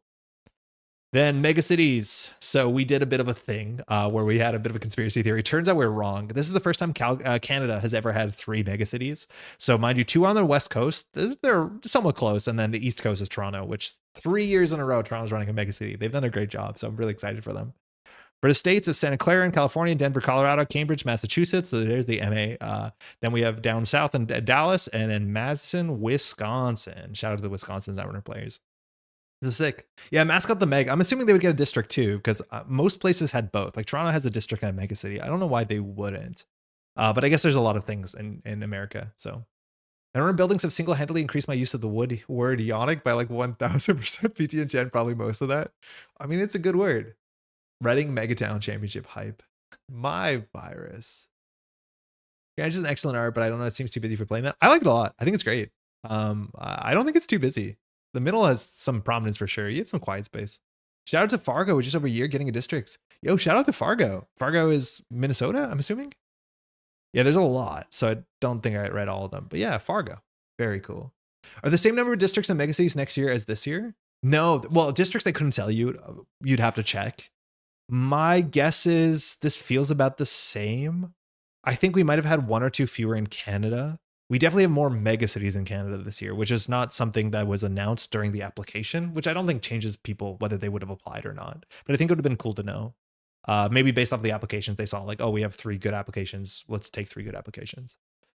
[SPEAKER 1] Then Megacities. So we did a bit of a thing where we had a bit of a conspiracy theory. Turns out we're wrong. This is the first time Canada has ever had 3 megacities. So mind you, 2 on the west coast. They're somewhat close. And then the east coast is Toronto, which 3 years in a row, Toronto's running a megacity. They've done a great job. So I'm really excited for them. For the states, it's Santa Clara in California, Denver, Colorado, Cambridge, Massachusetts. So there's the MA. Then we have down south in Dallas and then Madison, Wisconsin. Shout out to the Wisconsin Netrunner players. This is sick. Yeah, mascot the Meg. I'm assuming they would get a district too, because most places had both. Like Toronto has a district and a mega city. I don't know why they wouldn't. But I guess there's a lot of things in America. So Netrunner buildings have single-handedly increased my use of the word yonic by like 1000%. PT and Gen, probably most of that. I mean, it's a good word. Reading Megatown Championship hype. My virus. Yeah, just an excellent art, but I don't know. It seems too busy for playing that. I like it a lot. I think it's great. I don't think it's too busy. The middle has some prominence for sure. You have some quiet space. Shout out to Fargo, which is over a year getting a district. Yo, shout out to Fargo. Fargo is Minnesota, I'm assuming. Yeah, there's a lot, so I don't think I read all of them. But yeah, Fargo. Very cool. Are the same number of districts and megacities next year as this year? No. Well, districts I couldn't tell you. You'd have to check. My guess is this feels about the same. I think we might have had 1 or 2 fewer in Canada. We definitely have more megacities in Canada this year, which is not something that was announced during the application, which I don't think changes people whether they would have applied or not. But I think it would have been cool to know. Maybe based off the applications they saw, like, oh, we have 3 good applications. Let's take 3 good applications.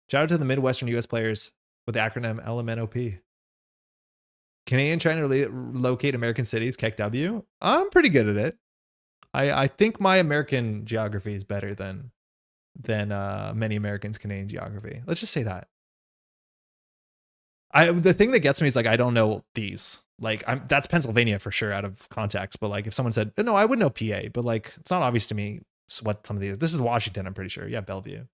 [SPEAKER 1] Shout out to the Midwestern US players with the acronym LMNOP. Canadian trying to locate American cities, KEKW. I'm pretty good at it. I think my American geography is better than many Americans' Canadian geography. Let's just say that. The thing that gets me is like I don't know these. Like that's Pennsylvania for sure out of context. But like if someone said no, I would know PA, but like it's not obvious to me what some of these. This is Washington, I'm pretty sure. Yeah, Bellevue.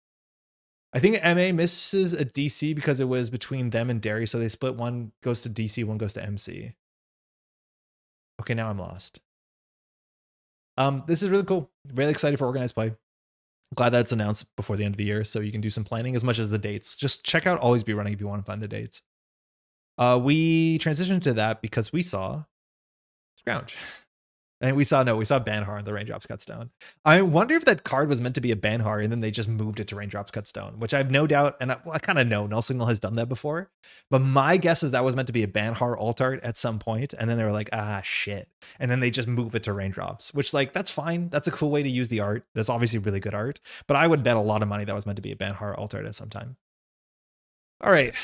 [SPEAKER 1] I think MA misses a DC because it was between them and Derry, so they split. One goes to DC, one goes to MC. Okay, now I'm lost. This is really cool. Really excited for organized play. Glad that's announced before the end of the year, so you can do some planning as much as the dates. Just check out Always Be Running if you want to find the dates. We transitioned to that because we saw Scrouge. And we saw Banhar and the Raindrops Cut Stone. I wonder if that card was meant to be a Banhar and then they just moved it to Raindrops Cut Stone, which I have no doubt, and I kind of know Null Signal has done that before. But my guess is that was meant to be a Banhar alt art at some point, and then they were like, ah, shit. And then they just move it to Raindrops, which like, that's fine. That's a cool way to use the art. That's obviously really good art. But I would bet a lot of money that was meant to be a Banhar alt art at some time. All right,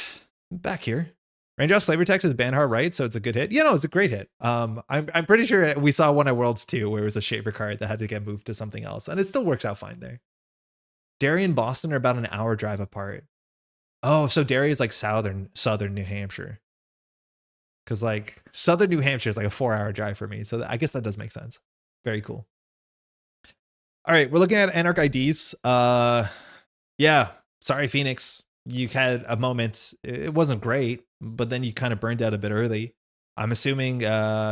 [SPEAKER 1] back here. Raindrops Flavor Text is Banhar, right? So it's a good hit. Yeah, no, it's a great hit. I'm pretty sure we saw one at Worlds 2 where it was a Shaper card that had to get moved to something else, and it still works out fine there. Derry and Boston are about an hour drive apart. Oh, so Derry is like southern New Hampshire. Because like southern New Hampshire is like a 4-hour drive for me, so I guess that does make sense. Very cool. All right, we're looking at Anarch IDs. Yeah, sorry, Phoenix. You had a moment. It wasn't great, but then you kind of burned out a bit early. I'm assuming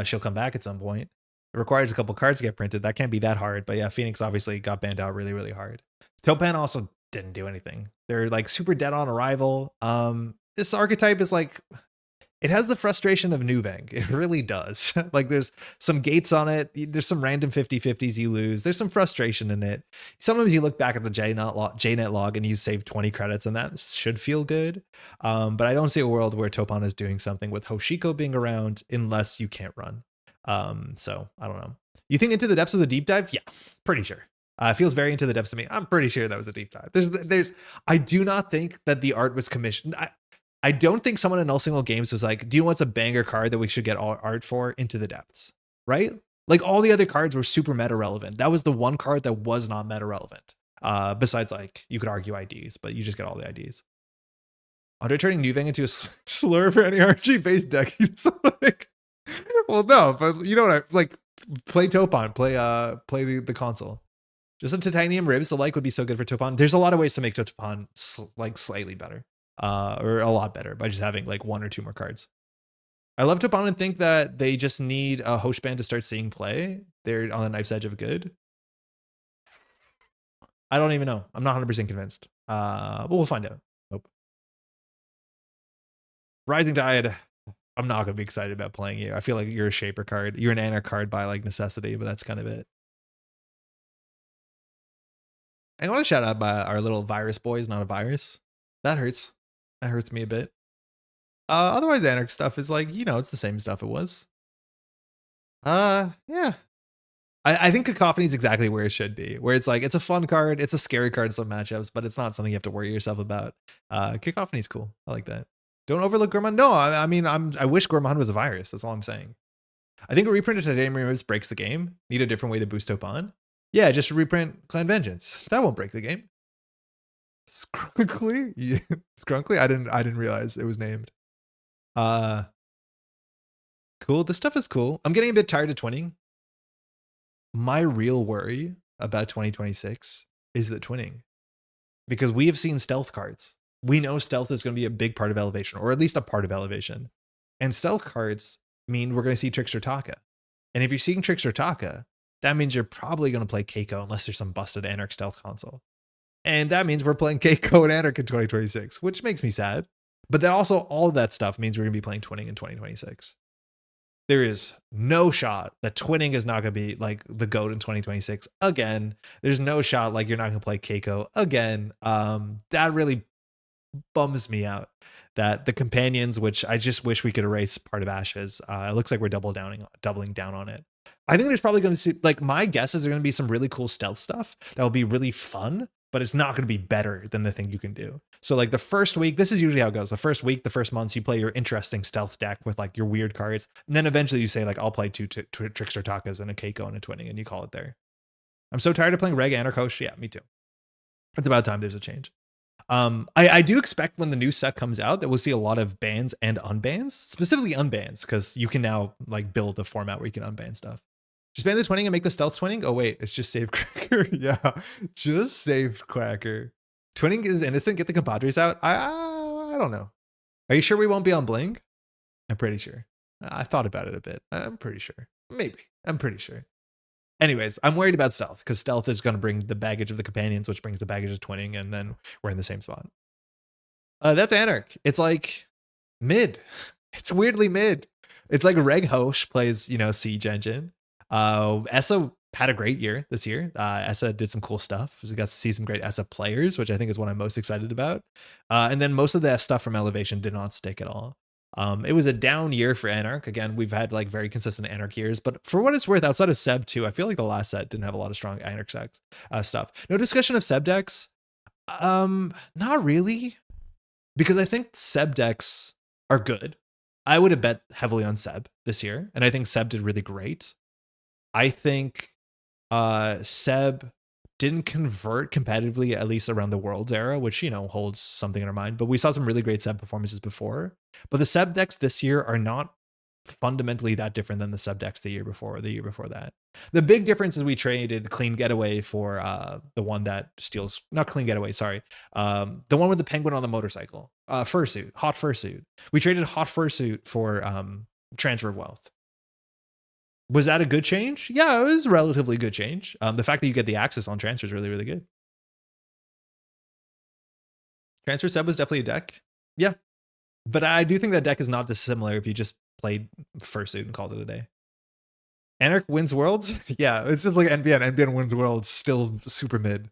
[SPEAKER 1] she'll come back at some point. It requires a couple cards to get printed. That can't be that hard. But yeah, Phoenix obviously got banned out really, really hard. Topan also didn't do anything. They're like super dead on arrival. This archetype is like, It has the frustration of Nuvang. It really does. Like there's some gates on it. There's some random 50-50s you lose. There's some frustration in it. Sometimes you look back at the JNet log and you save 20 credits and that should feel good. But I don't see a world where Toppan is doing something with Hoshiko being around unless you can't run. So I don't know. You think Into the Depths was a deep dive? Yeah, pretty sure. It feels very Into the Depths to me. I'm pretty sure that was a deep dive. I do not think that the art was commissioned. I don't think someone in Null Signal Games was like, do you know what's a banger card that we should get all art for? Into the Depths, right? Like all the other cards were super meta relevant. That was the one card that was not meta relevant. Besides, like, you could argue IDs, but you just get all the IDs. Under turning Nuvang into a slur for any RG based deck. Like, well, no, but you know what? Like, play Toppan, play the console. Just a titanium ribs, the like would be so good for Toppan. There's a lot of ways to make Toppan like slightly better. Or a lot better by just having like 1 or 2 more cards. I love Toppan and think that they just need a host band to start seeing play. They're on the knife's edge of good. I don't even know. I'm not 100% convinced. But we'll find out. Nope. Rising Tide. I'm not going to be excited about playing you. I feel like you're a shaper card. You're an Anarch card by like necessity, but that's kind of it. I want to shout out our little virus boys, not a virus. That hurts. That hurts me a bit. Otherwise, Anarch stuff is like, you know, it's the same stuff it was. Yeah. I think Cacophony is exactly where it should be, where it's like, it's a fun card. It's a scary card in some matchups, but it's not something you have to worry yourself about. Cacophony is cool. I like that. Don't overlook Gourmand. No, I mean, I wish Gourmand was a virus. That's all I'm saying. I think a reprint of Titanium Rivers breaks the game. Need a different way to boost Toppan. Yeah, just reprint Clan Vengeance. That won't break the game. Skrunkly? Yeah. Skrunkly? I didn't realize it was named. Cool. This stuff is cool. I'm getting a bit tired of twinning. My real worry about 2026 is the twinning. Because we have seen stealth cards. We know stealth is going to be a big part of Elevation, or at least a part of Elevation. And stealth cards mean we're going to see Trickster Taka. And if you're seeing Trickster Taka, that means you're probably going to play Keiko unless there's some busted Anarch stealth console. And that means we're playing Keiko and Anarch in 2026, which makes me sad. But then also all of that stuff means we're going to be playing twinning in 2026. There is no shot that twinning is not going to be like the GOAT in 2026 again. There's no shot like you're not going to play Keiko again. That really bums me out. That the companions, which I just wish we could erase part of Ashes. It looks like we're doubling down on it. I think there's probably going to see, like, my guess is there's going to be some really cool stealth stuff that will be really fun, but it's not going to be better than the thing you can do. So like the first week, this is usually how it goes. The first week, the first months, you play your interesting stealth deck with like your weird cards. And then eventually you say like, I'll play two Trickster Takas and a Keiko and a twinning, and you call it there. I'm so tired of playing Reg Anarchosh. Yeah, me too. It's about time there's a change. I do expect when the new set comes out that we'll see a lot of bans and unbans, specifically unbans, because you can now like build a format where you can unban stuff. Just ban the twinning and make the stealth twinning. Oh wait, it's just save Cracker. Yeah, just save Cracker. Twinning is innocent. Get the compadres out. I don't know. Are you sure we won't be on Bling? I'm pretty sure. I thought about it a bit. I'm pretty sure. Maybe. I'm pretty sure. Anyways, I'm worried about stealth because stealth is going to bring the baggage of the companions, which brings the baggage of twinning, and then we're in the same spot. That's Anarch. It's like mid. It's weirdly mid. It's like Reg Hosh plays, you know, Siege Engine. ESA had a great year this year. ESA did some cool stuff. We got to see some great ESA players, which I think is what I'm most excited about. And then most of the stuff from Elevation did not stick at all. It was a down year for Anarch. Again, we've had like very consistent Anarch years, but for what it's worth, outside of Seb 2, I feel like the last set didn't have a lot of strong Anarch stuff. No discussion of Seb decks. Not really, because I think Seb decks are good. I would have bet heavily on Seb this year, and I think Seb did really great. I think Seb didn't convert competitively, at least around the Worlds era, which, you know, holds something in our mind. But we saw some really great Seb performances before. But the Seb decks this year are not fundamentally that different than the Seb decks the year before or the year before that. The big difference is we traded Clean Getaway for the one that steals, not Clean Getaway, sorry. The one with the penguin on the motorcycle. Fursuit, Hot Fursuit. We traded Hot Fursuit for Transfer of Wealth. Was that a good change? Yeah, it was a relatively good change. The fact that you get the access on transfer is really, really good. Transfer Seb was definitely a deck. Yeah. But I do think that deck is not dissimilar if you just played Fursuit and called it a day. Anarch wins Worlds? Yeah, it's just like NBN. NBN wins Worlds, still super mid.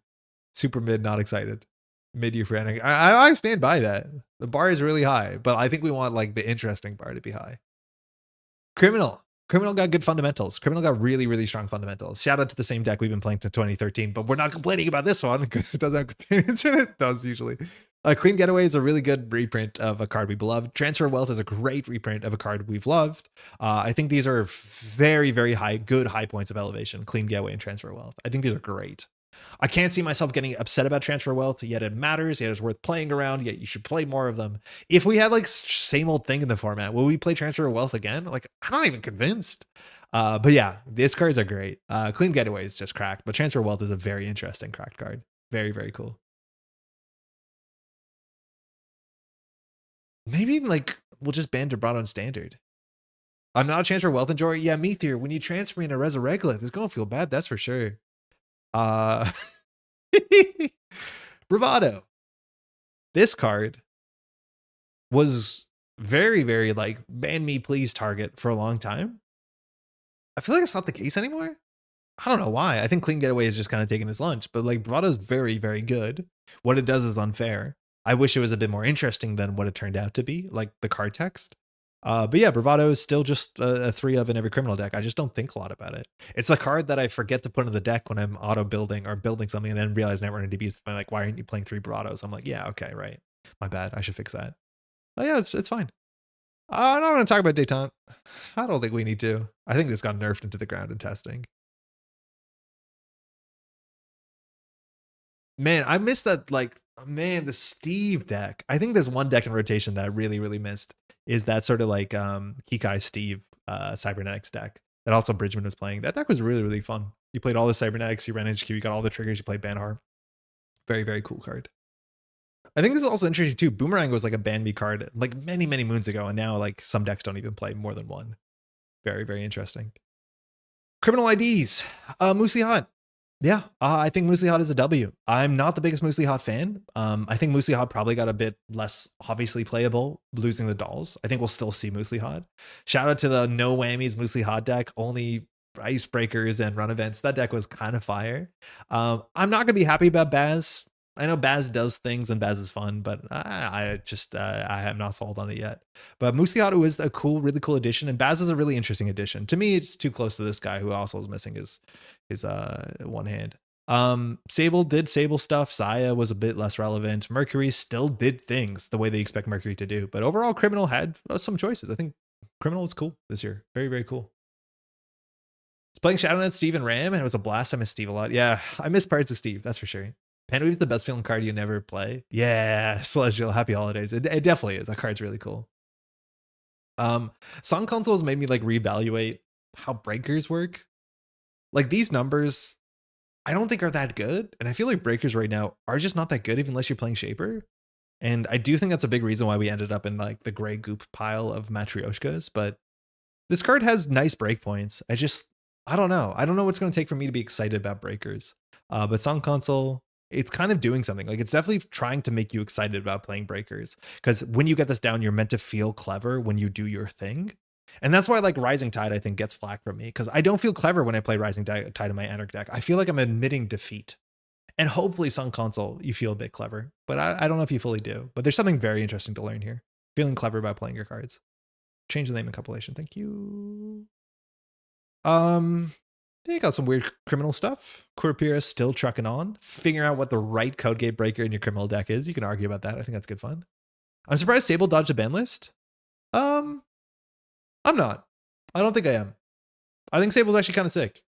[SPEAKER 1] Super mid, not excited. Mid-year for Anarch. I stand by that. The bar is really high, but I think we want like the interesting bar to be high. Criminal. Criminal got good fundamentals. Criminal got really, really strong fundamentals. Shout out to the same deck we've been playing to 2013, but we're not complaining about this one because it doesn't have companions in it. It does usually. Clean Getaway is a really good reprint of a card we beloved. Transfer Wealth is a great reprint of a card we've loved. I think these are very, very good high points of elevation. Clean Getaway and Transfer Wealth. I think these are great. I can't see myself getting upset about Transfer Wealth, yet it matters, yet it's worth playing around, yet you should play more of them. If we had like same old thing in the format, will we play Transfer Wealth again? Like, I'm not even convinced. But yeah, these cards are great. Clean Getaway is just cracked, but Transfer Wealth is a very interesting cracked card. Very, very cool. Maybe like we'll just ban Vibrato on standard. I'm not a Transfer Wealth enjoyer. Yeah, Meteor, when you transfer me in a Resurreglith, it's gonna feel bad, that's for sure. Bravado. This card was very, very like ban me please target for a long time. I feel like it's not the case anymore. I don't know why. I think Clean Getaway is just kind of taking his lunch, but like Bravado is very, very good. What it does is unfair. I wish it was a bit more interesting than what it turned out to be, like the card text. But yeah, Bravado is still just a 3 of in every criminal deck. I just don't think a lot about it. It's a card that I forget to put in the deck when I'm auto building or building something and then realize Netrunner DBs. I'm like, why aren't you playing 3 Bravados? I'm like, yeah, okay, right. My bad. I should fix that. Oh yeah, it's fine. I don't want to talk about Detente. I don't think we need to. I think this got nerfed into the ground in testing. Man, I missed that, like, man, the Steve deck. I think there's one deck in rotation that I really, really missed. Is that sort of like Kikai Steve Cybernetics deck that also Bridgman was playing. That deck was really, really fun. You played all the Cybernetics, you ran HQ, you got all the triggers, you played Banhar. Very, very cool card. I think this is also interesting too. Boomerang was like a ban me card like many, many moons ago, and now like some decks don't even play more than one. Very, very interesting. Criminal IDs. Moosey Hot. Yeah, I think Moosey Hot is a W. I'm not the biggest Moosey Hot fan. I think Moosey Hot probably got a bit less obviously playable losing the dolls. I think we'll still see Moosey Hot. Shout out to the no whammies Moosey Hot deck, only icebreakers and run events. That deck was kind of fire. I'm not gonna be happy about Baz. I know Baz does things and Baz is fun, but I have not sold on it yet. But Musiato is a cool, really cool addition, and Baz is a really interesting addition. To me, it's too close to this guy who also is missing his one hand. Sable did Sable stuff. Saya was a bit less relevant. Mercury still did things the way they expect Mercury to do. But overall, Criminal had some choices. I think Criminal was cool this year. Very, very cool. It's playing ShadowNet, Steve, and Ram, and it was a blast. I miss Steve a lot. Yeah, I miss parts of Steve, that's for sure. Panweave's the best feeling card you never play. Yeah, Celestial, happy holidays. It definitely is. That card's really cool. Song consoles made me like reevaluate how breakers work. Like these numbers, I don't think are that good. And I feel like breakers right now are just not that good, even unless you're playing Shaper. And I do think that's a big reason why we ended up in like the gray goop pile of Matryoshkas. But this card has nice breakpoints. I don't know. I don't know what's going to take for me to be excited about breakers. But Song console, it's kind of doing something. Like it's definitely trying to make you excited about playing breakers, because when you get this down, you're meant to feel clever when you do your thing. And that's why like Rising Tide, I think, gets flack from me, because I don't feel clever when I play Rising Tide in my Anarch deck. I feel like I'm admitting defeat. And hopefully Sun Console, you feel a bit clever, but I don't know if you fully do. But there's something very interesting to learn here. Feeling clever about playing your cards. Change the name and compilation. Thank you. You got some weird criminal stuff. Corpira still trucking on. Figuring out what the right code gate breaker in your criminal deck is. You can argue about that. I think that's good fun. I'm surprised Sable dodged a ban list. I'm not. I don't think I am. I think Sable's actually kind of sick.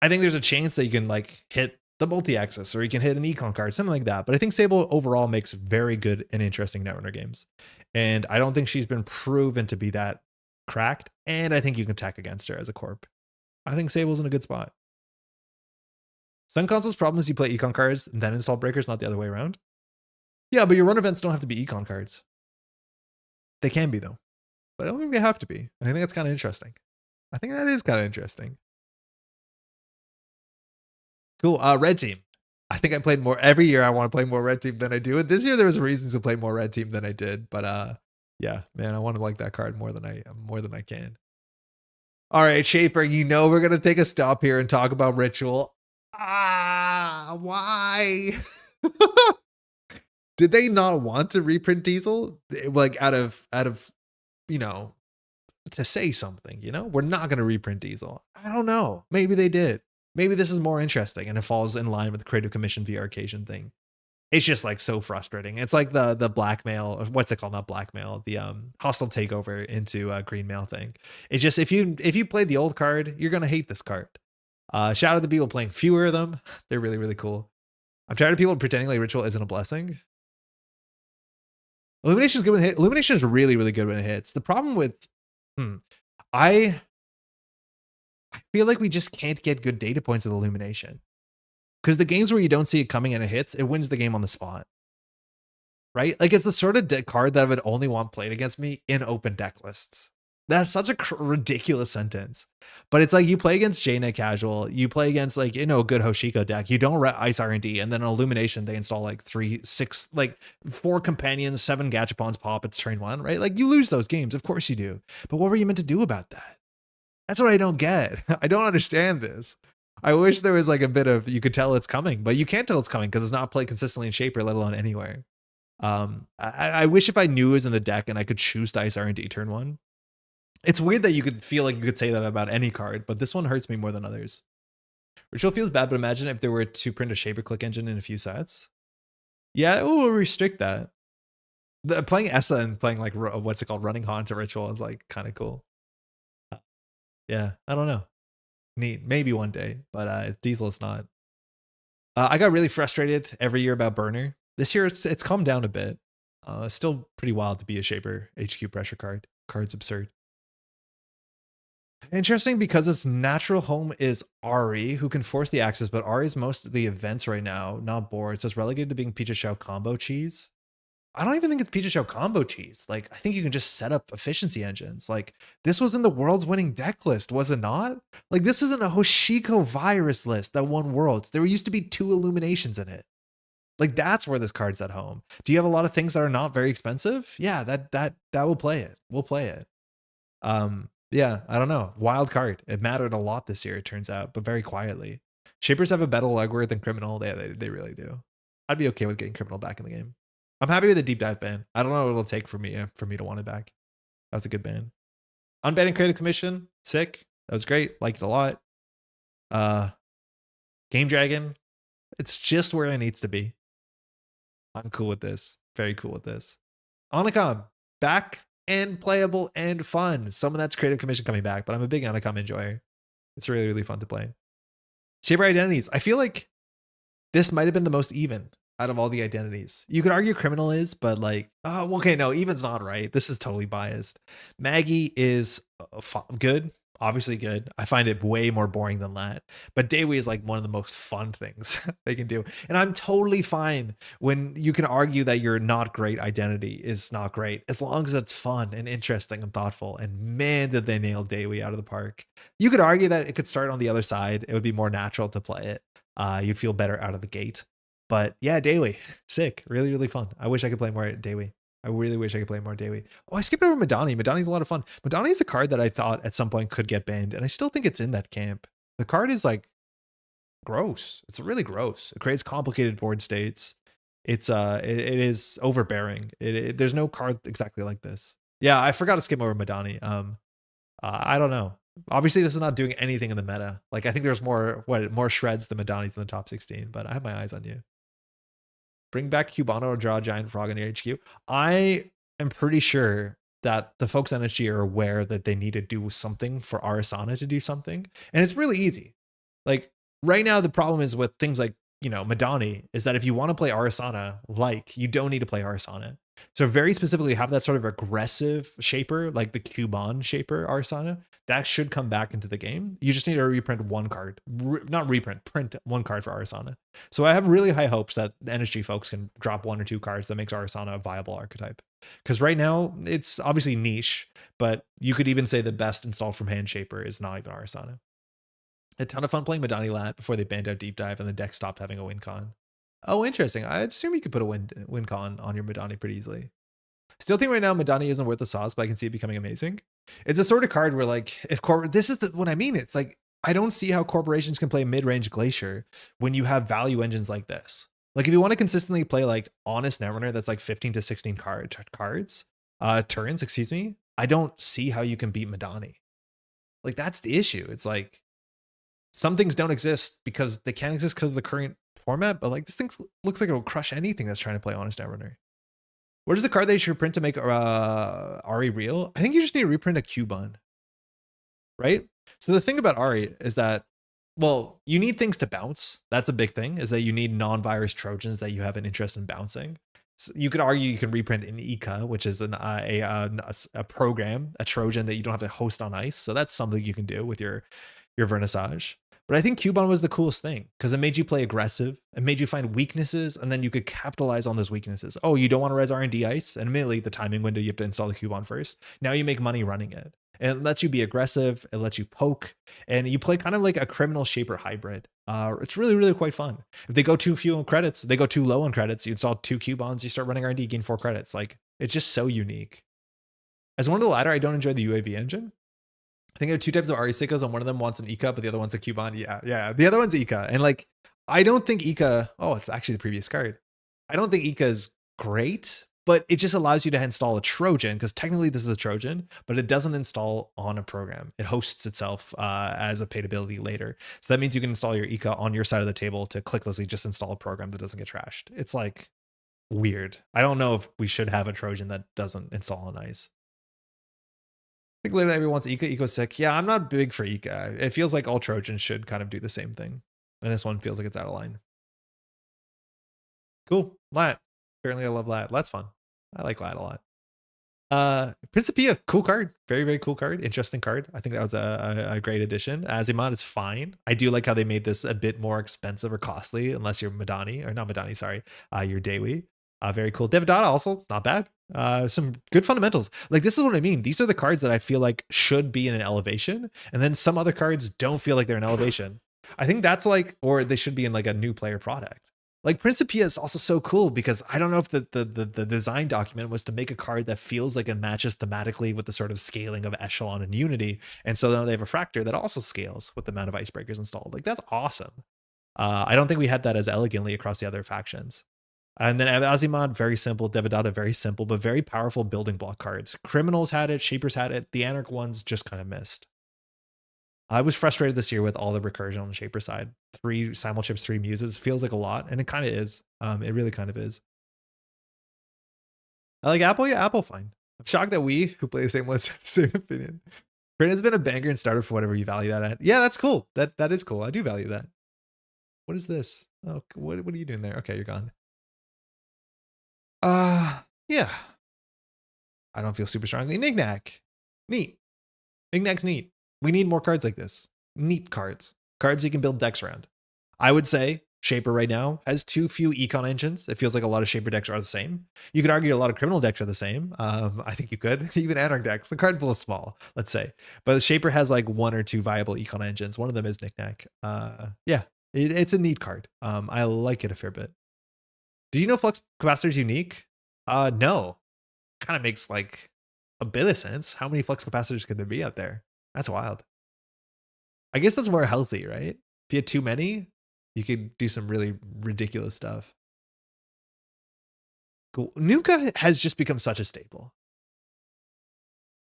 [SPEAKER 1] I think there's a chance that you can like hit the multi-axis or you can hit an econ card, something like that. But I think Sable overall makes very good and interesting Netrunner games. And I don't think she's been proven to be that cracked. And I think you can attack against her as a corp. I think Sable's in a good spot. Sun Console's problem is you play econ cards and then install breakers, not the other way around. Yeah, but your run events don't have to be econ cards. They can be though, but I don't think they have to be. I think that's kind of interesting. I think that is kind of interesting. Cool. Red team. I think I played more every year. I want to play more red team than I do. And this year there was reasons to play more red team than I did, but Yeah, man, I want to like that card more than I can. All right, Shaper, you know we're gonna take a stop here and talk about Ritual. Why? Did they not want to reprint Diesel? Like out of you know, to say something, you know? We're not gonna reprint Diesel. I don't know. Maybe they did. Maybe this is more interesting and it falls in line with the Creative Commission VR occasion thing. It's just like so frustrating. It's like the blackmail, or what's it called? Not blackmail, the hostile takeover into green mail thing. It's just if you play the old card, you're gonna hate this card. Shout out to people playing fewer of them. They're really, really cool. I'm tired of people pretending like Ritual isn't a blessing. Illumination is good when it hits. Illumination is really, really good when it hits. The problem with I feel like we just can't get good data points with Illumination. Because the games where you don't see it coming and it hits, it wins the game on the spot. Right? Like it's the sort of card that I would only want played against me in open deck lists. That's such a ridiculous sentence. But it's like you play against JNet casual, you play against like, you know, a good Hoshiko deck, you don't ice R&D, and then an Illumination, they install like 4 companions, 7 Gachapons pop, it's turn 1, right? Like you lose those games, of course you do. But what were you meant to do about that? That's what I don't get. I don't understand this. I wish there was like a bit of, you could tell it's coming, but you can't tell it's coming because it's not played consistently in Shaper, let alone anywhere. I wish if I knew it was in the deck and I could choose Dice R&D turn 1. It's weird that you could feel like you could say that about any card, but this one hurts me more than others. Ritual feels bad, but imagine if there were to print a Shaper click engine in a few sets. Yeah, it will restrict that. Playing Essa and playing like, what's it called? Running Han to Ritual is like kind of cool. Yeah, I don't know. Neat. Maybe one day, but Diesel is not. I got really frustrated every year about Burner. This year it's calmed down a bit. It's still pretty wild to be a Shaper HQ pressure card. Card's absurd. Interesting because its natural home is Ari, who can force the access, but Ari's most of the events right now, not boards. It's relegated to being Pizza Shao combo cheese. I don't even think it's Pizza Shao combo cheese. Like, I think you can just set up efficiency engines. Like, this was in the world's winning deck list, was it not? Like, this was in a Hoshiko virus list that won worlds. There used to be 2 illuminations in it. Like, that's where this card's at home. Do you have a lot of things that are not very expensive? Yeah, that will play it. We'll play it. Yeah, I don't know. Wild card. It mattered a lot this year, it turns out, but very quietly. Shapers have a better legwork than Criminal. They really do. I'd be okay with getting Criminal back in the game. I'm happy with the deep dive ban. I don't know what it'll take for me to want it back. That was a good ban. Unbanning Creative Commission, sick. That was great. Liked it a lot. Game Dragon, it's just where it needs to be. I'm cool with this. Very cool with this. Onicom, back and playable and fun. Some of that's Creative Commission coming back, but I'm a big Onicom enjoyer. It's really, really fun to play. Shaper Identities. I feel like this might have been the most even out of all the identities. You could argue Criminal is, but like, oh, okay, no, even's not right. This is totally biased. Maggie is good, obviously good. I find it way more boring than that. But Dayway is like one of the most fun things they can do. And I'm totally fine when you can argue that your not great identity is not great, as long as it's fun and interesting and thoughtful. And man, did they nail Dayway out of the park. You could argue that it could start on the other side. It would be more natural to play it. You'd feel better out of the gate. But yeah, Dayway, sick. Really, really fun. I wish I could play more Dayway. I really wish I could play more Dayway. Oh, I skipped over Madani. Madani's a lot of fun. Madani is a card that I thought at some point could get banned, and I still think it's in that camp. The card is like gross. It's really gross. It creates complicated board states. It's it is overbearing. There's no card exactly like this. Yeah, I forgot to skip over Madani. I don't know. Obviously, this is not doing anything in the meta. Like, I think there's more shreds than Madani's in the top 16, but I have my eyes on you. Bring back Cubano or draw a giant frog in your HQ. I am pretty sure that the folks on HG are aware that they need to do something for Arasana to do something. And it's really easy. Like right now, the problem is with things like, you know, Madani is that if you want to play Arasana, like you don't need to play Arasana. So very specifically have that sort of aggressive shaper, like the Cuban shaper Arasana, that should come back into the game. You just need to reprint one card, not reprint, print one card for Arasana. So I have really high hopes that the NSG folks can drop 1 or 2 cards that makes Arasana a viable archetype. Because right now it's obviously niche, but you could even say the best installed from hand shaper is not even Arasana. A ton of fun playing Madani Lat before they banned out Deep Dive and the deck stopped having a win con. Oh, interesting. I assume you could put a win con on your Madani pretty easily. Still think right now Madani isn't worth the sauce, but I can see it becoming amazing. It's a sort of card where like if Corp, this is what I mean. It's like I don't see how corporations can play mid-range Glacier when you have value engines like this. Like if you want to consistently play like honest Netrunner that's like 15 to 16 turns, excuse me, I don't see how you can beat Madani. Like that's the issue. It's like some things don't exist because they can't exist because of the current format, but like this thing looks like it'll crush anything that's trying to play honest Netrunner. What is the card they should print to make Ari real? I think you just need to reprint a Cubon, right? So the thing about Ari is that, well, you need things to bounce. That's a big thing, is that you need non-virus Trojans that you have an interest in bouncing. So you could argue you can reprint an Ika, which is a program, a Trojan that you don't have to host on ice. So that's something you can do with your Vernissage. But I think Cubon was the coolest thing because it made you play aggressive. It made you find weaknesses, and then you could capitalize on those weaknesses. Oh, you don't want to res R&D ice? And admittedly, the timing window, you have to install the Cubon first. Now you make money running it. It lets you be aggressive. It lets you poke. And you play kind of like a criminal Shaper hybrid. It's really, really quite fun. If they go too few on credits, they go too low on credits, you install 2 Cubons, you start running R&D, gain 4 credits. Like, it's just so unique. As one of the latter, I don't enjoy the UAV engine. I think there are 2 types of Ari Sickos, and one of them wants an Ika, but the other one's a Cubon. Yeah. The other one's Ika. And like, I don't think Ika, oh, it's actually the previous card. I don't think Ika is great, but it just allows you to install a Trojan, because technically this is a Trojan, but it doesn't install on a program. It hosts itself as a paid ability later. So that means you can install your Ika on your side of the table to clicklessly just install a program that doesn't get trashed. It's like weird. I don't know if we should have a Trojan that doesn't install on ice. I think literally everyone wants Ika. Ika's sick. Yeah, I'm not big for Ika. It feels like all Trojans should kind of do the same thing. And this one feels like it's out of line. Cool. Lat. Apparently I love Lat. Lat's fun. I like Lat a lot. Principia, cool card. Very, very cool card. Interesting card. I think that was a great addition. Azimut is fine. I do like how they made this a bit more expensive or costly, unless you're Madani, or not Madani, sorry. You're Dewi. Very cool. Devadatta also, not bad. Some good fundamentals. Like, this is what I mean. These are the cards that I feel like should be in an elevation, and then some other cards don't feel like they're in elevation. I think that's like, or they should be in like a new player product. Like Principia is also so cool because I don't know if the design document was to make a card that feels like it matches thematically with the sort of scaling of Echelon and Unity. And so now they have a Fractor that also scales with the amount of Icebreakers installed. Like, that's awesome. I don't think we had that as elegantly across the other factions. And then Azimut, very simple. Devadatta, very simple, but very powerful building block cards. Criminals had it. Shapers had it. The Anarch ones just kind of missed. I was frustrated this year with all the recursion on the Shaper side. 3 Simulchips, 3 Muses feels like a lot, and it kind of is. It really kind of is. I like Apple. Yeah, Apple, fine. I'm shocked that we, who play the same list, have the same opinion. Print has been a banger and starter for whatever you value that at. Yeah, that's cool. That is cool. I do value that. What is this? Oh, what are you doing there? Okay, you're gone. Yeah. I don't feel super strongly. Knick-Knack. Neat. Knick-Knack's neat. We need more cards like this. Neat cards. Cards you can build decks around. I would say Shaper right now has too few econ engines. It feels like a lot of Shaper decks are the same. You could argue a lot of criminal decks are the same. I think you could. Even Anarch decks. The card pool is small, let's say. But Shaper has like 1 or 2 viable econ engines. One of them is Knick-Knack. Yeah, it's a neat card. I like it a fair bit. Did you know Flux Capacitor is unique? No. Kind of makes like a bit of sense. How many Flux Capacitors could there be out there? That's wild. I guess that's more healthy, right? If you had too many, you could do some really ridiculous stuff. Cool. Nuka has just become such a staple.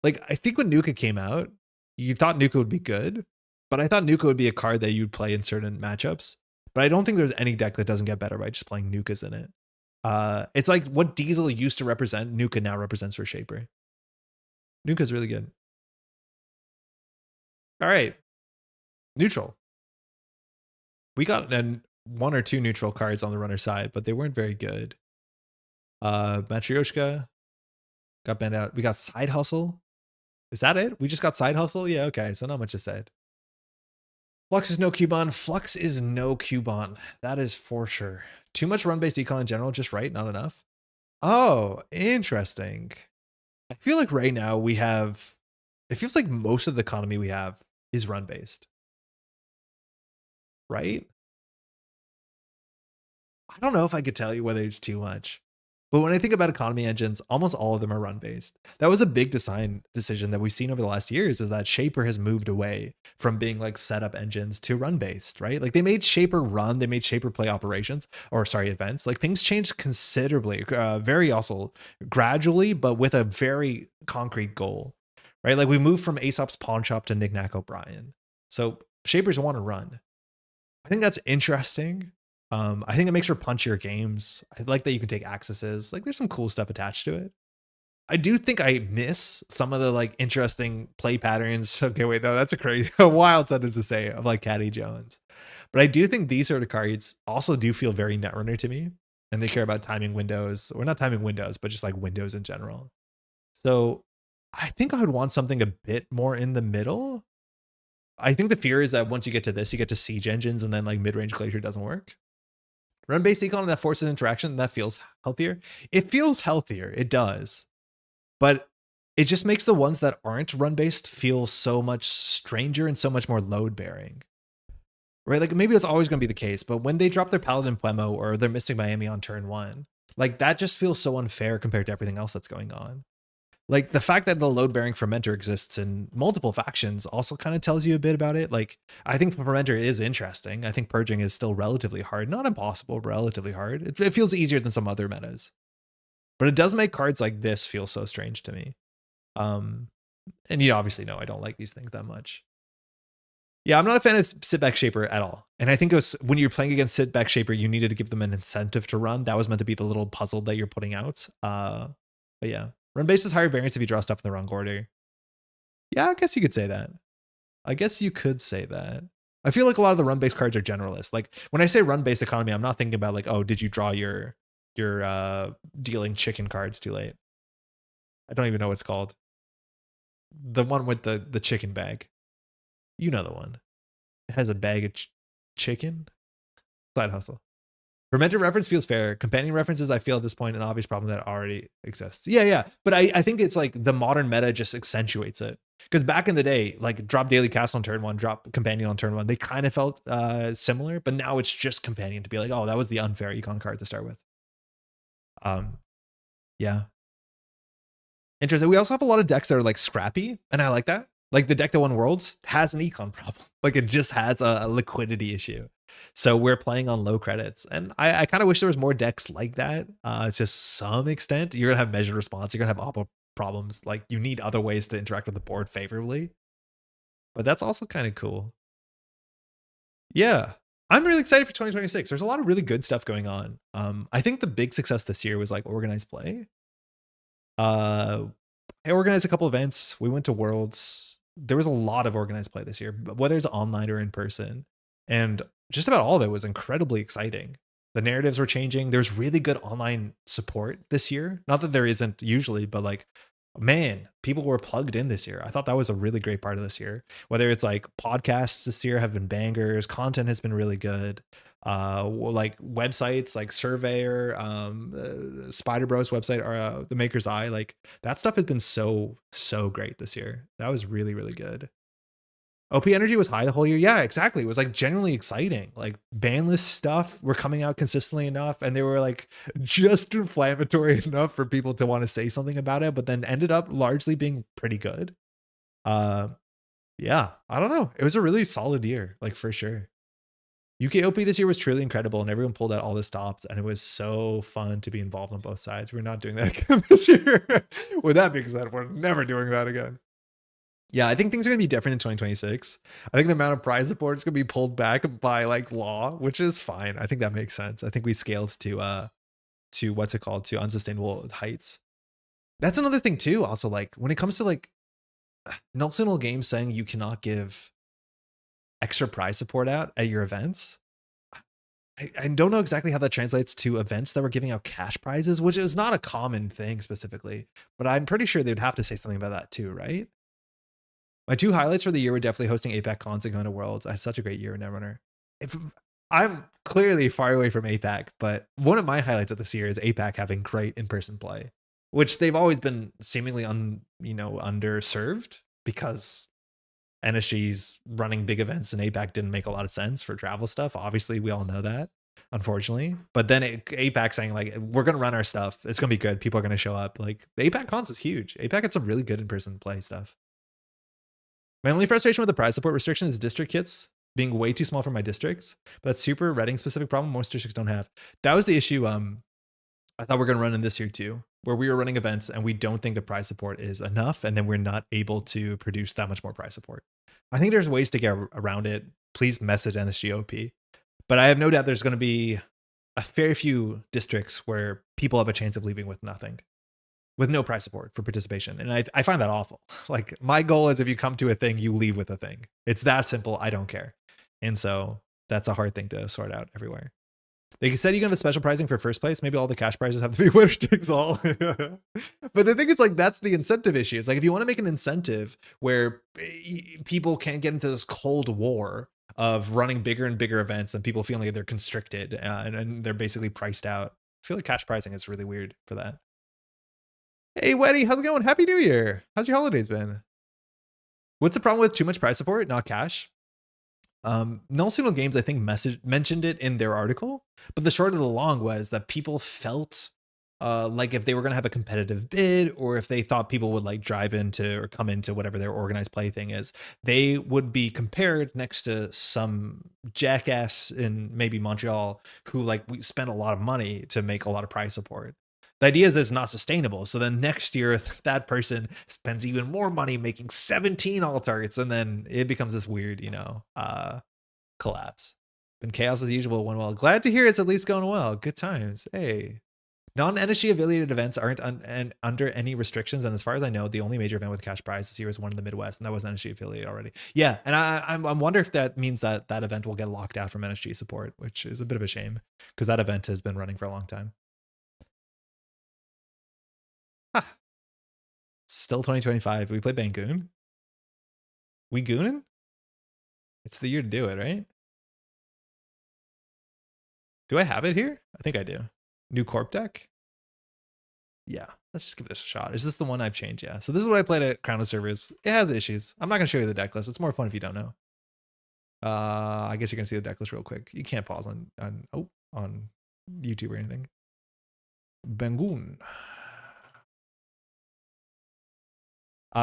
[SPEAKER 1] Like, I think when Nuka came out, you thought Nuka would be good, but I thought Nuka would be a card that you'd play in certain matchups. But I don't think there's any deck that doesn't get better by just playing Nukas in it. It's like what Diesel used to represent, Nuka now represents for Shaper. Nuka's really good. All right. Neutral. We got 1 or 2 neutral cards on the runner side, but they weren't very good. Matryoshka got banned out. We got Side Hustle. Is that it? We just got Side Hustle? Yeah, okay. So not much to say. Flux is no Cubon. Flux is no Cubon. That is for sure. Too much run-based econ in general, just right, not enough. Oh, interesting. I feel like right now we have, it feels like most of the economy we have is run-based. Right? I don't know if I could tell you whether it's too much. But when I think about economy engines, almost all of them are run based. That was a big design decision that we've seen over the last years, is that Shaper has moved away from being like setup engines to run based, right? Like they made Shaper run, they made Shaper play operations, or sorry, events. Like things changed considerably, very also gradually, but with a very concrete goal, right? Like we moved from Aesop's Pawn Shop to Knick-Knack O'Brien. So Shapers want to run. I think that's interesting. I think it makes for punchier games. I like that you can take accesses. Like there's some cool stuff attached to it. I do think I miss some of the like interesting play patterns. Okay, wait, no, that's a crazy, a wild sentence to say, of like Caddy Jones. But I do think these sort of cards also do feel very Netrunner to me, and they care about timing windows, or not timing windows, but just like windows in general. So I think I would want something a bit more in the middle. I think the fear is that once you get to this, you get to siege engines, and then like mid-range Glacier doesn't work. Run-based econ that forces interaction, that feels healthier. It feels healthier, it does. But it just makes the ones that aren't run-based feel so much stranger and so much more load-bearing. Right? Like maybe that's always going to be the case, but when they drop their Paladin Puemo or they're Mystic Miami on turn 1, like that just feels so unfair compared to everything else that's going on. Like the fact that the load-bearing Fermenter exists in multiple factions also kind of tells you a bit about it. Like I think Fermenter is interesting. I think Purging is still relatively hard. Not impossible, but relatively hard. It feels easier than some other metas. But it does make cards like this feel so strange to me. And you obviously know I don't like these things that much. Yeah, I'm not a fan of Sitback Shaper at all. And I think it was, when you're playing against Sitback Shaper, you needed to give them an incentive to run. That was meant to be the little puzzle that you're putting out. But yeah. Run base is higher variance if you draw stuff in the wrong order. Yeah, I guess you could say that. I feel like a lot of the run base cards are generalist. Like when I say run base economy, I'm not thinking about like, oh, did you draw your dealing chicken cards too late? I don't even know what it's called. The one with the chicken bag. You know the one. It has a bag of chicken. Side hustle. Fermented reference feels fair. Companion references, I feel at this point, an obvious problem that already exists. Yeah. But I think it's like the modern meta just accentuates it. Because back in the day, like drop Daily Castle on turn 1, drop Companion on turn 1, they kind of felt similar, but now it's just Companion to be like, oh, that was the unfair econ card to start with. Yeah. Interesting. We also have a lot of decks that are like scrappy, and I like that. Like the deck that won Worlds has an econ problem. Like it just has a liquidity issue. So we're playing on low credits. And I kind of wish there was more decks like that. To some extent. You're going to have measured response. You're going to have oppo problems. Like you need other ways to interact with the board favorably. But that's also kind of cool. Yeah. I'm really excited for 2026. There's a lot of really good stuff going on. I think the big success this year was like organized play. I organized a couple events. We went to Worlds. There was a lot of organized play this year, whether it's online or in person. And just about all of it was incredibly exciting. The narratives were changing. There's really good online support this year. Not that there isn't usually, but like, man, people were plugged in this year. I thought that was a really great part of this year. Whether it's like podcasts this year have been bangers, content has been really good. Like websites like Surveyor, Spider Bros website, or the Maker's Eye, like that stuff has been so great this year. That was really good. OP energy was high the whole year. Yeah, exactly. It was like genuinely exciting. Like banlist stuff were coming out consistently enough, and they were like just inflammatory enough for people to want to say something about it, but then ended up largely being pretty good. Yeah, I don't know. It was a really solid year, like for sure. UKOP this year was truly incredible, and everyone pulled out all the stops, and it was so fun to be involved on both sides. We're not doing that again this year. With that being said, we're never doing that again. Yeah, I think things are going to be different in 2026. I think the amount of prize support is going to be pulled back by like law, which is fine. I think that makes sense. I think we scaled to what's it called, to unsustainable heights. That's another thing too. Also, like when it comes to like null signal games saying you cannot give extra prize support out at your events, I don't know exactly how that translates to events that were giving out cash prizes, which is not a common thing specifically, but I'm pretty sure they'd have to say something about that too, right? My two highlights for the year were definitely hosting APAC cons and going to Worlds. I had such a great year in Netrunner. I'm clearly far away from APAC, but one of my highlights of this year is APAC having great in-person play, which they've always been seemingly underserved because NSG's running big events and APAC didn't make a lot of sense for travel stuff. Obviously, we all know that. unfortunately. But then APAC saying like, we're going to run our stuff. It's going to be good. People are going to show up. Like the APAC cons is huge. APAC had some really good in-person play stuff. My only frustration with the prize support restriction is district kits being way too small for my districts. But that's super Reading specific problem most districts don't have. That was the issue I thought we're going to run in this year too, where we were running events and we don't think the prize support is enough. And then we're not able to produce that much more prize support. I think there's ways to get around it. Please message NSGOP. But I have no doubt there's going to be a fair few districts where people have a chance of leaving with nothing, with no prize support for participation. And I find that awful. Like my goal is if you come to a thing, you leave with a thing. It's that simple. I don't care. And so that's a hard thing to sort out everywhere. They said you can have a special pricing for first place. Maybe all the cash prizes have to be winner takes all. But the thing is like, that's the incentive issue. It's like, if you want to make an incentive where people can't get into this cold war of running bigger and bigger events and people feeling like they're constricted and they're basically priced out. I feel like cash pricing is really weird for that. Hey, Weddy, how's it going? Happy New Year. How's your holidays been? What's the problem with too much prize support, not cash? Null Signal Games, I think, mentioned it in their article, but the short of the long was that people felt like if they were going to have a competitive bid, or if they thought people would like drive into or come into whatever their organized play thing is, they would be compared next to some jackass in maybe Montreal who like we spent a lot of money to make a lot of prize support. The idea is it's not sustainable. So then next year, that person spends even more money making 17 all targets. And then it becomes this weird, collapse. Been chaos as usual, went well. Glad to hear it's at least going well. Good times. Hey. Non-NSG affiliated events aren't under any restrictions. And as far as I know, the only major event with cash prize this year is one in the Midwest. And that was NSG affiliated already. Yeah. And I wonder if that means that that event will get locked out from NSG support, which is a bit of a shame because that event has been running for a long time. Huh. Still 2025. We play BANGUN. We goonin'? It's the year to do it, right? Do I have it here? I think I do. New Corp deck? Yeah, let's just give this a shot. Is this the one I've changed? Yeah. So this is what I played at Crown of Servers. It has issues. I'm not going to show you the deck list. It's more fun if you don't know. I guess you can see the deck list real quick. You can't pause on YouTube or anything. BANGUN.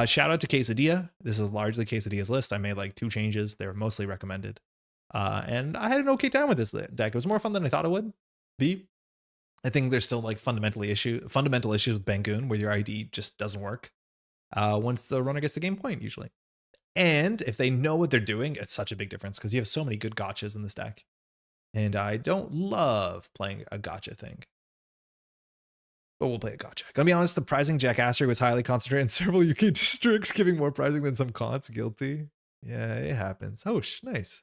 [SPEAKER 1] Shout out to Quesadilla. This is largely Quesadilla's list. I made like 2 changes. They were mostly recommended. And I had an okay time with this deck. It was more fun than I thought it would be. I think there's still like fundamental issues with BANGUN where your ID just doesn't work once the runner gets the game point usually. And if they know what they're doing, it's such a big difference because you have so many good gotchas in this deck. And I don't love playing a gotcha thing. But we'll play a gotcha. Gonna be honest, the prizing jackassery was highly concentrated in several UK districts, giving more prizing than some cons. Guilty. Yeah, it happens. Oh, nice.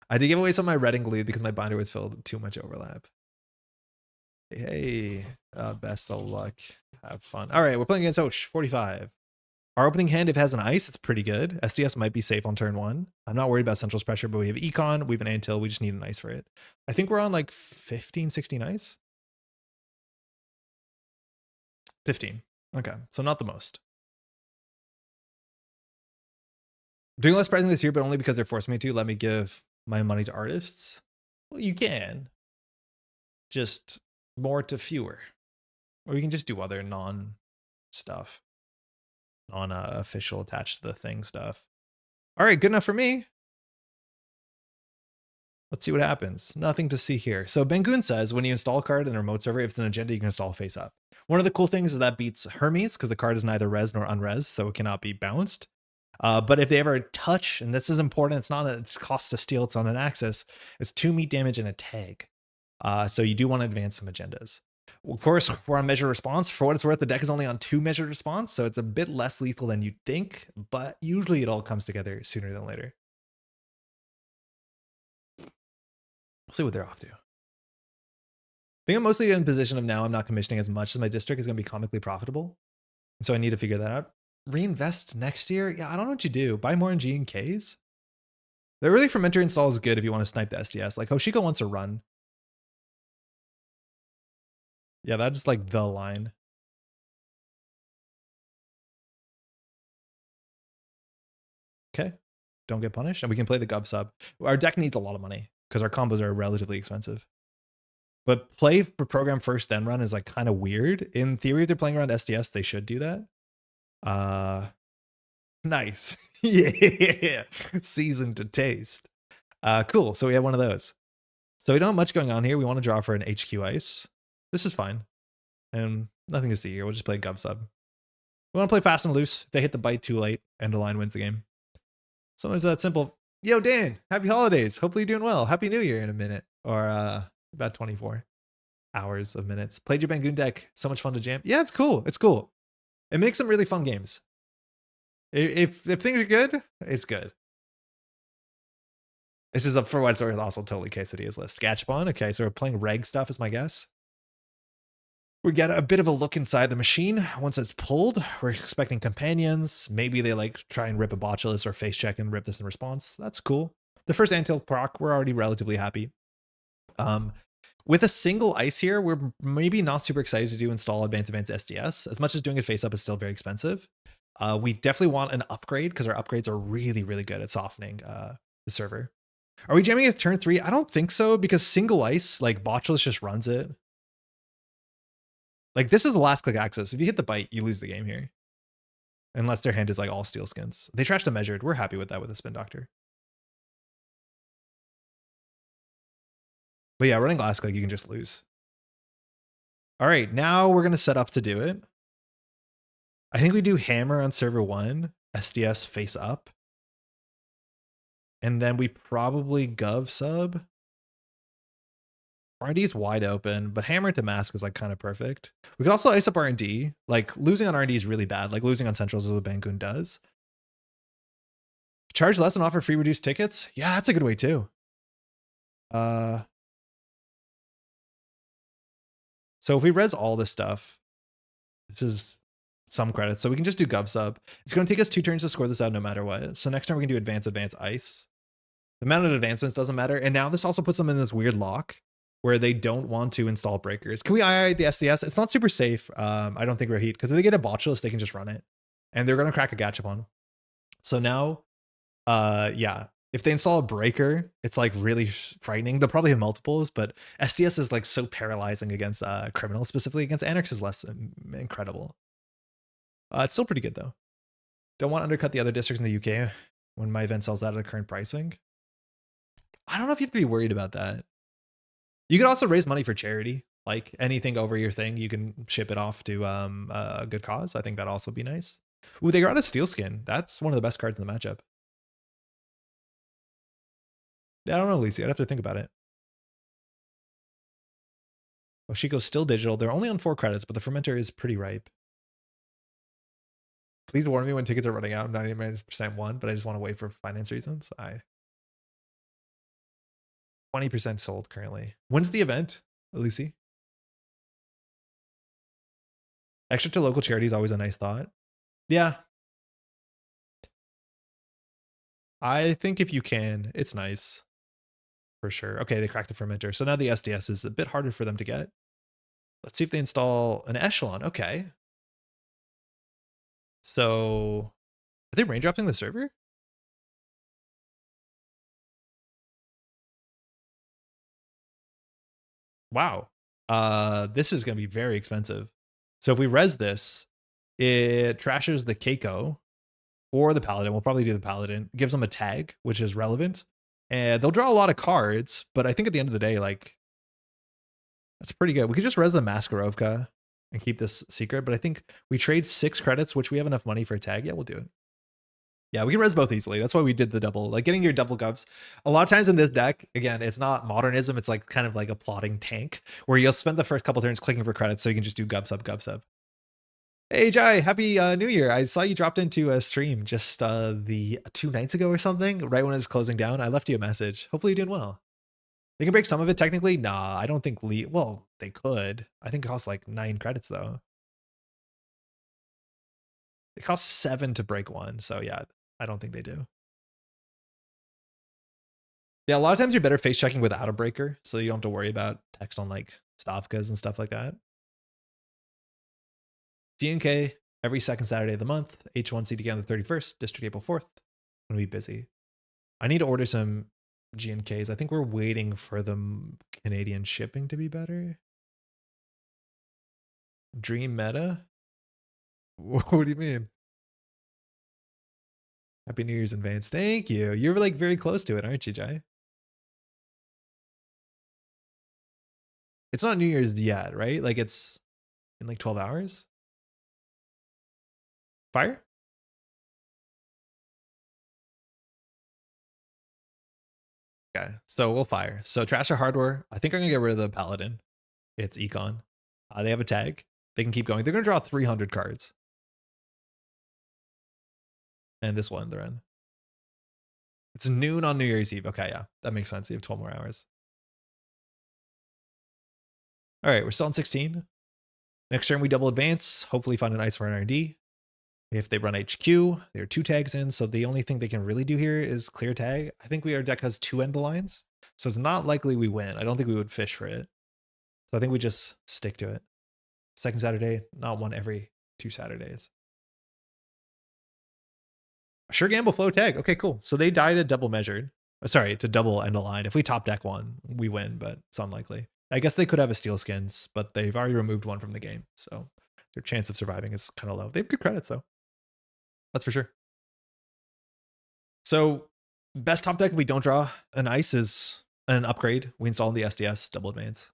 [SPEAKER 1] I did give away some of my Reading lead because my binder was filled with too much overlap. Hey, best of luck. Have fun. All right, we're playing against Osh, 45. Our opening hand, if it has an ice, it's pretty good. SDS might be safe on turn 1. I'm not worried about Central's pressure, but we have Econ, we have an Antil, we just need an ice for it. I think we're on like 15, 16 ice. 15. Okay, so not the most. Doing less pricing this year, but only because they're forcing me to. Let me give my money to artists. Well, you can. Just more to fewer. Or you can just do other non-stuff. Non-official attached to the thing stuff. All right, good enough for me. Let's see what happens. Nothing to see here. So BANGUN says when you install a card in a remote server, if it's an agenda, you can install face up. One of the cool things is that beats Hermes because the card is neither res nor unres, so it cannot be bounced. But if they ever touch, and this is important, it's not a cost to steal, it's on an axis, it's 2 meat damage and a tag. So you do want to advance some agendas. Of course, we're on measured response. For what it's worth, the deck is only on 2 measured response, so it's a bit less lethal than you'd think, but usually it all comes together sooner than later. We'll see what they're off to. I think I'm mostly in a position of now I'm not commissioning as much as my district is going to be comically profitable. And so I need to figure that out. Reinvest next year? Yeah, I don't know what you do. Buy more in G and Ks? The early fermenter install is good if you want to snipe the SDS. Like Hoshiko wants a run. Yeah, that's like the line. Okay. Don't get punished. And we can play the Gov sub. Our deck needs a lot of money because our combos are relatively expensive. But play program first, then run is like kind of weird. In theory, if they're playing around SDS, they should do that. Nice. Yeah. Seasoned to taste. Cool. So we have one of those. So we don't have much going on here. We want to draw for an HQ ice. This is fine. And nothing to see here. We'll just play Gov Sub. We want to play fast and loose. If they hit the bite too late, end of line wins the game. Sometimes that simple. Yo, Dan, happy holidays. Hopefully you're doing well. Happy New Year in a minute. Or about 24 hours of minutes. Played your BANGUN deck. So much fun to jam. Yeah, it's cool. It's cool. It makes some really fun games. If things are good, it's good. This is up for what it's worth. Also totally Quesadillas list. Gachapon. Okay, so we're playing reg stuff is my guess. We get a bit of a look inside the machine. Once it's pulled, we're expecting companions. Maybe they like try and rip a botulus or face check and rip this in response. That's cool. The first Antil proc, we're already relatively happy. With a single ice here, we're maybe not super excited to do install advanced SDS. As much as doing it face up is still very expensive. We definitely want an upgrade because our upgrades are really, really good at softening the server. Are we jamming at turn 3? I don't think so because single ice, like botulus just runs it. Like this is the last click access. If you hit the bite, you lose the game here. Unless their hand is like all steel skins. They trashed a measured. We're happy with that with a spin doctor. But yeah, running last click, you can just lose. All right, now we're going to set up to do it. I think we do hammer on server 1, SDS face up. And then we probably gov sub. R&D is wide open, but hammer to mask is like kind of perfect. We could also ice up R&D. Like losing on R&D is really bad. Like losing on centrals is what BANGUN does. Charge less and offer free reduced tickets. Yeah, that's a good way too. So if we res all this stuff, this is some credits. So we can just do gov sub. It's going to take us 2 turns to score this out no matter what. So next time we can do advance ice. The amount of advancements doesn't matter. And now this also puts them in this weird lock where they don't want to install breakers. Can we II the SDS? It's not super safe. I don't think we're heat because if they get a botulus, they can just run it. And they're going to crack a Gachapon. So now, yeah, if they install a breaker, it's like really frightening. They'll probably have multiples, but SDS is like so paralyzing against criminals, specifically against anarchs is less incredible. It's still pretty good though. Don't want to undercut the other districts in the UK when my event sells out at current pricing. I don't know if you have to be worried about that. You could also raise money for charity, like anything over your thing, you can ship it off to a good cause. I think that'd also be nice. Ooh, they got a steel skin. That's one of the best cards in the matchup. Yeah, I don't know, Lisi. I'd have to think about it. Oshiko's still digital. They're only on 4 credits, but the fermenter is pretty ripe. Please warn me when tickets are running out. I'm 99% won, but I just want to wait for finance reasons. 20% sold currently. When's the event, Lucy? Extra to local charity is always a nice thought. Yeah. I think if you can, it's nice. For sure. Okay, they cracked the fermenter. So now the SDS is a bit harder for them to get. Let's see if they install an echelon. Okay. So are they raindropping the server? Wow. This is going to be very expensive. So if we res this, it trashes the Keiko or the Paladin. We'll probably do the Paladin. Gives them a tag, which is relevant. And they'll draw a lot of cards, but I think at the end of the day, like, that's pretty good. We could just res the Maskarovka and keep this secret, but I think we trade 6 credits, which we have enough money for a tag. Yeah, we'll do it. Yeah, we can res both easily. That's why we did the double, like getting your double govs. A lot of times in this deck, again, it's not modernism. It's like kind of like a plotting tank where you'll spend the first couple turns clicking for credits so you can just do gov sub, gov sub. Hey, Jai, happy New Year. I saw you dropped into a stream just the 2 nights ago or something, right when it was closing down. I left you a message. Hopefully you're doing well. They can break some of it technically. Nah, I don't think well, they could. I think it costs like 9 credits though. It costs 7 to break 1. So yeah, I don't think they do. Yeah, a lot of times you're better face checking without a breaker, so you don't have to worry about text on like Stavkas and stuff like that. GNK every second Saturday of the month. H1 CDK on the 31st. District April 4th. I'm gonna be busy. I need to order some GNKs. I think we're waiting for the Canadian shipping to be better. Dream meta? What do you mean? Happy New Year's in advance. Thank you. You're like very close to it, aren't you, Jai? It's not New Year's yet, right? Like it's in like 12 hours. Fire? Okay, so we'll fire. So trash their hardware. I think I'm gonna get rid of the Paladin. It's Econ. They have a tag. They can keep going. They're gonna draw 300 cards. And this one they're in. It's noon on New Year's Eve. Okay, yeah, that makes sense. You have 12 more hours. All right, we're still on 16. Next turn we double advance. Hopefully find an ice for an R&D. If they run HQ, there are 2 tags in, so the only thing they can really do here is clear tag. I think our deck has 2 end lines, so it's not likely we win. I don't think we would fish for it. So I think we just stick to it. Second Saturday, not one every 2 Saturdays. Sure gamble flow tag. Okay, cool. So they die to double measured. Sorry, to double end of line. If we top deck one, we win, but it's unlikely. I guess they could have a steel skins, but they've already removed one from the game, so their chance of surviving is kind of low. They have good credits though. That's for sure. So best top deck if we don't draw an ice is an upgrade. We install in the SDS, double advance.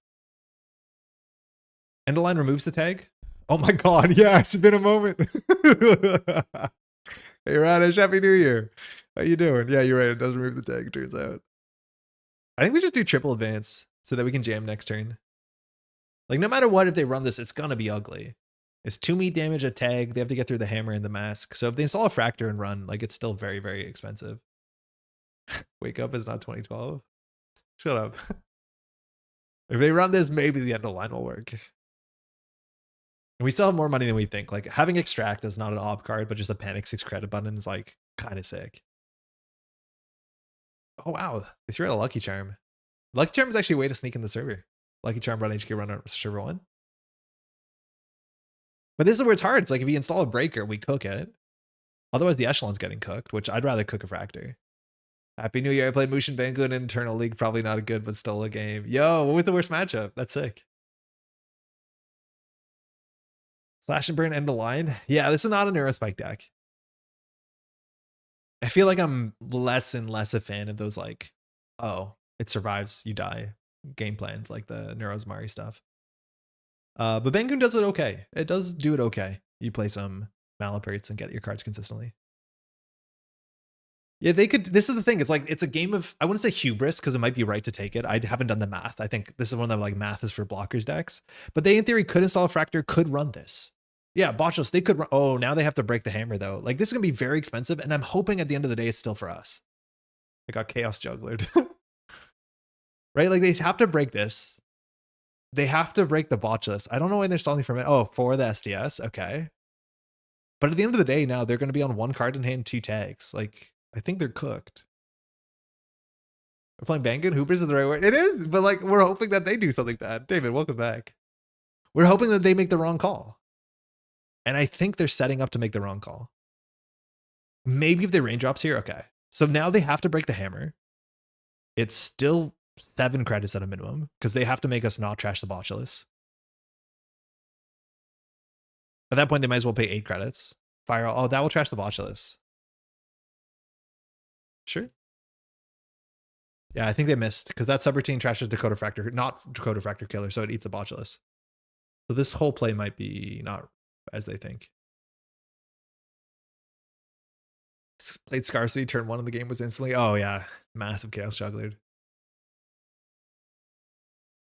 [SPEAKER 1] End of line removes the tag. Oh my god, yeah, it's been a moment. Hey Radish, Happy New Year. How you doing? Yeah, you're right. It does remove the tag, it turns out. I think we just do triple advance so that we can jam next turn. Like no matter what, if they run this, it's gonna be ugly. It's 2 meat damage, a tag. They have to get through the hammer and the mask. So if they install a fractor and run, like it's still very, very expensive. Wake up is not 2012. Shut up. If they run this, maybe the end of line will work. And we still have more money than we think. Like having extract is not an ob card, but just a panic 6 credit button is like kind of sick. Oh wow, they threw out a Lucky Charm. Lucky Charm is actually a way to sneak in the server. Lucky Charm run HQ run server 1. But this is where it's hard. It's like if you install a breaker, we cook it. Otherwise the echelon's getting cooked, which I'd rather cook a fractor. Happy New Year. I played Mushin Bangun in Internal League. Probably not a good, but still a game. Yo, what was the worst matchup? That's sick. Slash and burn end of line. Yeah, this is not a Neurospike deck. I feel like I'm less and less a fan of those like, oh, it survives, you die game plans like the Neurosmari stuff. But Bangun does it okay. It does do it okay. You play some Malaprots and get your cards consistently. Yeah, they could. This is the thing. It's like it's a game of, I wouldn't say hubris because it might be right to take it. I haven't done the math. I think this is one of the like math is for blockers decks. But they in theory could install a fractor, could run this. Yeah, Botchos, they could run. Oh, now they have to break the hammer though. Like this is gonna be very expensive, and I'm hoping at the end of the day it's still for us. I got Chaos Jugglered. Right? Like they have to break this. They have to break the Botchos. I don't know when they're stalling for a minute. Oh, for the SDS. Okay. But at the end of the day, now they're gonna be on 1 card in hand, 2 tags. Like I think they're cooked. We're playing Bangun. Hoopers is the right word. It is, but like we're hoping that they do something bad. David, welcome back. We're hoping that they make the wrong call. And I think they're setting up to make the wrong call. Maybe if they raindrops here, okay. So now they have to break the hammer. It's still 7 credits at a minimum because they have to make us not trash the Botulus. At that point, they might as well pay 8 credits. Fire. Oh, that will trash the Botulus. Sure. Yeah, I think they missed because that subroutine trashes Dakota Fractor, not Dakota Fractor Killer, so it eats the Botulus. So this whole play might be not as they think. Played Scarcity, turn 1 in the game was instantly. Oh yeah, massive Chaos Juggler.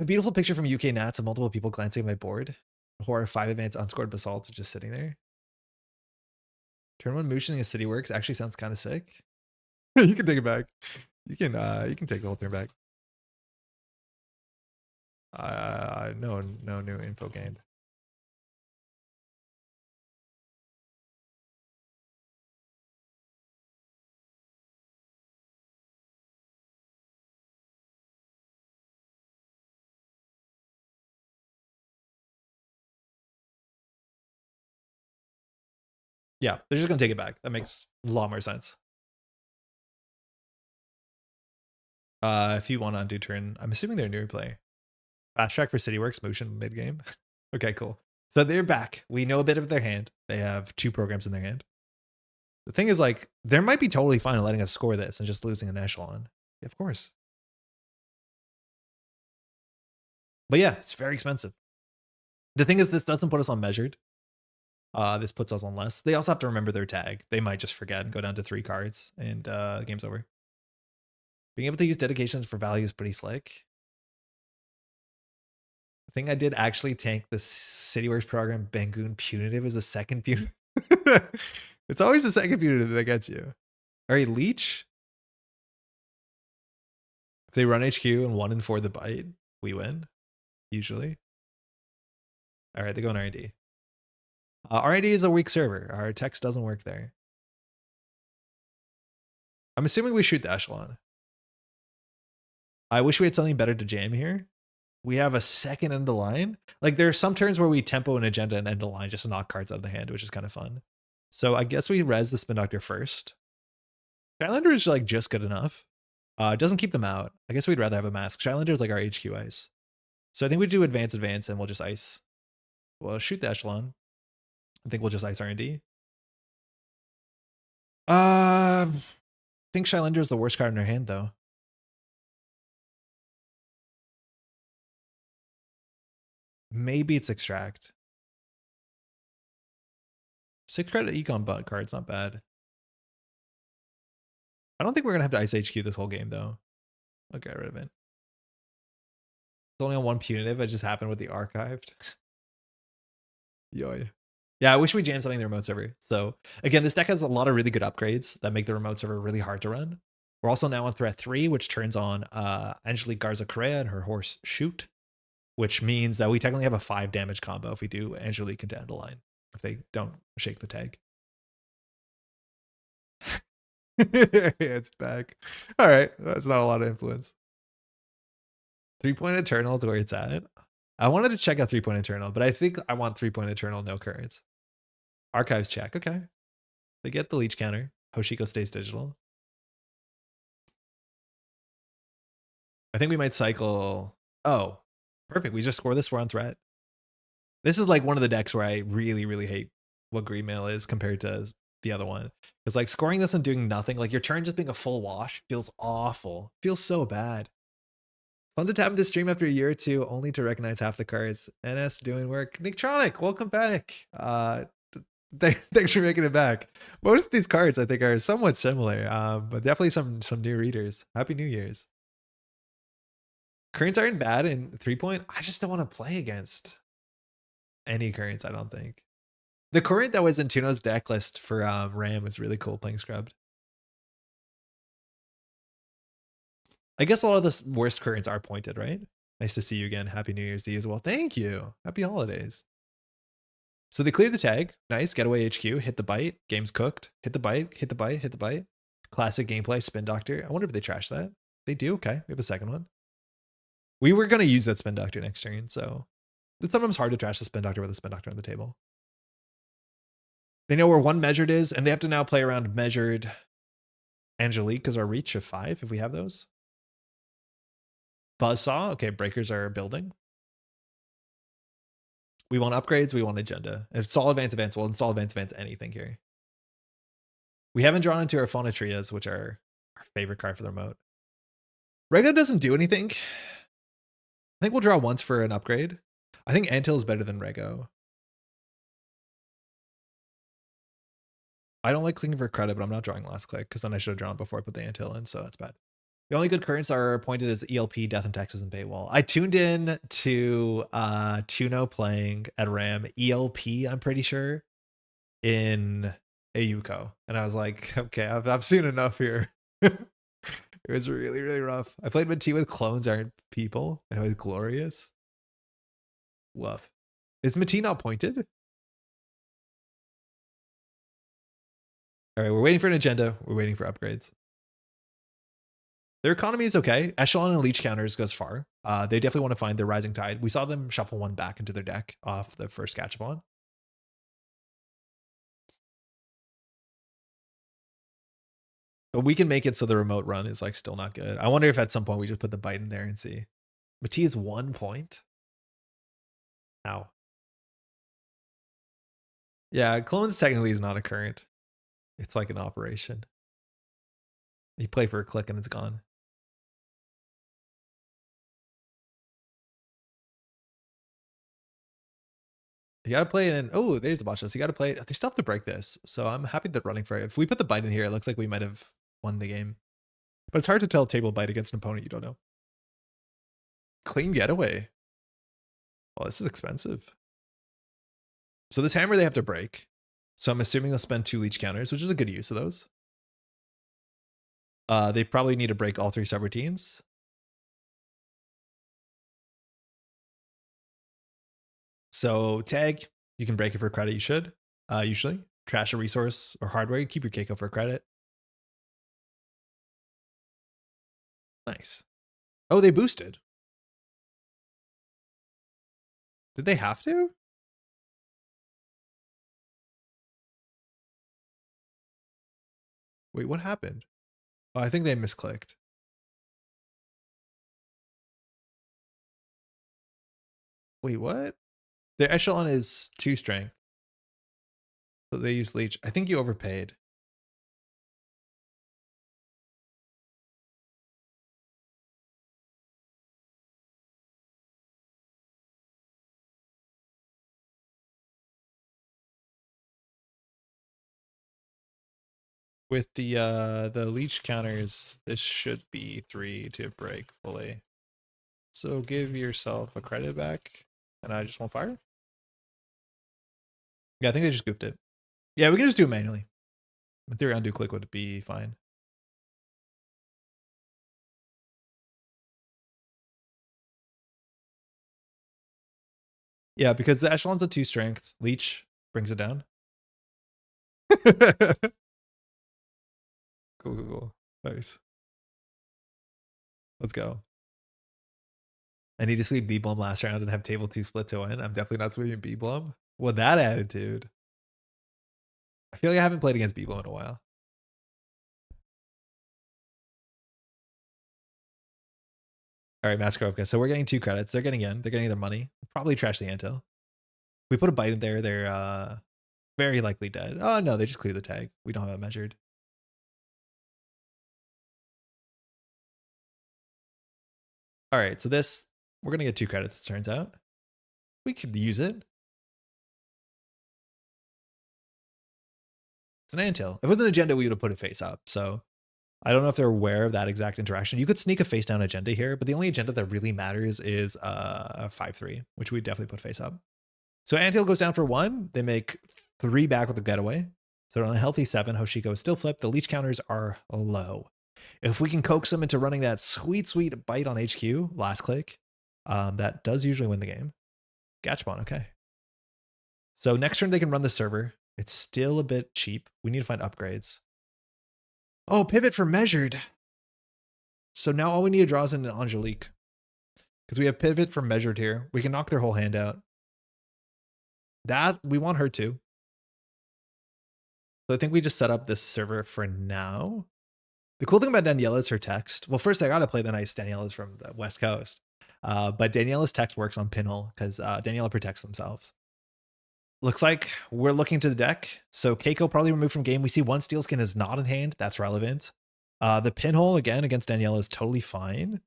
[SPEAKER 1] A beautiful picture from UK Nats of multiple people glancing at my board. Horror 5 advanced unscored basalts just sitting there. Turn 1 mooshing a city works actually sounds kind of sick. You can take it back. You can take the whole thing back. No new info gained. Yeah, they're just gonna take it back. That makes a lot more sense. If you want to undo turn, I'm assuming they're a newer play. Fast track for CityWorks motion mid game. Okay, cool. So they're back. We know a bit of their hand. They have 2 programs in their hand. The thing is, like, there might be totally fine letting us score this and just losing an echelon. Yeah, of course. But yeah, it's very expensive. The thing is, this doesn't put us on measured. This puts us on less. They also have to remember their tag. They might just forget and go down to 3 cards, and the game's over. Being able to use dedications for value is pretty slick. I think I did actually tank the CityWorks program BANGUN punitive as the second punitive. It's always the second punitive that gets you. All right, leech. If they run HQ and 1 and 4 the bite, we win, usually. All right, they go on R&D. R&D is a weak server. Our text doesn't work there. I'm assuming we shoot the echelon. I wish we had something better to jam here. We have a second end of line. Like, there are some turns where we tempo an agenda and end of line just to knock cards out of the hand, which is kind of fun. So I guess we res the Spin Doctor first. Shylander is like just good enough. It doesn't keep them out. I guess we'd rather have a mask. Shylander is like our HQ ice. So I think we do advance, and we'll just ice. We'll shoot the echelon. I think we'll just ice R&D. I think Shylander is the worst card in our hand, though. Maybe it's extract. 6 credit econ butt card's not bad. I don't think we're gonna have to ice HQ this whole game, though. I'll get rid of it. It's only on 1 punitive. It just happened with the archived. Yoy. Yeah, I wish we jammed something in the remote server. So again, this deck has a lot of really good upgrades that make the remote server really hard to run. We're also now on threat 3, which turns on Angelique Garza Correa and her horse Shoot, which means that we technically have a 5 damage combo if we do Angelique into end of line, if they don't shake the tag. It's back. All right, that's not a lot of influence. 3-point Eternal is where it's at. I wanted to check out 3-point Eternal, but I think I want 3-point Eternal, no currents. Archives check, okay. They get the leech counter. Hoshiko stays digital. I think we might cycle. Oh, perfect. We just score this. We're on threat. This is like one of the decks where I really, really hate what Green Mail is compared to the other one. It's like scoring this and doing nothing. Like your turn just being a full wash feels awful. Feels so bad. Fun to tap into stream after a year or two, only to recognize half the cards. NS doing work. Netrunner, welcome back. Thanks for making it back. Most of these cards I think are somewhat similar, but definitely some new readers. Happy New Year's. Currents aren't bad in 3-point. I just don't want to play against any currents, I don't think. The current that was in Tuno's deck list for Ram was really cool playing Scrubbed. I guess a lot of the worst currents are pointed, right? Nice to see you again. Happy New Year's to you as well. Thank you. Happy holidays. So they cleared the tag. Nice. Getaway HQ. Hit the bite. Game's cooked. Hit the bite. Hit the bite. Hit the bite. Classic gameplay. Spin Doctor. I wonder if they trash that. They do. Okay. We have a second one. We were going to use that Spin Doctor next turn, so it's sometimes hard to trash the Spin Doctor with a Spin Doctor on the table. They know where 1 measured is, and they have to now play around measured Angelique because our reach of 5 if we have those. Buzzsaw. Okay, breakers are building. We want upgrades. We want agenda. If it's all advanced events, we'll install advanced events anything here. We haven't drawn into our Phaunotrias, which are our favorite card for the remote. Rego doesn't do anything. I think we'll draw once for an upgrade. I think Antil is better than Rego. I don't like clicking for credit, but I'm not drawing last click because then I should have drawn before I put the Antil in, so that's bad. The only good currents are pointed as ELP, Death and Taxes, and Paywall. I tuned in to Tuno playing at RAM ELP, I'm pretty sure, in AUCO. And I was like, okay, I've seen enough here. It was really, really rough. I played Mati with clones aren't people, and it was glorious. Woof. Is Mati not pointed? All right, we're waiting for an agenda. We're waiting for upgrades. Their economy is okay. Echelon and Leech counters goes far. They definitely want to find their Rising Tide. We saw them shuffle 1 back into their deck off the first Gachapon. But we can make it so the remote run is like still not good. I wonder if at some point we just put the bite in there and see. Mati is 1 point. Ow. Yeah, clones technically is not a current. It's like an operation. You play for a click and it's gone. You gotta play it in. Oh, there's the bot show. So you gotta play it. They still have to break this. So I'm happy they're running for it. If we put the bite in here, it looks like we might have won the game. But it's hard to tell table bite against an opponent you don't know. Clean getaway. Oh, this is expensive. So this hammer they have to break. So I'm assuming they'll spend 2 leech counters, which is a good use of those. They probably need to break all 3 subroutines. So tag, you can break it for credit, you should. Usually. Trash a resource or hardware, you keep your Keiko for credit. Nice. Oh, they boosted. Did they have to? Wait, what happened? Oh, I think they misclicked. Wait, what? Their echelon is 2 strength. So they use leech. I think you overpaid. With the leech counters, this should be 3 to break fully. So give yourself a credit back, and I just won't fire. Yeah, I think they just goofed it. Yeah, we can just do it manually. In theory, undo click would be fine. Yeah, because the echelon's a 2 strength. Leech brings it down. Cool. Nice. Let's go. I need to sweep B-Blum last round and have table 2 split to win. I'm definitely not sweeping B-Blum. With that attitude. I feel like I haven't played against B-Blum in a while. All right, Mascarovka. So we're getting 2 credits. They're getting in. They're getting their money. Probably trash the Antil. We put a bite in there. They're very likely dead. Oh, no, they just clear the tag. We don't have it measured. All right, so this, we're going to get 2 credits, it turns out. We could use it. It's an Antil. If it was an agenda, we would have put it face up. So I don't know if they're aware of that exact interaction. You could sneak a face down agenda here, but the only agenda that really matters is 5-3, which we definitely put face up. So Antil goes down for 1. They make 3 back with a getaway. So on a healthy 7, Hoshiko is still flipped. The leech counters are low. If we can coax them into running that sweet bite on HQ, last click, that does usually win the game. Gachbon, okay. So next turn they can run the server. It's still a bit cheap. We need to find upgrades. Oh, pivot for measured. So now all we need to draw is in an Angelique. Because we have pivot for measured here. We can knock their whole hand out. That, we want her too. So I think we just set up this server for now. The cool thing about Daniela is her text. Well, first I gotta play the nice Daniela's from the West Coast. But Daniela's text works on pinhole because Daniela protects themselves. Looks like we're looking to the deck. So Keiko probably removed from game. We see 1 steel skin is not in hand. That's relevant. The pinhole again against Daniela is totally fine.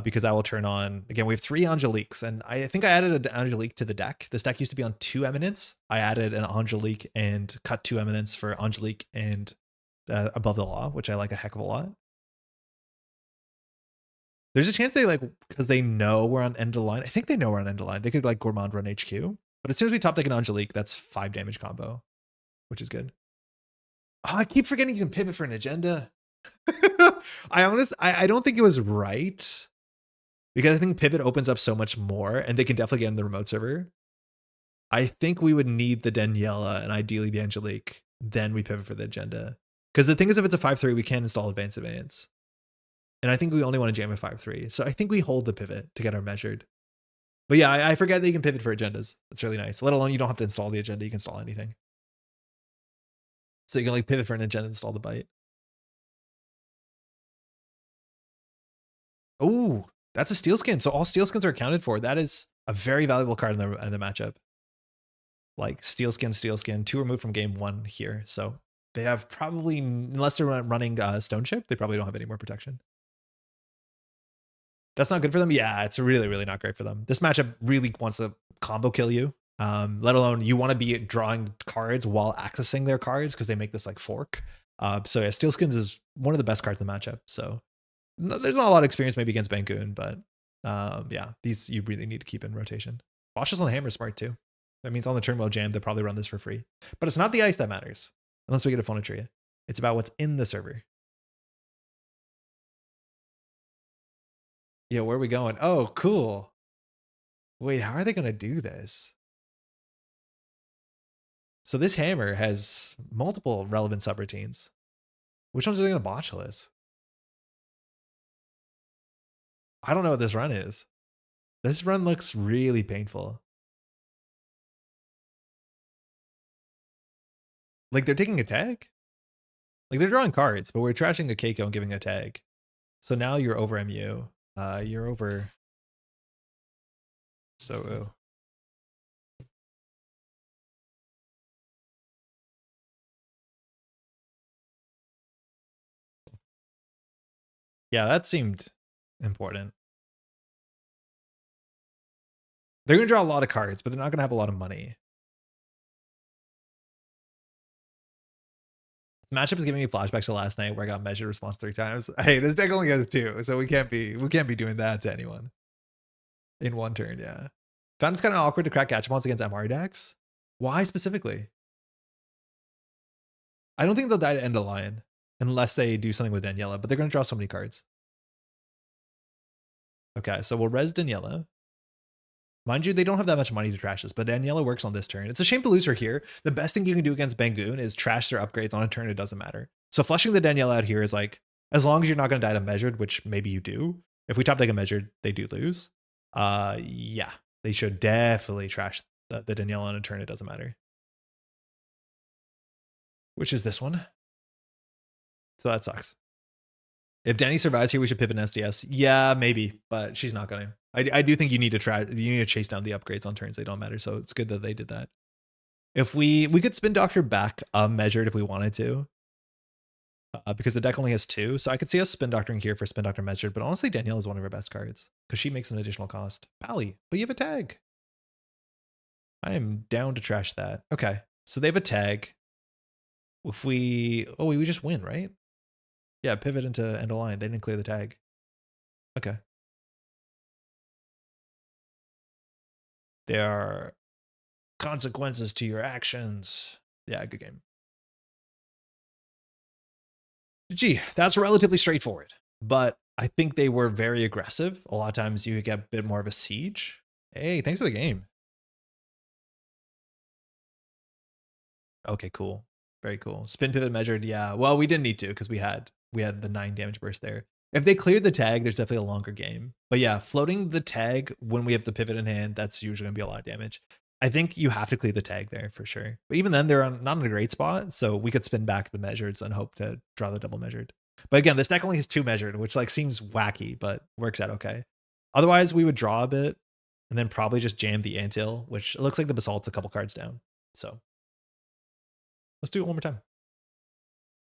[SPEAKER 1] Because I will turn on, again, we have 3 Angeliques, and I think I added an Angelique to the deck. This deck used to be on 2 Eminence. I added an Angelique and cut 2 Eminence for Angelique and Above the Law, which I like a heck of a lot. There's a chance they because they know we're on end of line. I think they know we're on end of line. They could Gourmand run HQ. But as soon as we top deck an Angelique, that's 5 damage combo, which is good. Oh, I keep forgetting you can pivot for an agenda. I don't think it was right. Because I think pivot opens up so much more, and they can definitely get in the remote server. I think we would need the Daniela and ideally the Angelique. Then we pivot for the agenda. Because the thing is, if it's a 5-3, we can install advance. And I think we only want to jam a 5-3. So I think we hold the pivot to get our measured. But yeah, I forget that you can pivot for agendas. That's really nice. Let alone you don't have to install the agenda. You can install anything. So you can pivot for an agenda and install the bite. Oh, that's a steel skin. So all steel skins are accounted for. That is a very valuable card in the matchup. Like steel skin, 2 removed from game 1 here. So they have probably, unless they're running stone chip, they probably don't have any more protection. That's not good for them. Yeah, it's really, really not great for them. This matchup really wants to combo kill you. Let alone you want to be drawing cards while accessing their cards because they make this like fork. So yeah, steel skins is one of the best cards in the matchup. So there's not a lot of experience maybe against BANGUN, but yeah, these you really need to keep in rotation. Bosch's on the hammer is smart too. That means on the turn well jammed, they'll probably run this for free. But it's not the ice that matters, unless we get a Phonotria. It's about what's in the server. Yeah, where are we going? Oh, cool. Wait, how are they going to do this? So this hammer has multiple relevant subroutines. Which one's doing the botch list? I don't know what this run is. This run looks really painful. Like they're taking a tag? Like they're drawing cards, but we're trashing a Keiko and giving a tag. So now you're over MU. You're over. So. Yeah, that seemed important. They're going to draw a lot of cards, but they're not going to have a lot of money. This matchup is giving me flashbacks to last night where I got measured response 3 times. Hey, this deck only has 2, so we can't be doing that to anyone in 1 turn. Yeah, found it's kind of awkward to crack Gachapons against MR decks. Why specifically? I don't think they'll die to End of Lion unless they do something with Daniela, but they're going to draw so many cards. Okay, so we'll res Daniela. Mind you, they don't have that much money to trash this, but Daniela works on this turn. It's a shame to lose her here. The best thing you can do against BANGUN is trash their upgrades on a turn. It doesn't matter. So flushing the Daniela out here is like, as long as you're not going to die to measured, which maybe you do. If we top deck a measured, they do lose. Yeah, they should definitely trash the Daniela on a turn. It doesn't matter. Which is this one. So that sucks. If Dani survives here, we should pivot an SDS. Yeah, maybe, but she's not going to. I do think you need to try. You need to chase down the upgrades on turns. They don't matter. So it's good that they did that. If we could spin Doctor back measured if we wanted to, because the deck only has 2. So I could see us spin Doctoring here for spin Doctor measured. But honestly, Danielle is one of our best cards because she makes an additional cost. Pally, but you have a tag. I am down to trash that. Okay, so they have a tag. If we just win, right? Yeah, pivot into end of line. They didn't clear the tag. Okay. There are consequences to your actions. Yeah, good game. Gee, that's relatively straightforward, but I think they were very aggressive. A lot of times you get a bit more of a siege. Hey, thanks for the game. Okay, cool. Very cool. Spin pivot measured. Yeah, well, we didn't need to because we had the 9 damage burst there. If they cleared the tag, there's definitely a longer game. But yeah, floating the tag when we have the pivot in hand, that's usually going to be a lot of damage. I think you have to clear the tag there for sure. But even then, they're not in a great spot, so we could spin back the measureds and hope to draw the double measured. But again, this deck only has 2 measured, which like seems wacky, but works out okay. Otherwise, we would draw a bit and then probably just jam the Anthill, which it looks like the Basalt's a couple cards down. So let's do it one more time.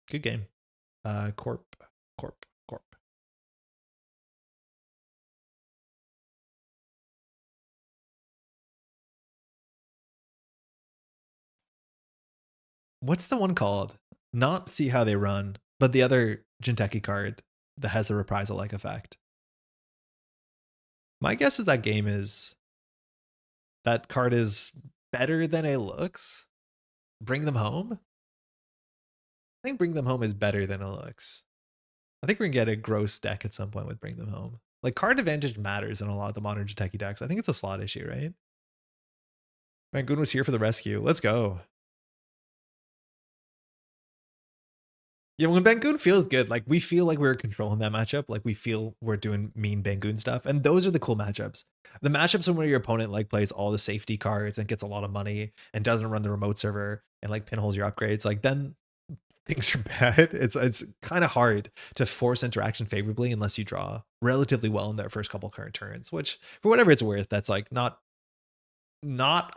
[SPEAKER 1] Good game. Corp. What's the one called? Not See How They Run, but the other Jinteki card that has a reprisal-like effect. My guess is that card is better than it looks. Bring Them Home? I think Bring Them Home is better than it looks. I think we're gonna get a gross deck at some point with Bring Them Home. Like, card advantage matters in a lot of the modern Jinteki decks. I think it's a slot issue, right? BANGUN was here for the rescue. Let's go. Yeah, when BANGUN feels good, like we feel like we're controlling that matchup, like we feel we're doing mean BANGUN stuff, and those are the cool matchups. The matchups where your opponent like plays all the safety cards and gets a lot of money and doesn't run the remote server and like pinholes your upgrades, like then things are bad. It's kind of hard to force interaction favorably unless you draw relatively well in their first couple current turns, which for whatever it's worth, that's like not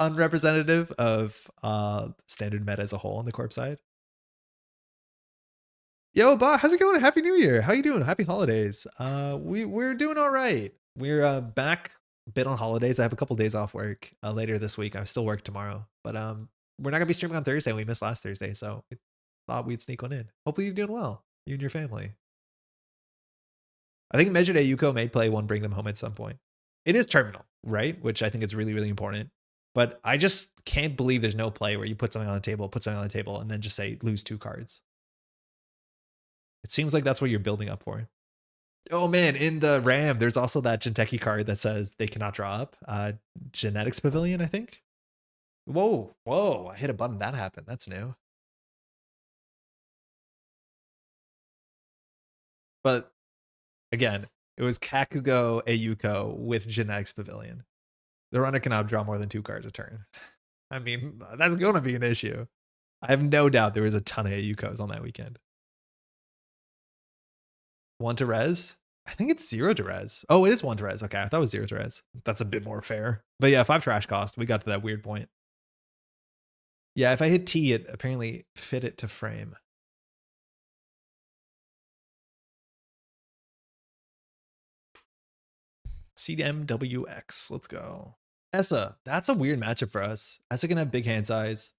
[SPEAKER 1] unrepresentative of standard meta as a whole on the Corp side. Yo, Ba, how's it going? Happy New Year. How you doing? Happy holidays. We're doing all right. We're back a bit on holidays. I have a couple days off work later this week. I still work tomorrow, but we're not gonna be streaming on Thursday. We missed last Thursday, so I thought we'd sneak one in. Hopefully you're doing well, you and your family. I think Measured Yuko may play one Bring Them Home at some point. It is terminal, right? Which I think is really, really important. But I just can't believe there's no play where you put something on the table, and then just say lose 2 cards. It seems like that's what you're building up for. Oh man, in the RAM, there's also that Jinteki card that says they cannot draw up. Genetics Pavilion, I think. Whoa, I hit a button, that happened. That's new. But again, it was Kakugo Ayuko with Genetics Pavilion. The runner cannot draw more than 2 cards a turn. I mean, that's going to be an issue. I have no doubt there was a ton of Ayukos on that weekend. 1 to res? I think it's 0 to res. Oh, it is 1 to res. Okay, I thought it was 0 to res. That's a bit more fair. But yeah, 5 trash cost. We got to that weird point. Yeah, if I hit T, it apparently fit it to frame. CMWX. Let's go. Essa. That's a weird matchup for us. Essa can have big hand size.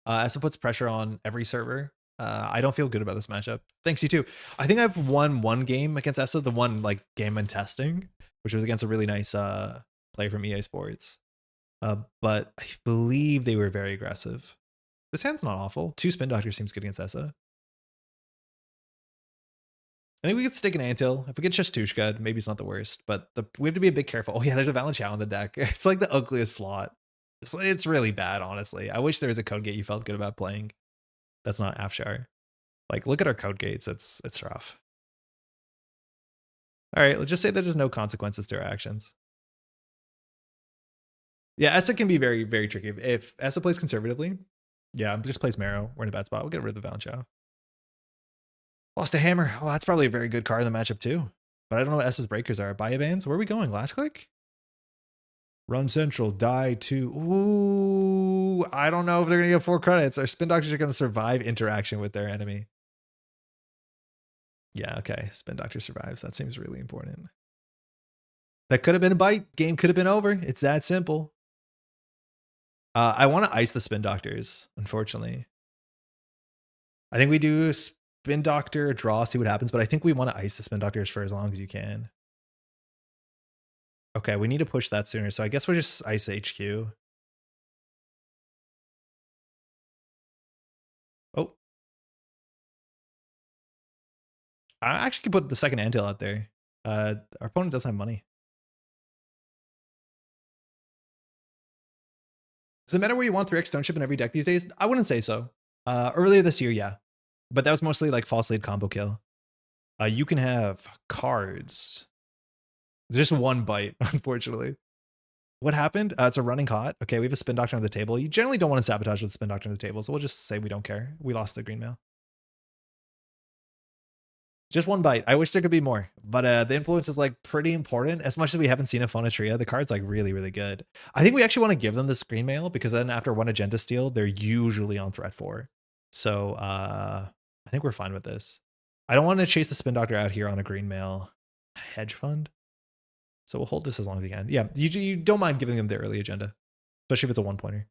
[SPEAKER 1] Essa puts pressure on every server. I don't feel good about this matchup. Thanks, you too. I think I've won 1 game against Essa, the one like game in testing, which was against a really nice player from EA Sports. But I believe they were very aggressive. This hand's not awful. 2 Spin Doctor seems good against Essa. I think we could stick an Antil. If we get Chestushka, maybe it's not the worst, but we have to be a bit careful. Oh yeah, there's a Valenchow in the deck. It's like the ugliest slot. It's really bad, honestly. I wish there was a code gate you felt good about playing. That's not Afshar. Like, look at our code gates. It's rough. All right, let's just say that there's no consequences to our actions. Yeah, Essa can be very, very tricky. If Essa plays conservatively, yeah, just plays Marrow. We're in a bad spot. We'll get rid of the Valenchow. Lost a hammer. Well, that's probably a very good card in the matchup too. But I don't know what S's breakers are. Buy bands? Where are we going? Last click? Run central. Die 2. Ooh, I don't know if they're going to get 4 credits. Our Spin Doctors are going to survive interaction with their enemy. Yeah, okay. Spin Doctor survives. That seems really important. That could have been a bite. Game could have been over. It's that simple. I want to ice the Spin Doctors, unfortunately. I think we do Spin Doctor, draw, see what happens, but I think we want to ice the Spin Doctors for as long as you can. Okay, we need to push that sooner, so I guess we'll just ice HQ. Oh. I actually could put the second Antil out there. Our opponent doesn't have money. Does it matter where you want 3x Stoneship in every deck these days? I wouldn't say so. Earlier this year, yeah. But that was mostly like false lead combo kill. You can have cards. There's just 1 bite, unfortunately. What happened? It's a running hot. Okay, we have a Spin Doctor on the table. You generally don't want to sabotage with Spin Doctor on the table, so we'll just say we don't care. We lost the green mail. Just 1 bite. I wish there could be more, but the influence is like pretty important. As much as we haven't seen a Phonotria, the card's like really, really good. I think we actually want to give them the screen mail because then after 1 agenda steal, they're usually on threat 4. So I think we're fine with this. I don't want to chase the Spin Doctor out here on a green mail hedge fund. So we'll hold this as long as we can. Yeah, you don't mind giving them the early agenda, especially if it's a 1-pointer.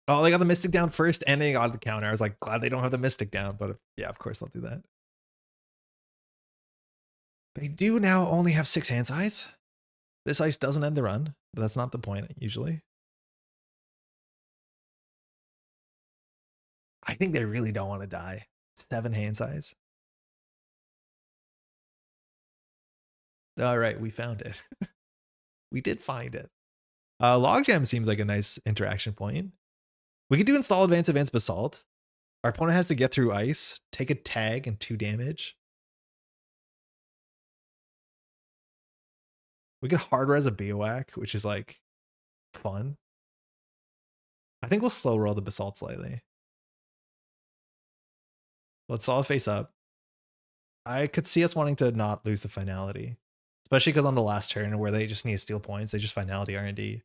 [SPEAKER 1] Oh, they got the Mystic down first and they got the counter. I was like, glad they don't have the Mystic down, but yeah, of course they'll do that. They do now only have 6 hand size. This ice doesn't end the run, but that's not the point usually. I think they really don't want to die. 7 hand size. All right, we found it. We did find it. Logjam seems like a nice interaction point. We could do install advance basalt. Our opponent has to get through ice, take a tag and 2 damage. We could hard res a Bioac, which is like fun. I think we'll slow roll the basalt slightly. Let's all face up. I could see us wanting to not lose the finality, especially because on the last turn where they just need to steal points, they just finality R&D.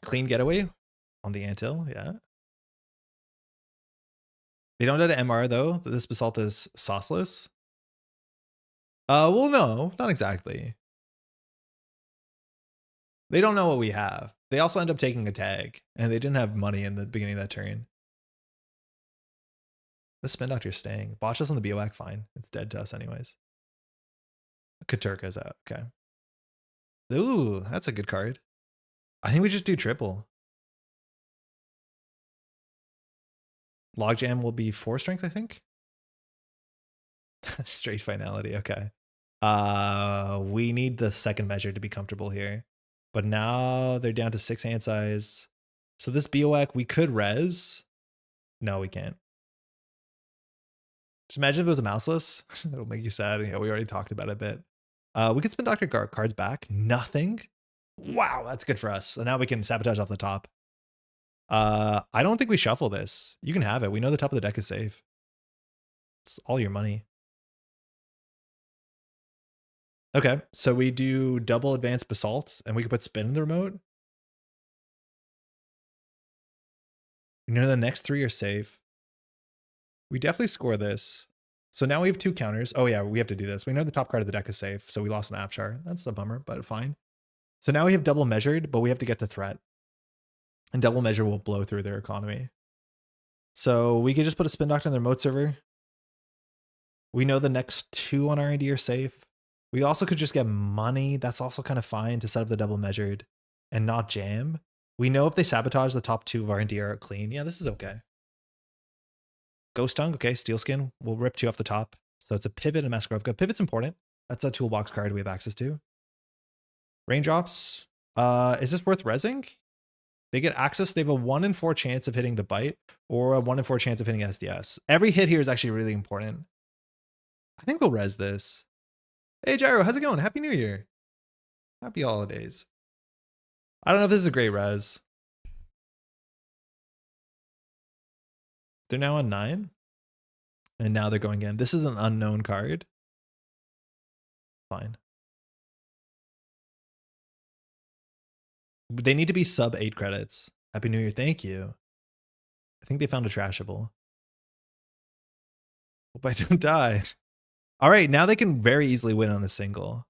[SPEAKER 1] Clean getaway on the anthill, yeah. They don't have an MR though. This basalt is sauceless. Well, no, not exactly. They don't know what we have. They also end up taking a tag, and they didn't have money in the beginning of that turn. The Spin Doctor's staying. Botch us on the BOAC, fine. It's dead to us anyways. Katurka's out, okay. Ooh, that's a good card. I think we just do triple. Logjam will be 4 strength, I think. Straight finality, okay. We need the second measure to be comfortable here. But now they're down to 6 hand size. So this BOAC, we could res. No, we can't. Just imagine if it was a mouseless. It'll make you sad. Yeah, we already talked about it a bit. We could spin Dr. Cards back. Nothing. Wow, that's good for us. So now we can sabotage off the top. I don't think we shuffle this. You can have it. We know the top of the deck is safe. It's all your money. Okay, so we do double advanced basalt, and we can put spin in the remote. You know the next 3 are safe. We definitely score this. So now we have 2 counters. Oh yeah, we have to do this. We know the top card of the deck is safe, so we lost an Afshar. That's a bummer, but fine. So now we have double measured, but we have to get to threat. And double measure will blow through their economy. So we could just put a spin doctor on the remote server. We know the next 2 on R&D are safe. We also could just get money. That's also kind of fine to set up the double measured and not jam. We know if they sabotage the top 2 of R&D are clean. Yeah, this is okay. Ghost Tongue, okay, Steel Skin. We'll rip 2 off the top. So it's a pivot and Maskarovka. Pivot's important. That's a toolbox card we have access to. Raindrops. Is this worth rezzing? They get access. They have a 1 in 4 chance of hitting the bite or a 1 in 4 chance of hitting SDS. Every hit here is actually really important. I think we'll res this. Hey, Gyro, how's it going? Happy New Year. Happy holidays. I don't know if this is a great res. They're now on 9. And now they're going in. This is an unknown card. Fine. They need to be sub 8 credits. Happy New Year. Thank you. I think they found a trashable. Hope I don't die. All right, now they can very easily win on a single.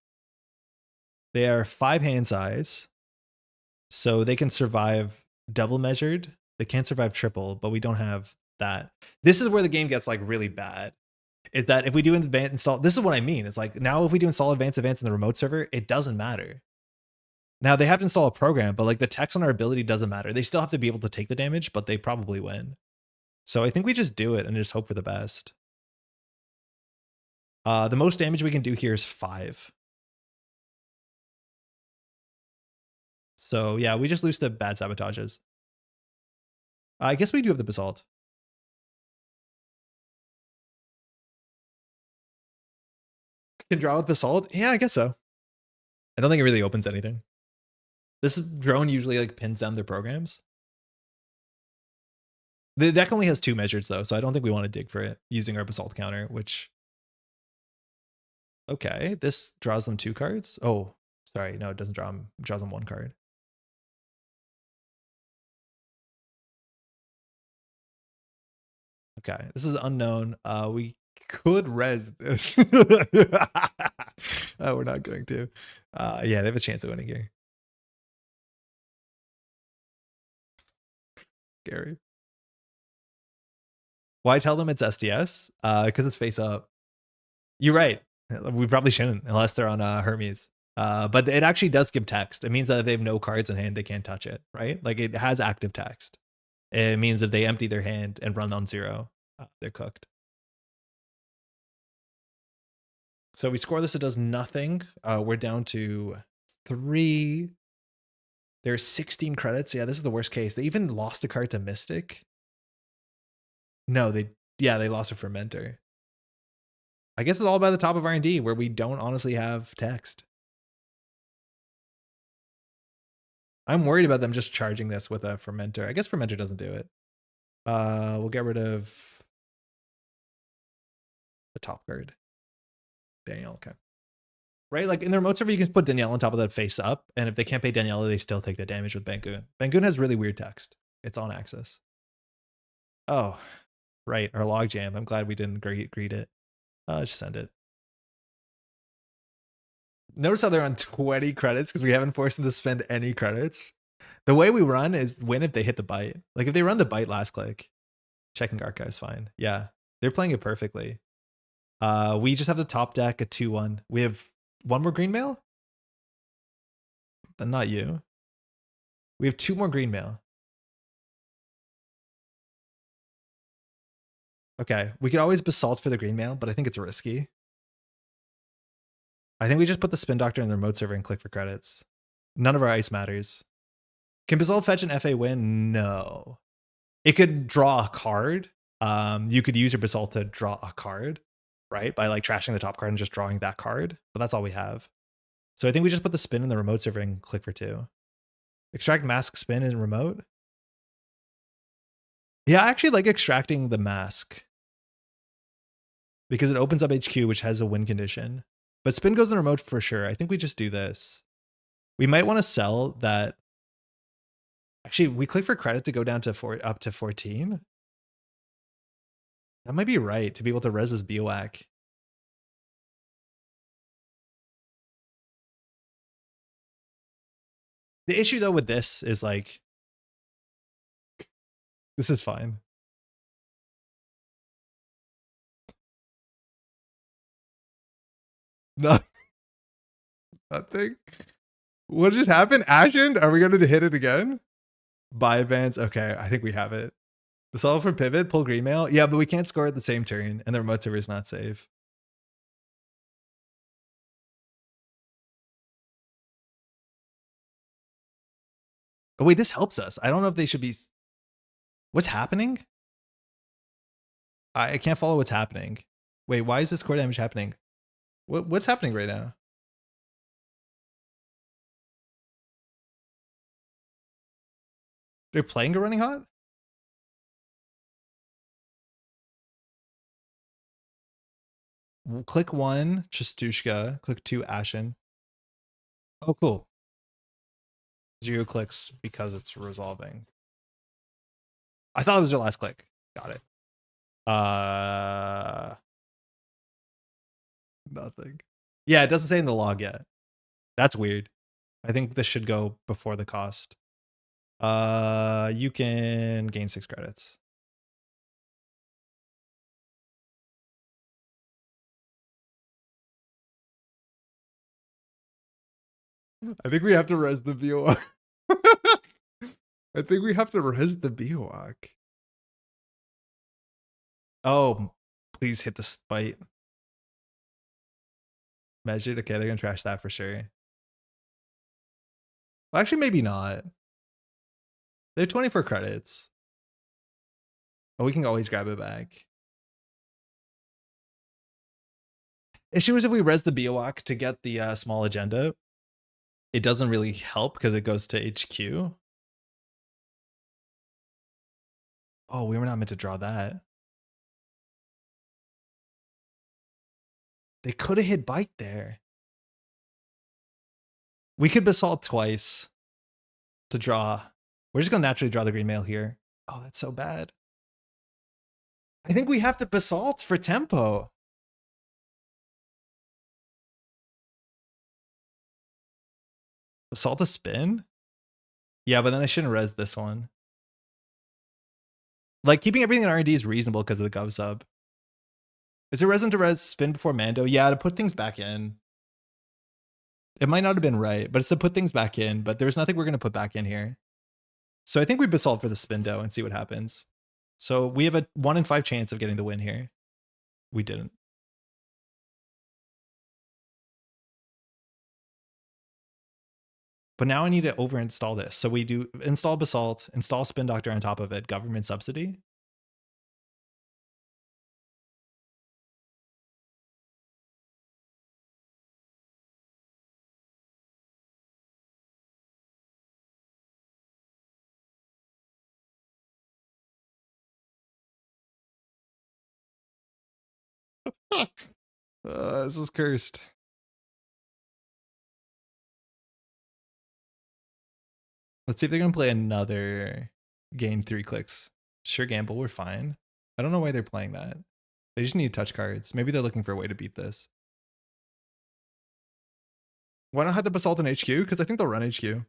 [SPEAKER 1] They are 5 hand size. So they can survive double measured. They can't survive triple, but we don't have that. This is where the game gets like really bad. Is that if we do install, this is what I mean. It's like now if we do install advanced in the remote server, it doesn't matter. Now they have to install a program, but like the text on our ability doesn't matter. They still have to be able to take the damage, but they probably win. So I think we just do it and just hope for the best. The most damage we can do here is 5. So yeah, we just lose to bad sabotages. I guess we do have the basalt. Can draw with basalt? Yeah, I guess so. I don't think it really opens anything. This drone usually like pins down their programs. The deck only has 2 measures though, so I don't think we want to dig for it using our basalt counter, which... Okay, this draws them 2 cards. Oh, sorry, no, it doesn't draw them. It draws them 1 card. Okay, this is unknown. We could res this. We're not going to. Yeah, they have a chance of winning here. Scary. Why tell them it's SDS? Because it's face up. You're right. We probably shouldn't unless they're on Hermes. But it actually does give text. It means that if they have no cards in hand, they can't touch it, right? Like it has active text. It means if they empty their hand and run on 0, they're cooked. So we score this, it does nothing. We're down to 3. There's 16 credits. Yeah, this is the worst case. They even lost a card to Mystic. No, they lost a Fermenter. I guess it's all by the top of R&D where we don't honestly have text. I'm worried about them just charging this with a Fermenter. I guess Fermenter doesn't do it. We'll get rid of the top card. Danielle, okay. Right, like in the remote server, you can put Danielle on top of that face up, and if they can't pay Danielle, they still take the damage with BANGUN. BANGUN has really weird text. It's on access. Oh, right, our logjam. I'm glad we didn't greet it. Just send it. Notice how they're on 20 credits because we haven't forced them to spend any credits. The way we run is win if they hit the bite. Like if they run the bite last click, checking archives fine. Yeah, they're playing it perfectly. We just have the top deck a 2-1. We have one more green mail. Then not you. We have 2 more green mail. Okay, we could always basalt for the green mail, but I think it's risky. I think we just put the spin doctor in the remote server and click for credits. None of our ice matters. Can basalt fetch an FA win? No. It could draw a card. You could use your basalt to draw a card, right? By like trashing the top card and just drawing that card. But that's all we have. So I think we just put the spin in the remote server and click for 2. Extract mask spin in remote. Yeah, I actually like extracting the mask because it opens up HQ, which has a win condition. But spin goes in the remote for sure. I think we just do this. We might want to sell that. Actually, we click for credit to go down to up to 14. That might be right to be able to res this BOAC. The issue though with this is like, this is fine. No, nothing. What just happened? Ashen? Are we going to hit it again? Buy events. Okay, I think we have it. Solve for pivot, pull green mail. Yeah, but we can't score at the same turn, and the remote server is not safe. Oh wait, this helps us. I don't know if they should be. What's happening? I can't follow what's happening. Wait, why is this core damage happening? What's happening right now? They're playing a running hot? Click 1, Chastushka. Click 2, Ashen. Oh, cool. 0 clicks because it's resolving. I thought it was your last click. Got it. Nothing. Yeah, it doesn't say in the log yet. That's weird. I think this should go before the cost. You can gain 6 credits. I think we have to res the BOAC. I think we have to res the BOAC. Oh, please hit the spite. Measured. Okay, they're gonna trash that for sure. Well, actually, maybe not. They're 24 credits. Oh, we can always grab it back. Issue is if we res the BOAC to get the small agenda, it doesn't really help because it goes to HQ. Oh, we were not meant to draw that. They could have hit bite there. We could basalt twice to draw. We're just going to naturally draw the green mail here. Oh, that's so bad. I think we have to basalt for tempo. Basalt a spin? Yeah, but then I shouldn't res this one. Like, keeping everything in R&D is reasonable because of the gov sub. Is it resin to res spin before Mando? Yeah, to put things back in. It might not have been right, but it's to put things back in, but there's nothing we're going to put back in here. So I think we basalt for the spindo and see what happens. So we have a 1 in 5 chance of getting the win here. We didn't. But now I need to over-install this. So we do install basalt, install spin doctor on top of it, government subsidy. This is cursed. Let's see if they're gonna play another gain 3 clicks. Sure gamble, we're fine. I don't know why they're playing that. They just need touch cards. Maybe they're looking for a way to beat this. Why not have the Basalt in HQ? Because I think they'll run HQ.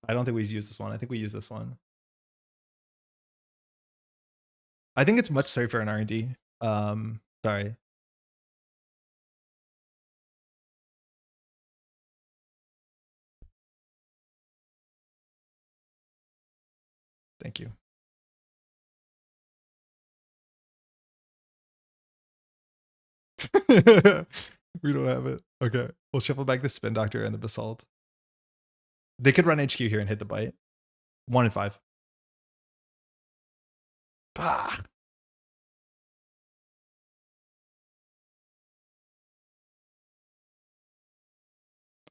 [SPEAKER 1] I don't think we use this one. I think we use this one. I think it's much safer in R&D. Sorry. Thank you. We don't have it. Okay. We'll shuffle back the Spin Doctor and the Basalt. They could run HQ here and hit the bite. 1 in 5. Ah.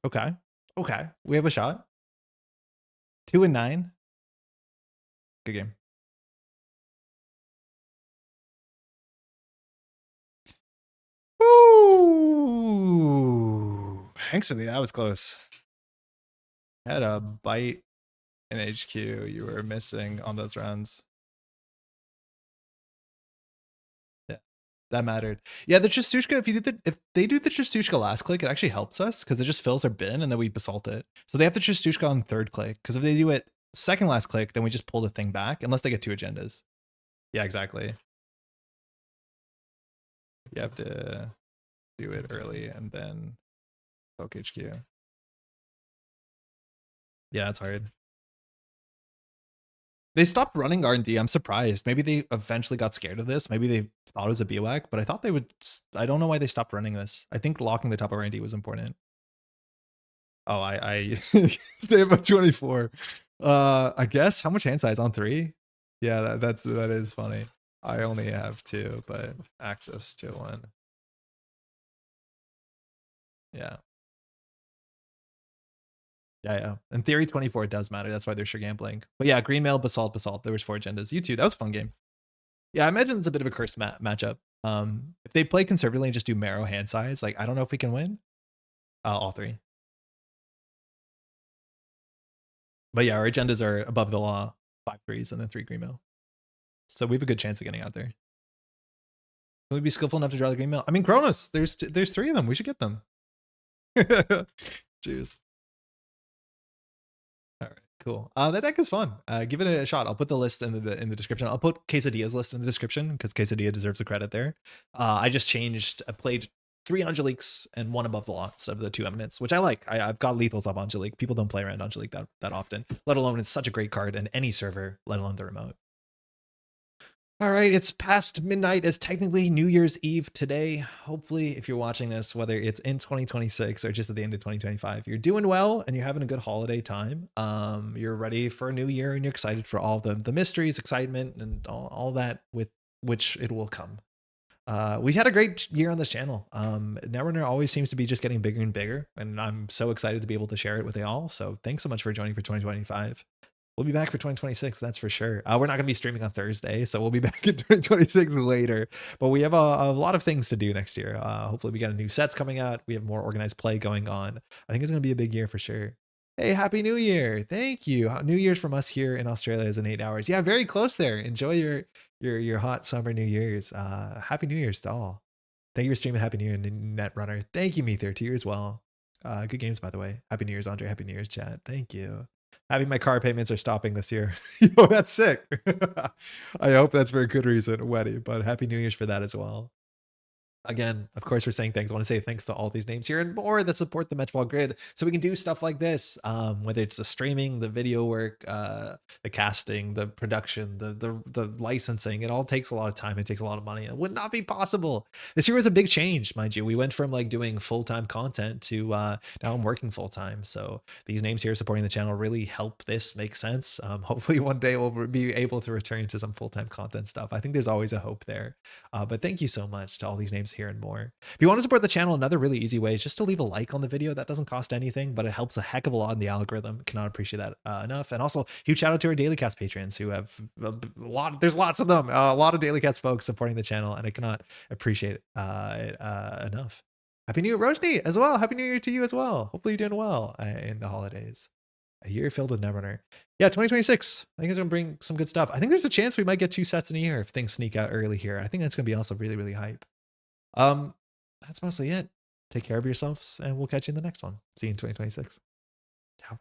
[SPEAKER 1] Okay. Okay. We have a shot. 2 and 9. Good game. Ooh. Thanks for that was close. Had a bite in HQ you were missing on those rounds. Yeah, that mattered. Yeah, the Chistushka, if they do the Chistushka last click, it actually helps us because it just fills our bin and then we basalt it. So they have the Chistushka on 3rd click because if they do it 2nd last click, then we just pull the thing back unless they get 2 agendas. Yeah, exactly. You have to do it early and then poke HQ. Yeah, it's hard. They stopped running R&D. I'm surprised. Maybe they eventually got scared of this. Maybe they thought it was a BWAC, but I thought they would. I don't know why they stopped running this. I think locking the top of R&D was important. Oh, I stay above 24. I guess how much hand size on 3? Yeah, that is funny. I only have 2, but access to 1. Yeah. Yeah. In theory, 24 does matter. That's why they're sure gambling. But yeah, Green Mail, Basalt. There was 4 agendas. You too. That was a fun game. Yeah, I imagine it's a bit of a cursed matchup. If they play conservatively and just do Marrow hand size, like I don't know if we can win. All 3. But yeah, our agendas are above the law. 5 threes and then 3 Green Mail. So we have a good chance of getting out there. Will we be skillful enough to draw the Green Mail? I mean, Kronos, there's 3 of them. We should get them. Cheers. All right, cool. That deck is fun. Give it a shot. I'll put the list in the description. I'll put Quesadilla's list in the description because Quesadilla deserves the credit there. I just I played 3 Angeliques and 1 above the lots of the 2 Eminence, which I like. I've got lethals off Angelique. People don't play around Angelique that often, let alone it's such a great card in any server, let alone the remote. All right, it's past midnight. It's technically New Year's Eve today. Hopefully, if you're watching this, whether it's in 2026 or just at the end of 2025, you're doing well and you're having a good holiday time. You're ready for a new year and you're excited for all the mysteries, excitement, and all that with which it will come. We had a great year on this channel. Netrunner always seems to be just getting bigger and bigger, and I'm so excited to be able to share it with y'all. So thanks so much for joining for 2025. We'll be back for 2026, that's for sure. We're not going to be streaming on Thursday, so we'll be back in 2026 later. But we have a lot of things to do next year. Hopefully we got new sets coming out. We have more organized play going on. I think it's going to be a big year for sure. Hey, Happy New Year. Thank you. New Year's from us here in Australia is in 8 hours. Yeah, very close there. Enjoy your hot summer New Year's. Happy New Year's to all. Thank you for streaming Happy New Year, Netrunner. Thank you, Meether, to you as well. Good games, by the way. Happy New Year's, Andre. Happy New Year's, chat. Thank you. Having my car payments are stopping this year. Yo, that's sick. I hope that's for a good reason, Weddy, but Happy New Year's for that as well. Again, of course, we're saying thanks. I want to say thanks to all these names here and more that support the Metropole Grid so we can do stuff like this, whether it's the streaming, the video work, the casting, the production, the licensing. It all takes a lot of time. It takes a lot of money. It would not be possible. This year was a big change, mind you. We went from like doing full-time content to now I'm working full-time. So these names here supporting the channel really help this make sense. Hopefully one day we'll be able to return to some full-time content stuff. I think there's always a hope there. But thank you so much to all these names here and more. If you want to support the channel, another really easy way is just to leave a like on the video. That doesn't cost anything, but it helps a heck of a lot in the algorithm. Cannot appreciate that enough. And also, huge shout out to our Daily Cast patrons who have a lot. There's lots of them. A lot of Daily Cast folks supporting the channel, and I cannot appreciate it enough. Happy New Year, Rojni, as well. Happy New Year to you as well. Hopefully you're doing well in the holidays. A year filled with Netrunner. Yeah, 2026. I think it's going to bring some good stuff. I think there's a chance we might get 2 sets in a year if things sneak out early here. I think that's going to be also really, really hype. That's mostly it. Take care of yourselves, and we'll catch you in the next one. See you in 2026. Ciao.